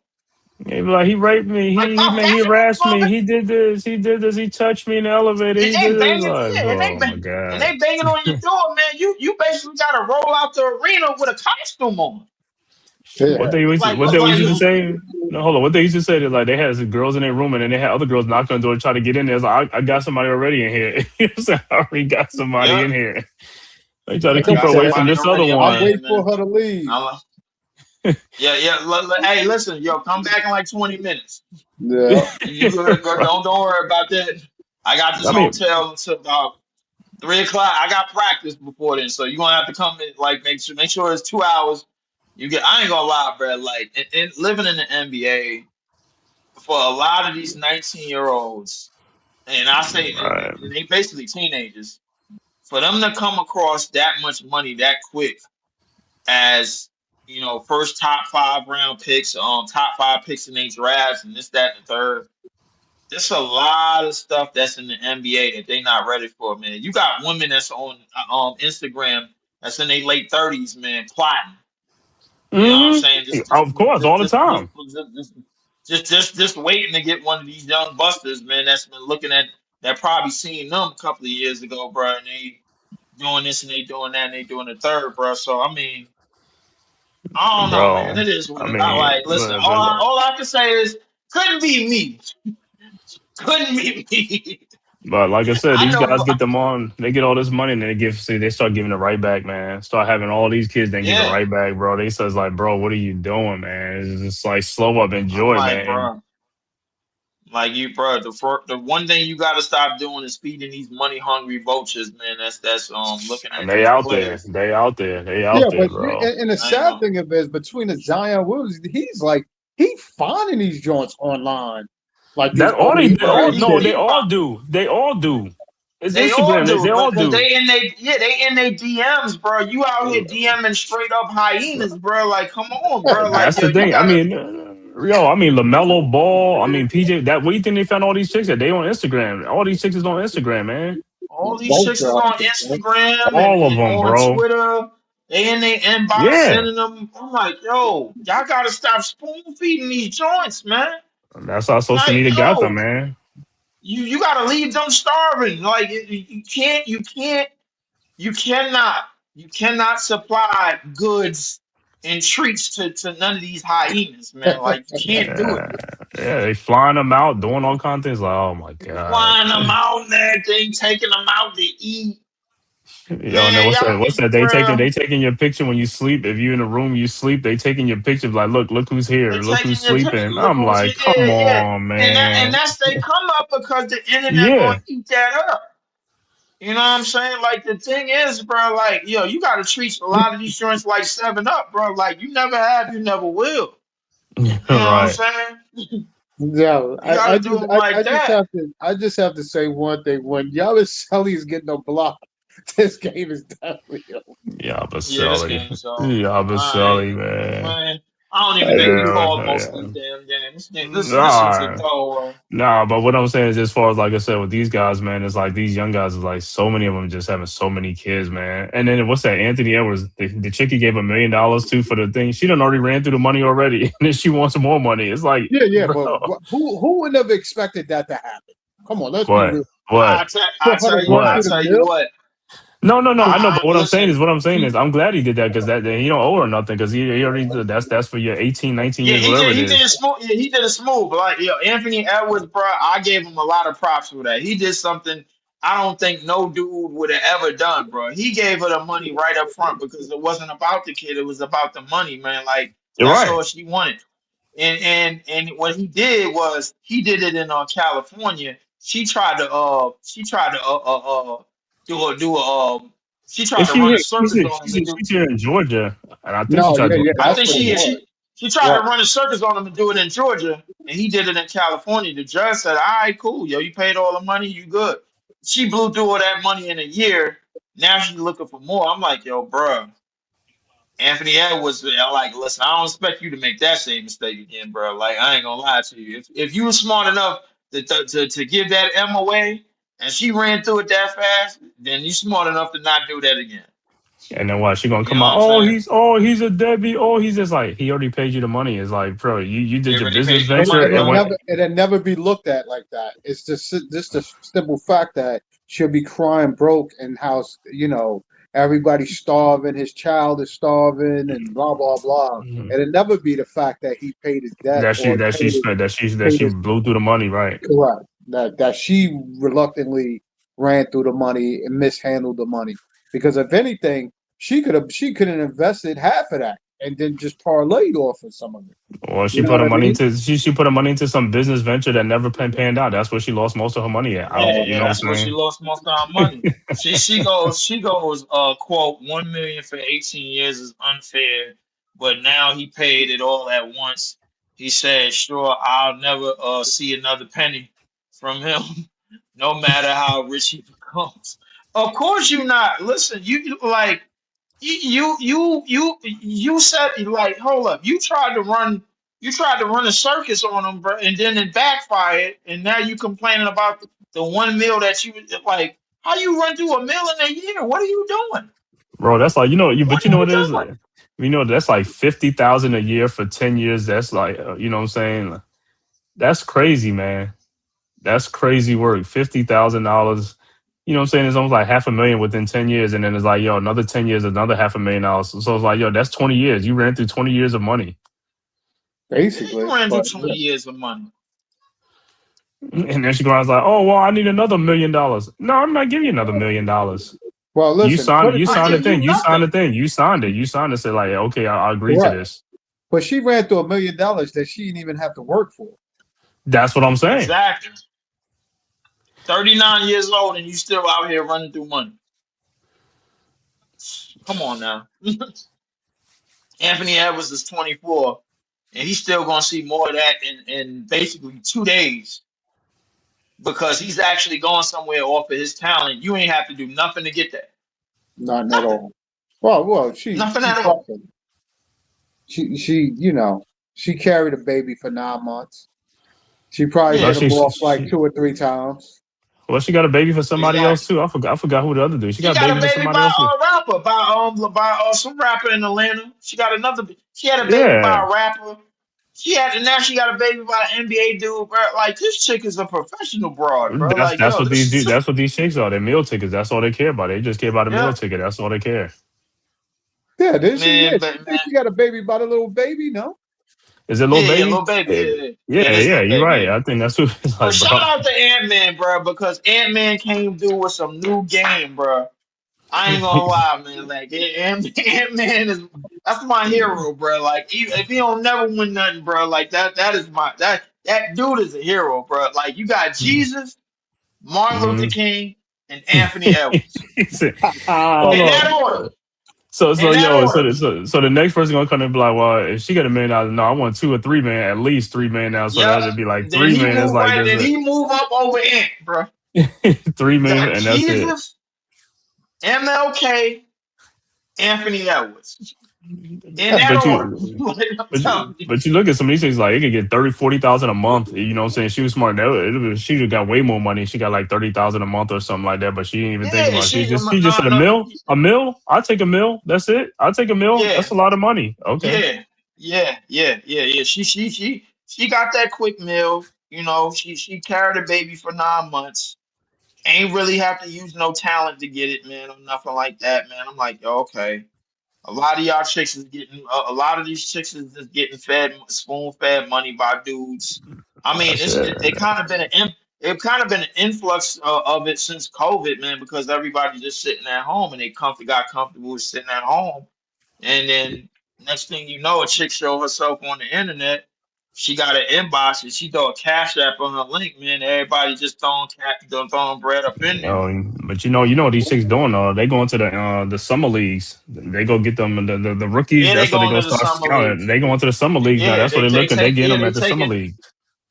he raped me. Like He my harassed me. mother, He did this. He did this. He touched me in the elevator. and He did they this. banging, Like, yeah, oh my and god. they banging on your door, man. You basically gotta roll out the arena with a costume on. Yeah. What they used to say? No, hold on. What they used to say is like they had some girls in their room and then they had other girls knock on the door to try to get in there. It's like I got somebody already in here. You know what I'm saying? I already got somebody Yep, in here. They try to I keep her got away from somebody this other already up I'll in one. here, wait man. for her to leave. Yeah, yeah. Hey, listen, yo, come back in like 20 minutes. Yeah. You good, girl, don't worry about that. I got this I mean, hotel until about 3 o'clock. I got practice before then, so you're gonna have to come in, like make sure it's 2 hours. I ain't gonna lie, bro. Like living in the NBA for a lot of these 19-year-olds, and I say right. and they basically teenagers, for them to come across that much money that quick as first top 5 round picks, top 5 picks in their drafts, and this, that, and the third. There's a lot of stuff that's in the NBA that they not ready for, man. You got women that's on Instagram that's in their late 30s, man, plotting. You know what I'm Hmm. saying? Of course, all the time. Just waiting to get one of these young busters, man. That's been looking at that, probably seen them a couple of years ago, bro. And they doing this and they doing that and they doing the third, bro. So I mean, I don't know, man. bro. It is what I it. I mean, like. Listen, all I can say is couldn't be me. Couldn't be me. but like I said, I these know. guys get them on. They get all this money, and then they start giving it right back, man. Start having all these kids, then give it Yeah, right back, bro. They says like, bro, what are you doing, man? It's just like slow up, I'm enjoy, like, man. bro. Like you, bro. The one thing you got to stop doing is feeding these money hungry vultures, man. That's looking And at they these out there, players. they out there, they Yeah, out there, but bro. and the I ain't sad gonna. thing of it is between the Zion Williams, he's like he finding these joints online, like these That all other they Bruh, all Instagram no, chicks. they all do. They all do. It's They all Instagram. They do all because do. they in they DMs, bro. You out here DMing straight up hyenas, bro. Like, come on, bro. Like, That's yo, the you thing. I gotta mean, I mean, Lamelo Ball. I mean, PJ. That where you think they found all these chicks at? They on Instagram. All these chicks is on Instagram, man. all these Both chicks is on jobs, man. Instagram All of and them, on bro. Twitter. They in their inbox Yeah, sending them. I'm like, yo, y'all gotta stop spoon feeding these joints, man. that's how social Like, media got them, yo, man. you gotta leave them starving. Like, you cannot you cannot supply goods and treats to none of these hyenas, man. Like you can't do it. Yeah, yeah. They flying them out, doing all kinds of things. Like, oh my god. Flying them out and everything, taking them out to eat. Yo, and then Man, what's y'all that? What's get that? bruh. They taking your picture when you sleep. If you in a room, you sleep. They taking your picture. Like, look who's They're here. Look who's taking your picture. sleeping. Look I'm who's like, here. come Yeah, yeah. on, And man. that's they come up because the internet gonna Yeah. eat that up. You know what I'm saying? Like the thing is, bro, like, yo, you gotta treat a lot of these joints like 7 Up, bro. Like you never have, you never will. You know what I'm Right. saying? Yeah, You gotta do them like that. I just have to say one thing. When Yabusele is getting a block, this game is definitely over. Yeah, but Yeah, this Sully. game's over. Yeah, but I Sully, man. man, I don't even think he Yeah, called most of yeah. these damn games. This was a Nah. throwaway. Nah, but what I'm saying is, as far as like I said, with these guys, man, it's like these young guys is like so many of them just having so many kids, man. And then what's that? Anthony Edwards, the chick he gave $1 million to for the thing, she done already ran through the money already, and then she wants more money. It's like, Yeah, yeah, bro, but who would have expected that to happen? Come on, let's be what, real. what, For her to run I through what? the tell you mill. what. No, no, no. I know, I but what I'm saying is, listen. I'm glad he did that because that he don't owe her nothing because he already did. That's for your 18, 19 Yeah, years, whatever it he did is. it smooth. Yeah, he did it smooth. But like, yo, Anthony Edwards, bro, I gave him a lot of props for that. He did something I don't think no dude would have ever done, bro. He gave her the money right up front because it wasn't about the kid; it was about the money, man. Like You're that's right. all she wanted. And what he did was he did it in California. She tried to do a she tried Is to she run a here? circus on him and do. She's here in Georgia, and I think she No, tried yeah, to do yeah, I that's think what it was. she tried to Right. run a circus on him and do it in Georgia, and he did it in California. The judge said, "All right, cool, yo, you paid all the money, you good." She blew through all that money in a year. Now she's looking for more. I'm like, yo, bruh, Anthony Edwards, I'm like, listen, I don't expect you to make that same mistake again, bro. Like, I ain't gonna lie to you. If you were smart enough to give that M away, and she ran through it that fast, then you smart enough to not do that again. And then what? She gonna You know come what out? I'm saying? He's a Debbie. Oh, he's just like he already paid you the money. It's like, bro, you He did your already business paid you the And venture, money, and and it bro. when never be looked at like that. It's just the simple fact that she'll be crying broke and how everybody's starving, his child is starving, and blah blah blah. And it never be the fact that he paid his debt or that paid she his blew through the money, right? correct that she reluctantly ran through the money and mishandled the money. Because if anything, she could have invested half of that and then just parlayed off of some of it. Or You she know put what her I money mean? into she put her money into some business venture that never panned out. That's where she lost most of her money at. I Yeah, don't, you yeah, know what that's I'm where she saying? lost most of her money. She goes, quote, 1 million for 18 years is unfair, but now he paid it all at once. He said, sure, I'll never see another penny from him, no matter how rich he becomes. Of course you not. Listen, like you said like hold up. You tried to run a circus on him, bro, and then it backfired, and now you complaining about the 1 mil that you like. How you run through a mil in a year? What are you doing? Bro, that's like What but are you know you what it is. doing? That's like 50,000 a year for 10 years. That's like you know what I'm saying. That's crazy, man. That's crazy work. $50,000. You know what I'm saying? It's almost like $500,000 within 10 years, and then it's like, yo, another 10 years, another $500,000. So it's like, yo, that's 20 years. You ran through 20 years of money. Basically. You ran through But 20 years of money. And then she goes like, oh, well, I need another $1 million. No, I'm not giving you another $1 million. well, You listen, signed put it. it You this I signed the give way. thing. you You signed the nothing. thing. You signed it. You signed it. Say like, okay, I agree to Correct. this. But she ran through $1 million that she didn't even have to work for. That's what I'm saying. Exactly. 39 years old and you still out here running through money. Come on now. Anthony Edwards is 24, and he's still going to see more of that in basically 2 days because he's actually going somewhere off of his talent. You ain't have to do nothing to get that. Nothing at Nothing. all. Well, she Nothing at all. fucking she carried a baby for 9 months. She probably Yeah, No, hit him off like 2 or 3 times. well, she got a baby for somebody else exactly. too. I forgot who the other dude. She She got a got baby a for baby somebody by else too. a rapper, by some rapper in Atlanta. She got another. She had a baby by Yeah, a rapper. Now she got a baby by an NBA dude, bro. Like this chick is a professional broad, bro. Like that's yo, what this these is do. That's what these chicks are. They're meal tickets. That's all they care about. They just care about a meal yeah, ticket. That's all they care. Yeah, did she? man, Yeah, but she man, said she got a baby by the little baby, no? Is it little yeah, baby? little baby, yeah, Yeah, it is yeah. little You're baby, right. yeah. I think that's who it's But like, shout bro. out to Ant-Man, bro, because Ant-Man came through with some new game, bro. I ain't gonna lie, man. Like Ant-Man is that's my hero, bro. Like if he don't never win nothing, bro, like that is that dude is a hero, bro. Like you got Jesus, Martin Luther Mhm. King, and Anthony Edwards. He said, hold In Ah, that on. order. So In that yo, order. so the next person gonna come and be like, well, if she got $1 million, no, I want 2 or 3 million, at least 3 million now. So Yep. that'd be like Then 3 he million. That's moved like right. that's Then he moved up over Ant, bro. it. 3 You million, got and that's it. Jesus, MLK, Anthony Edwards. In that But order. you, Like I'm but telling you. but you look at some of these things like it could get 30, 40,000 a month. You know what I'm saying? She was smart. She just got way more money. She got like 30,000 a month or something like that. But she didn't even think Yeah, about it. she She just no said a no mill. A mill. I'll take a mill. That's it. I'll take a mill. yeah. That's a lot of money. Okay. Yeah, yeah. She got that quick meal. You know, she carried a baby for 9 months. Ain't really have to use no talent to get it, man, or nothing like that, man. I'm like, yo, okay. A lot of y'all chicks is getting a lot of these chicks is just getting fed spoon fed money by dudes. I mean, That's it. it kind of been it kind of been an influx of it since COVID, man, because everybody just sitting at home and they got comfortable with sitting at home. And then next thing you know, a chick show herself on the internet. She got an inbox and she throw a cash app on her link, man. Everybody just throwing bread up in there. But you know what these chicks doing though? They go into the summer leagues. They go get them the rookies. Yeah, they That's what they going go to the start summer scouting. leagues. They go into the summer leagues now. Yeah, That's what they're they looking. They take get yeah, them at the summer league.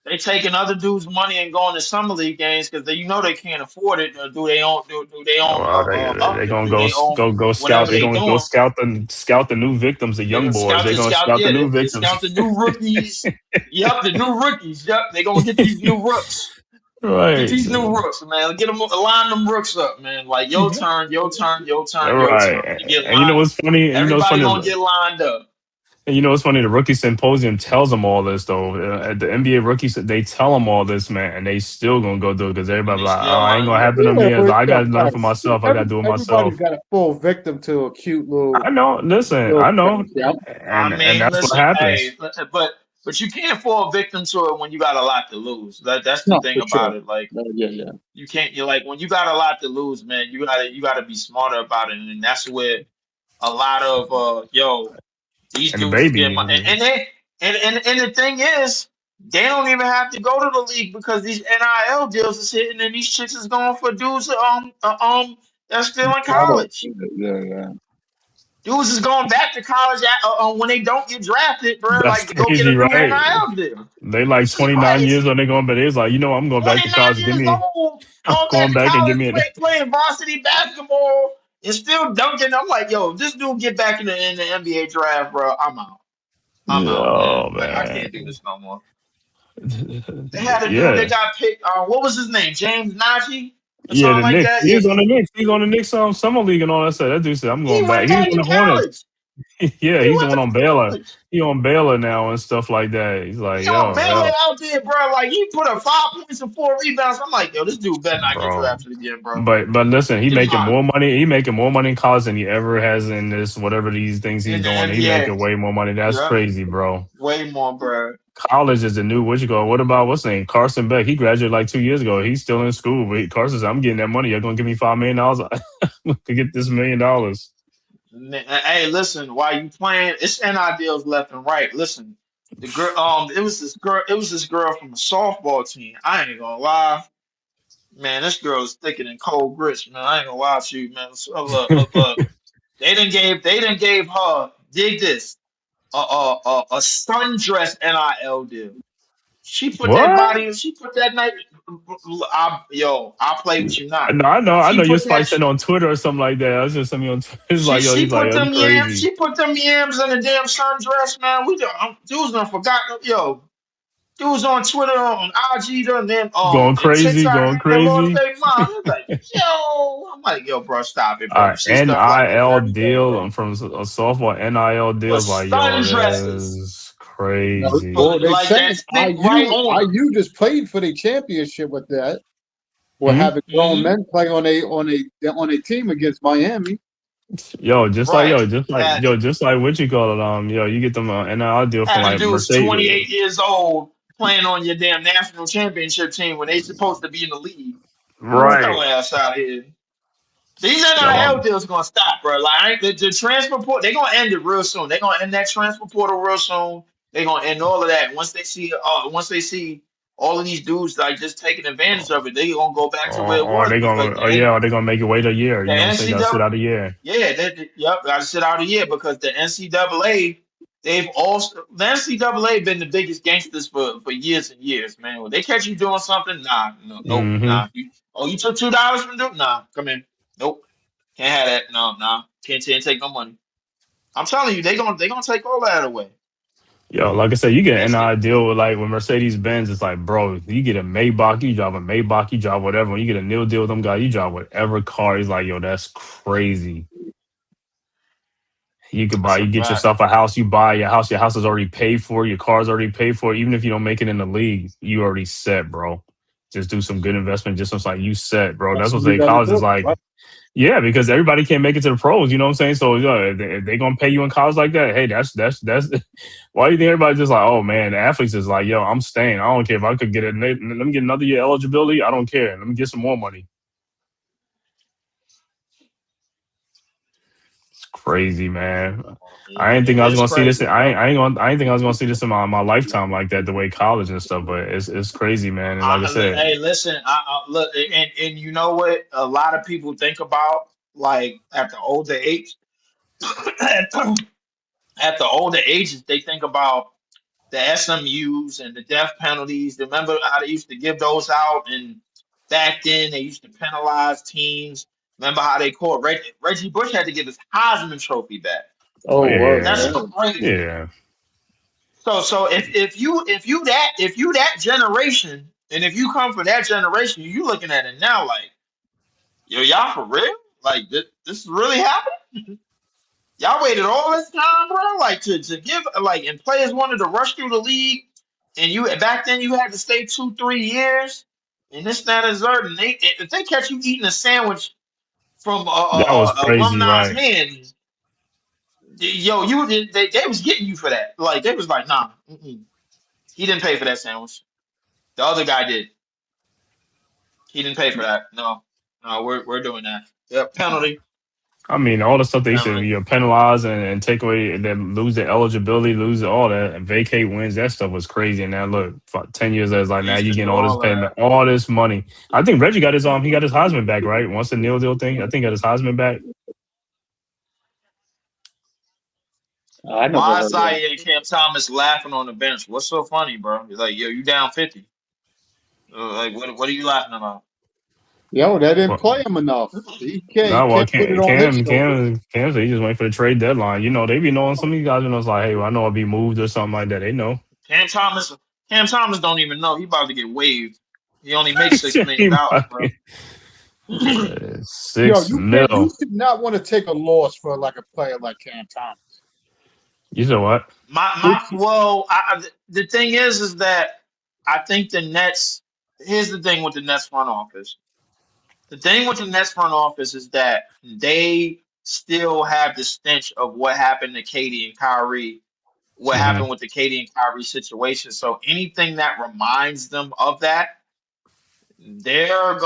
they taking other dudes' money and going to summer league games because they they can't afford it. Or do they own Well, up they it? gonna Do they own go scout. whatever They they gonna go doing? scout the new victims, the They young gonna boys. They gonna scout scout the yeah, new they victims. scout the new rookies. Yep, the new rookies. Yep, they gonna get these new rooks. Get Right, these new rooks, man. Get them line them rooks up, man. Like your turn, your turn, your all turn, your right. turn. You get And you know lined. what's funny? And you know what's Everybody funny? gonna get lined up. And you know what's funny? The rookie symposium tells them all this though. At the NBA rookies, they tell them all this, man, and they still gonna go do it because And everybody they like, oh, still I ain't want to gonna do it. happen to yeah, me. As but I yo, got to learn for guys, myself. I got to do it everybody's myself. got to fall victim to a cute I know. Listen, I little know, cash out. I and mean, that's what listen, hey, happens. but you can't fall victim to it when you got a lot to lose. That's the No, thing for about sure. it. Like Yeah. you can't. You're like when you got a lot to lose, man. You gotta be smarter about it, and that's where a lot of these And the dudes is getting baby, money. And the thing is, they don't even have to go to the league because these NIL deals is hitting, and these chicks is going for dudes that's still in Oh, college. yeah. Dudes is going back to college when they don't get drafted, bro. that's Like to go get crazy, a new right? NIL deal. They like This is 29 years crazy. old. They going, but it's like, I'm going back to 29 college. years old, I'm going back going to back and give college, me an. playing varsity basketball, and still dunking. I'm like, yo, if this dude get back in the NBA draft, bro, I'm out. I'm out, man. Oh Like I man, can't do this no more. They had a dude yeah. that got picked. What was his name? James Najee or Yeah, something the like Knicks. that. He Yeah, was on the Knicks. He's on the Knicks summer league and all that stuff. That dude said, "I'm he going back." went He was back on to the Hornets. college. Yeah, He he's the went one to on Baylor. college. He on Baylor now and stuff like that. He's like, He on yo, Baylor hell, out there, bro. Like he put up 5 points and 4 rebounds. I'm like, yo, this dude better not get bro. drafted again, bro. But listen, he Get making fine. more money. He making more money in college than he ever has in this whatever these things he's In the doing. He NBA. making way more money. That's Yep. crazy, bro. Way more, bro. College is the new what you call. What about what's his name? Carson Beck. He graduated like 2 years ago. He's still in school. But Carson said, I'm getting that money. You're gonna give me $5 million to get this $1 million. Hey, listen, while you playing, it's NI deals left and right. Listen, the girl, it was this girl from the softball team. I ain't gonna lie, man, this girl is thicker than cold grits, man. I ain't gonna lie to you, man. So look. They didn't gave her, dig this, a sundress NIL deal. She put that What? body, she put that night. I'll play with you not. No, I know. I She know. You're put that. probably sitting on Twitter or something like that. I was just something on Twitter. It's She like, yo, she he's like, put yo, you them yams. crazy. She put them yams in a damn sundress, man. Dudes done forgot. Yo, dudes on Twitter, on IG, done then Going and crazy, TikTok, going they lost crazy. their mind. It's like, yo, I'm like, yo, bro, stop it, bro. You see stuff like this NIL every day, deal bro. from a softball NIL For deals like yo, sundresses, that's No, crazy. well, they like that saying stick right on them. IU just played for the championship with that. Or Hmm? having grown men play on a team against Miami. Yo, Right. just like what you call it. Yo, you get them NIL deal from Having like dudes Mercedes. 28 years old playing on your damn national championship team when they supposed to be in the league. Get Right. your ass out of here. These Yo, NIL deals gonna stop, bro. Like the transfer port, they're gonna end it real soon. They're gonna end that transfer portal real soon. They're gonna end all of that. Once they see all of these dudes like just taking advantage of it, they gonna go back to where it or was they because gonna, oh yeah, or they gonna make it wait a year. the You know what I'm saying? Gotta sit NCAA, out a year. yeah, yep, gotta sit out a year because the NCAA, the NCAA been the biggest gangsters for years and years, man. When they catch you doing something, nah, no, nope, Hmm. nah. You took $2 from them? Nah, come in. Nope. Can't have that. No, no. Can't take no money. I'm telling you, they gonna take all that away. Yo, like I said, you get They an say, NIL deal with like with Mercedes Benz. It's like, bro, you get a Maybach, you drive a Maybach, you drive whatever. When you get a nil deal with them guys, you drive whatever car. He's like, yo, that's crazy. that's a You get fact. yourself a house, you buy your house. Your house is already paid for. Your car's already paid for. Even if you don't make it in the league, you already set, bro. Just do some good investment. Just like you set, bro. That's That's what what you they got to college is do. like. Right? Yeah, because everybody can't make it to the pros. You know what I'm saying? So if they gonna pay you in college like that. Hey, that's why do you think everybody's just like, oh man, the athletes is like, yo, I'm staying. I don't care if I could get it. Let me get another year eligibility. I don't care. Let me get some more money. It's crazy, man. I didn't think I was It's gonna see this. crazy, bro. I ain't think I was gonna see this in my lifetime like that. The way college and stuff, but it's crazy, man. And like I said, Hey, listen. Look, and you know what? A lot of people think about like at the older age, at, at the older ages, they think about the SMUs and the death penalties. Remember how they used to give those out? And back then, they used to penalize teams. Remember how they called Reggie Bush had to get his Heisman Trophy back. oh Oh, word. That's yeah, Yeah. crazy. yeah. So if you that generation, and if you come from that generation, you looking at it now like, yo, y'all for real? Like this is really happening? Y'all waited all this time, bro? Like to give like and players wanted to rush through the league, and you back then you had to stay 2 3 years, and this that and third, and if they catch you eating a sandwich from That was crazy, alumni's right? hand, yo, they was getting you for that. Like they was like, nah, he didn't pay for that sandwich. The other guy did. He didn't pay for that. No, no, we're doing that. Yep, penalty, I mean, all the stuff they used to penalty. penalize and take away and then lose the eligibility, lose all that, and vacate wins. That stuff was crazy. And now look, 10 years later, it's like They now used you to do getting all this all payment, that. all this money. I think Reggie got his he got his Heisman back, right? Once the nil deal thing, I think he got his Heisman back. I never Why heard is of that. Isaiah and Cam Thomas laughing on the bench? What's so funny, bro? He's like, yo, you down 50. Like, what are you laughing about? Yo, they didn't Well, play him enough. He no, well, can't put it on his shoulders. Cam said he just waiting for the trade deadline. You know, they be knowing some of these guys. You know, it's like, hey, well, I know I'll be moved or something like that. They know. Cam Thomas, Cam Thomas don't even know he about to get waived. He only makes $6 million, bro. Yo, 6 you mil. should not want to take a loss for like a player like Cam Thomas. You said what? The thing is that I think the Nets. Here's the thing with the Nets front office. The thing with the Nets front office is that they still have the stench of what happened to Katie and Kyrie, what Hmm. happened with the Katie and Kyrie situation. So anything that reminds them of that, they're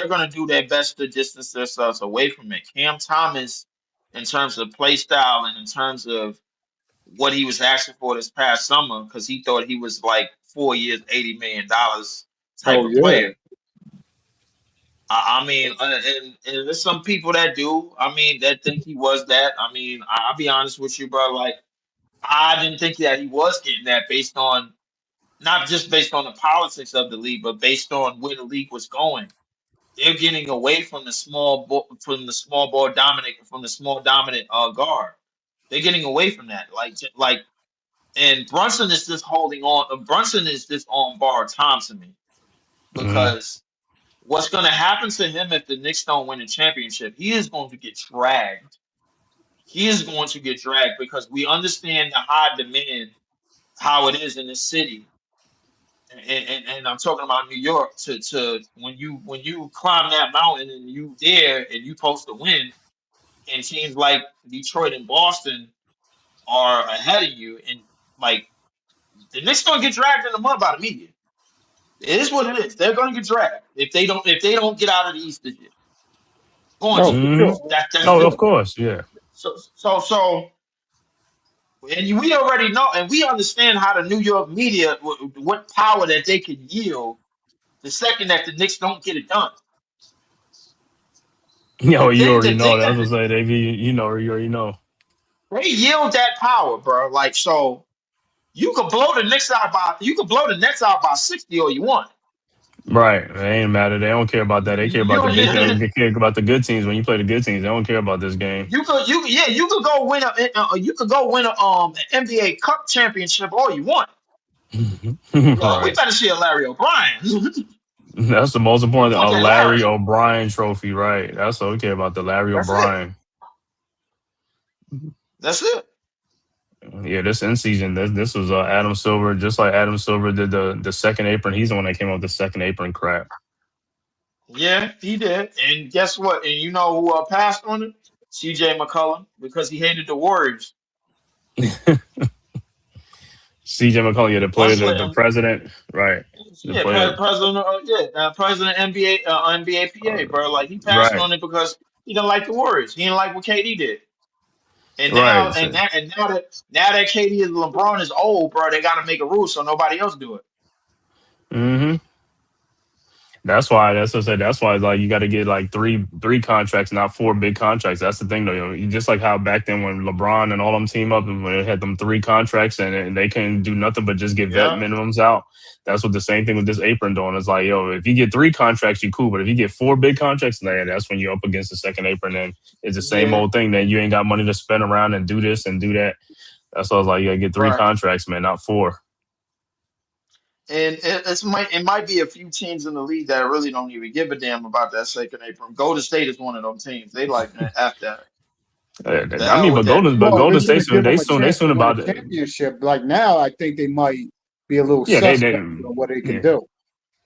gonna do their best to distance themselves away from it. Cam Thomas, in terms of play style and in terms of what he was asking for this past summer, because he thought he was like 4 years, $80 million type Oh of yeah. player. I mean, and there's some people that do. I mean, that think he was that. I mean, I'll be honest with you, bro. Like, I didn't think that he was getting that based on not just based on the politics of the league, but based on where the league was going. They're getting away from the small dominant guard. They're getting away from that. And Brunson is just holding on. Brunson is just on borrowed time to me Hmm. because what's going to happen to him if the Knicks don't win a championship? He is going to get dragged. He is going to get dragged because we understand the high demand, how it is in the city, and I'm talking about New York. To when you climb that mountain and you there and you supposed to win, and teams like Detroit and Boston are ahead of you, and like the Knicks gonna get dragged in the mud by the media. It is what it is. They're gonna get dragged if they don't get out of the East this year. Going No, to. for Hmm. sure. That's No, just of course, yeah. so. And we already know, and we understand how the New York media, what power that they can yield the second that the Knicks don't get it done. Yo, you The already know. thing That's that what I say. You already know. they yield that power, bro. Like so, you could blow the Nets out by 60 all you want. Right. It ain't matter. They don't care about that. They care about the big. You They care about the good teams. When you play the good teams, they don't care about this game. you could go win a NBA Cup championship all you want. Yo, we Right. better see a Larry O'Brien. That's the most You important. want A that Larry Larry? O'Brien trophy, right? That's what we care about. The Larry That's it. O'Brien. That's it. Yeah, this in season. This was Adam Silver, just like Adam Silver did the second apron. He's the one that came up with the second apron crap. Yeah, he did. And guess what? And you know who passed on it? CJ McCollum, because he hated the Warriors. CJ McCollum, yeah, the player, Once the let president, right? The Yeah, player, president, president NBA PA, bro. Like he passed right, on it because he didn't like the Warriors. He didn't like what KD did. And now, right. and So, that, and now that KD is LeBron is old, bro. They got to make a rule so nobody else do it. hmm That's why. That's what I said. That's why, like, you got to get like three contracts, not four big contracts. That's the thing, though. Just like how back then when LeBron and all them team up and when they had them three contracts and they couldn't do nothing but just get vet Yeah, minimums out. That's what the same thing with this apron doing. It's like, yo, if you get three contracts, you cool. But if you get four big contracts, man, that's when you're up against the second apron. And it's the same yeah, old thing. Then you ain't got money to spend around and do this and do that. That's why I was like, you gotta get three right. contracts, man, not four. And it might be a few teams in the league that really don't even give a damn about that second apron. Golden State is one of them teams. They like, man, F that. The I hell mean, with that. But Well, Golden they're going State to give them a they chance to soon win a about championship. Like now, I think they might be a little yeah suspect on what they can yeah. do.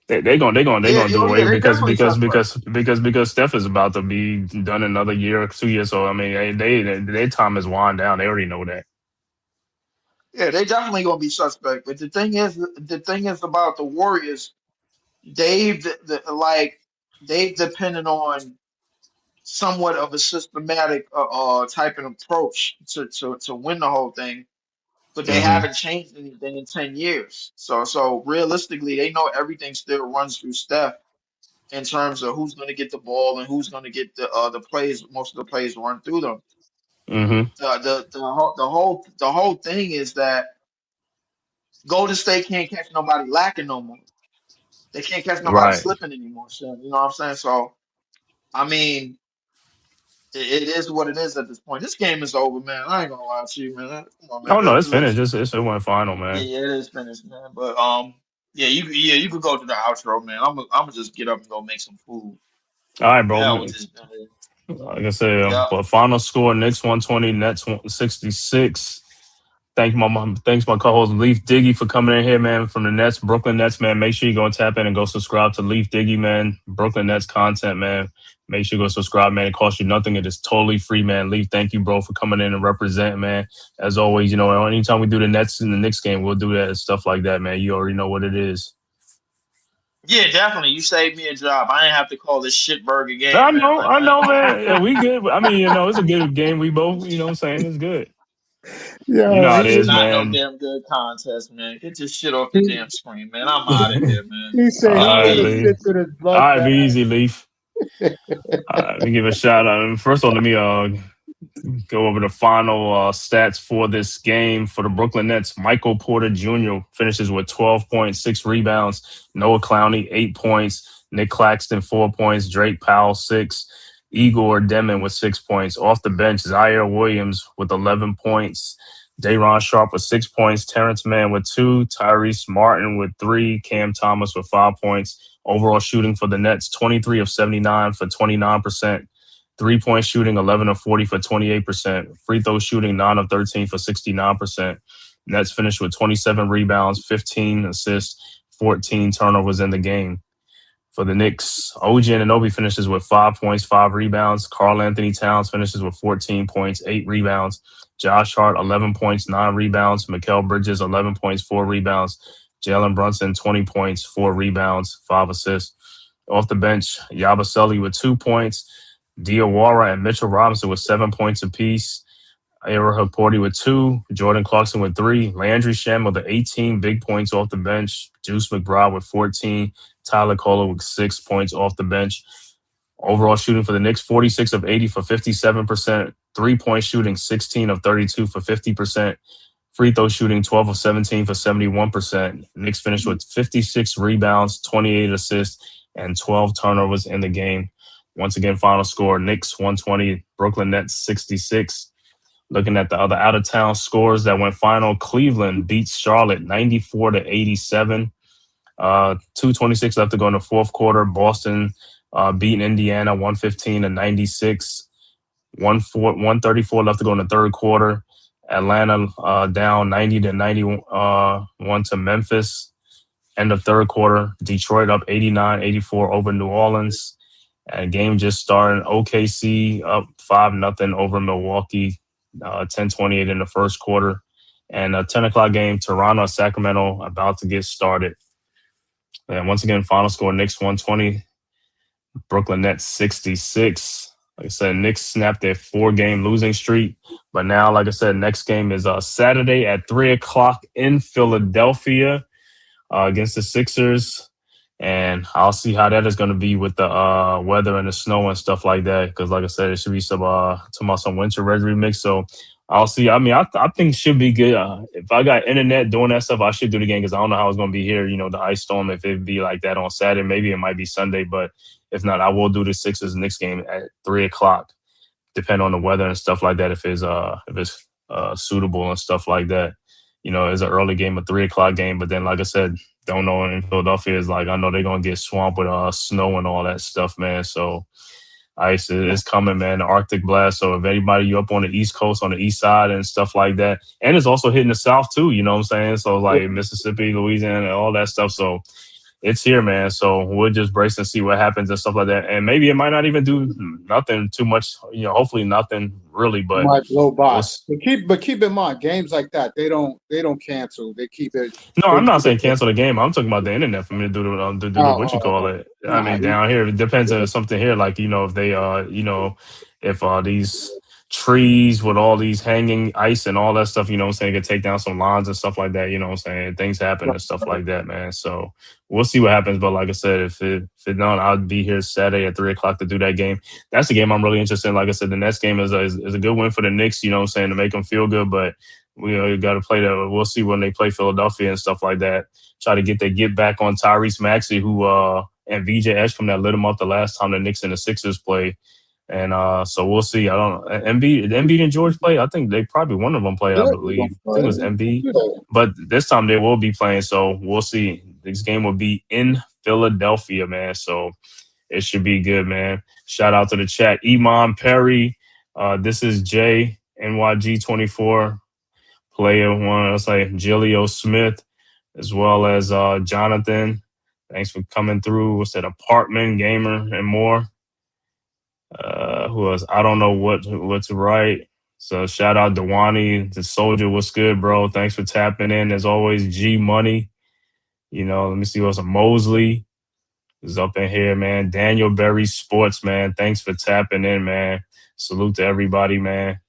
They Yeah, gonna do away they definitely suspect. because Steph is about to be done another year or 2 years. So I mean, their time is wound down. They already know that. Yeah, they definitely gonna be suspect. But the thing is about the Warriors, they've depended on somewhat of a systematic type of approach to win the whole thing, but they Hmm. haven't changed anything in 10 years. So realistically, they know everything still runs through Steph in terms of who's gonna get the ball and who's gonna get the plays. Most of the plays run through them. Hmm. The whole thing is that Golden State can't catch nobody lacking no more. They can't catch nobody Right. slipping anymore. So you know what I'm saying? So I mean, it is what it is at this point. This game is over, man. I ain't gonna lie to you, man. Come on, man. Oh no, it's Let's finished. It's a one final, yeah, man. yeah, it is finished, man. But you could go to the outro, man. I'm gonna just get up and go make some food. All right, bro. Hell with this. Like I said, Yeah, but final score: Knicks 120, Nets 66. Thanks my co-host Leaf Diggy for coming in here, man, from the Nets, Brooklyn Nets, man. Make sure you go and tap in and go subscribe to Leaf Diggy, man. Brooklyn Nets content, man. Make sure you go subscribe, man. It costs you nothing. It is totally free, man. Leaf, thank you, bro, for coming in and representing, man. As always, anytime we do the Nets in the Knicks game, we'll do that and stuff like that, man. You already know what it is. Yeah, definitely. You saved me a job. I ain't have to call this shit burger game. I know, man. Yeah, we good. I mean, it's a good game. We both, what I'm saying, it's good. Yeah, You know how it This is is, not no man. damn good contest, man. Get your shit off the damn screen, man. I'm out of here, man. he said All he right, wanted to Leaf. get to the All blood. right, be easy, Leaf. Let me give a shout out. First of all, let me go over the final stats for this game for the Brooklyn Nets. Michael Porter Jr. finishes with 12 points, 6 rebounds. Noah Clowney, 8 points. Nick Claxton, 4 points. Drake Powell, 6. Igor Demon with 6 points. Off the bench, Zaire Williams with 11 points. Day'Ron Sharp with 6 points. Terrence Mann with 2. Tyrese Martin with 3. Cam Thomas with 5 points. Overall shooting for the Nets, 23 of 79 for 29%. 3-point shooting, 11 of 40 for 28%. Free throw shooting, 9 of 13 for 69%. Nets finished with 27 rebounds, 15 assists, 14 turnovers in the game. For the Knicks, OG Anunoby finishes with 5 points, 5 rebounds. Karl Anthony Towns finishes with 14 points, 8 rebounds. Josh Hart, 11 points, 9 rebounds. Mikal Bridges, 11 points, 4 rebounds. Jalen Brunson, 20 points, 4 rebounds, 5 assists. Off the bench, Yabusele with 2 points. Diawara and Mitchell Robinson with 7 points apiece. Ira Haporti with 2. Jordan Clarkson with 3. Landry Shamet with 18 big points off the bench. Juice McBride with 14. Tyler Kohler with 6 points off the bench. Overall shooting for the Knicks, 46 of 80 for 57%. 3-point shooting, 16 of 32 for 50%. Free throw shooting, 12 of 17 for 71%. Knicks finished with 56 rebounds, 28 assists, and 12 turnovers in the game. Once again, final score, Knicks 120, Brooklyn Nets 66. Looking at the other out-of-town scores that went final, Cleveland beats Charlotte 94-87. 2:26 left to go in the fourth quarter. Boston beating Indiana 115-96. 134 left to go in the third quarter. Atlanta down 90-91 to Memphis. End of third quarter. Detroit up 89-84 over New Orleans. And game just started. OKC up 5-0 over Milwaukee. 10-28 in the first quarter. And a 10 o'clock game, Toronto, Sacramento, about to get started. And once again, final score, Knicks 120, Brooklyn Nets 66. Like I said, Knicks snapped their 4-game losing streak. But now, like I said, next game is Saturday at 3 o'clock in Philadelphia against the Sixers. And I'll see how that is going to be with the weather and the snow and stuff like that. Because, like I said, it should be some winter red remix. So I'll see. I mean, I think it should be good. If I got internet doing that stuff, I should do the game because I don't know how it's going to be here. The ice storm, if it'd be like that on Saturday, maybe it might be Sunday. But if not, I will do the Sixers Knicks game at 3 o'clock, depending on the weather and stuff like that. If it's suitable and stuff like that. It's an early game, a 3 o'clock game. But then, like I said, don't know in Philadelphia is like I know they're gonna get swamped with snow and all that stuff, man. So ice is coming, man. The Arctic blast. So if anybody you up on the East Coast, on the East Side and stuff like that, and it's also hitting the South too. You know what I'm saying? So like Mississippi, Louisiana, all that stuff. So it's here, man. So we'll just brace and see what happens and stuff like that. And maybe it might not even do nothing too much. Hopefully nothing really, but might blow by. But keep in mind, games like that they don't cancel. They keep it. No, I'm not saying cancel the game. I'm talking about the internet for me to do what you call it. I mean, down here it depends on something here. Like if they if these trees with all these hanging ice and all that stuff, could take down some lines and stuff like that, things happen and stuff like that, man. So we'll see what happens. But like I said, if it don't, I'll be here Saturday at 3 o'clock to do that game. That's the game I'm really interested in. Like I said, the next game is a good win for the Knicks, to make them feel good. But we got to play that. We'll see when they play Philadelphia and stuff like that. Try to get back on Tyrese Maxey, who and VJ Eshkom that lit him up the last time the Knicks and the Sixers played. And so we'll see. I don't know. Embiid and George play. I think they probably one of them play. I believe. I think it was Embiid. But this time they will be playing. So we'll see. This game will be in Philadelphia, man. So it should be good, man. Shout out to the chat. Iman Perry. This is Jay NYG24. player one. Let's say Gilio Smith, as well as Jonathan. Thanks for coming through. What's that? Apartment Gamer and more. Who else? I don't know what to write. So shout out Dewani, the Soldier. What's good, bro? Thanks for tapping in. As always, G Money. You know, let me see what's Mosley is up in here, man. Daniel Berry Sports, man. Thanks for tapping in, man. Salute to everybody, man.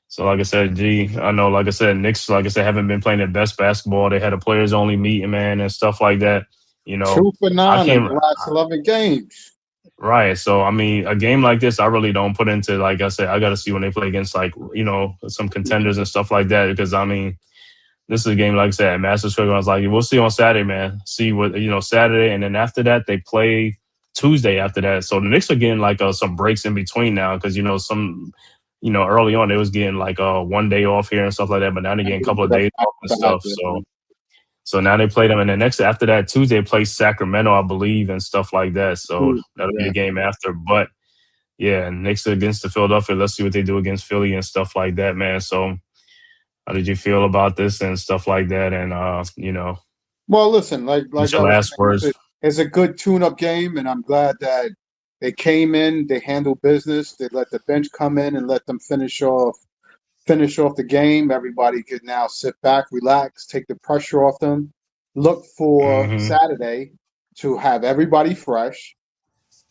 So like I said, I know, like I said, Knicks, like I said, haven't been playing their best basketball. They had a players only meeting, man, and stuff like that. You know, 2 for 9 in the last 11 games. Right. So, I mean, a game like this, I really don't put into, like I said, I got to see when they play against, like, you know, some contenders and stuff like that. Because, I mean, this is a game, like I said, at Madison Square Garden. I was like, we'll see on Saturday, man. See what, you know, Saturday. And then after that, they play Tuesday after that. So the Knicks are getting, like, some breaks in between now. Because, you know, early on, they was getting, like, 1 day off here and stuff like that. But now they're getting a couple of days off and stuff. So now they play them, and then after that, Tuesday play Sacramento, I believe, and stuff like that. So that'll be the game after. But, yeah, Knicks against the Philadelphia. Let's see what they do against Philly and stuff like that, man. So how did you feel about this and stuff like that? And, you know. Well, listen, like your last words. It's a good tune-up game, and I'm glad that they came in, they handled business, they let the bench come in and let them finish off the game. Everybody could now sit back, relax, take the pressure off them, look for Saturday to have everybody fresh,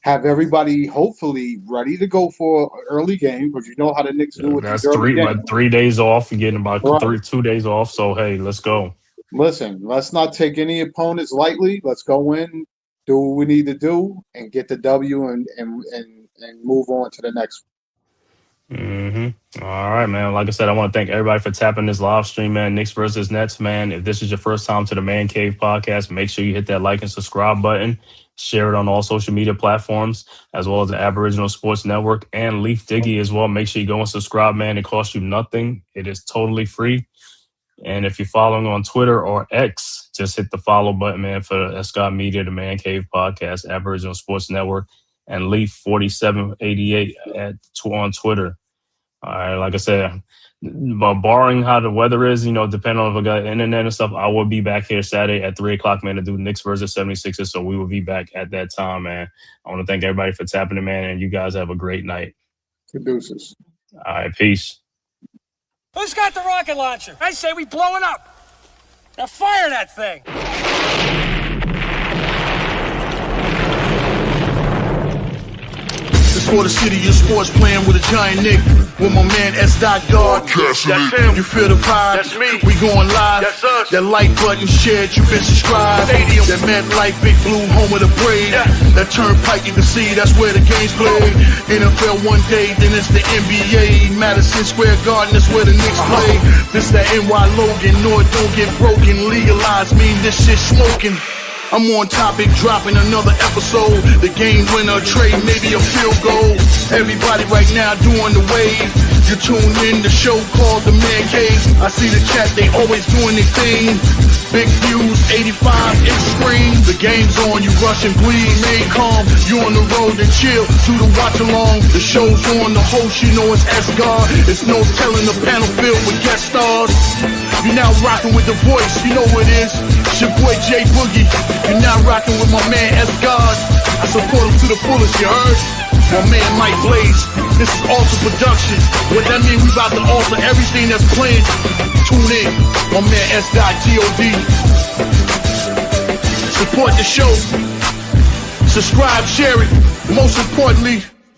have everybody hopefully ready to go for an early game, because you know how the Knicks do it. That's 3 days off. You're getting about 2 days off. So, hey, let's go. Listen, let's not take any opponents lightly. Let's go in, do what we need to do, and get the W and move on to the next one. All right, man. Like I said, I want to thank everybody for tapping this live stream, man. Knicks versus Nets, man. If this is your first time to the Man Cave podcast, make sure you hit that like and subscribe button. Share it on all social media platforms, as well as the Aboriginal Sports Network and Leaf Diggy as well. Make sure you go and subscribe, man. It costs you nothing. It is totally free. And if you're following on Twitter or X, just hit the follow button, man, for Scott Media, the Man Cave podcast, Aboriginal Sports Network, and Leaf 4788 on Twitter. All right, like I said, but barring how the weather is, you know, depending on if I got internet and stuff, I will be back here Saturday at 3 o'clock, man, to do Knicks versus 76ers. So we will be back at that time, man. I want to thank everybody for tapping in, man, and you guys have a great night. Deuces. All right, peace. Who's got the rocket launcher? I say we blow it up. Now fire that thing. For the city of sports, playing with a giant Nick. With my man S. God. That's him. You feel the vibe? That's me. We going live. That's us. That like button shared, you been subscribed. Stadium. That MetLife, Big Blue, home of the Braves. Yeah. That Turnpike, you can see that's where the game's played. NFL one day, then it's the NBA. Madison Square Garden, that's where the Knicks play. This that NY Logan, North don't get broken. Legalized, mean this shit smoking. I'm on topic, dropping another episode. The game winner, trade, maybe a field goal. Everybody right now doing the wave. You tune in, the show called The Man Cave. I see the chat, they always doing their thing. Big views, 85-inch screen. The game's on, you rush and bleed, made calm. You on the road and chill, do the watch along. The show's on, the host, you know it's S-God. It's no telling the panel filled with guest stars. You're now rocking with the voice, you know who it is. It's your boy J Boogie. You're now rocking with my man S-God. I support him to the fullest, you heard? My man Mike Blaze. This is Alter Production. What that mean, we about to alter everything that's playing. Tune in. My man S.God. Support the show. Subscribe, share it. Most importantly,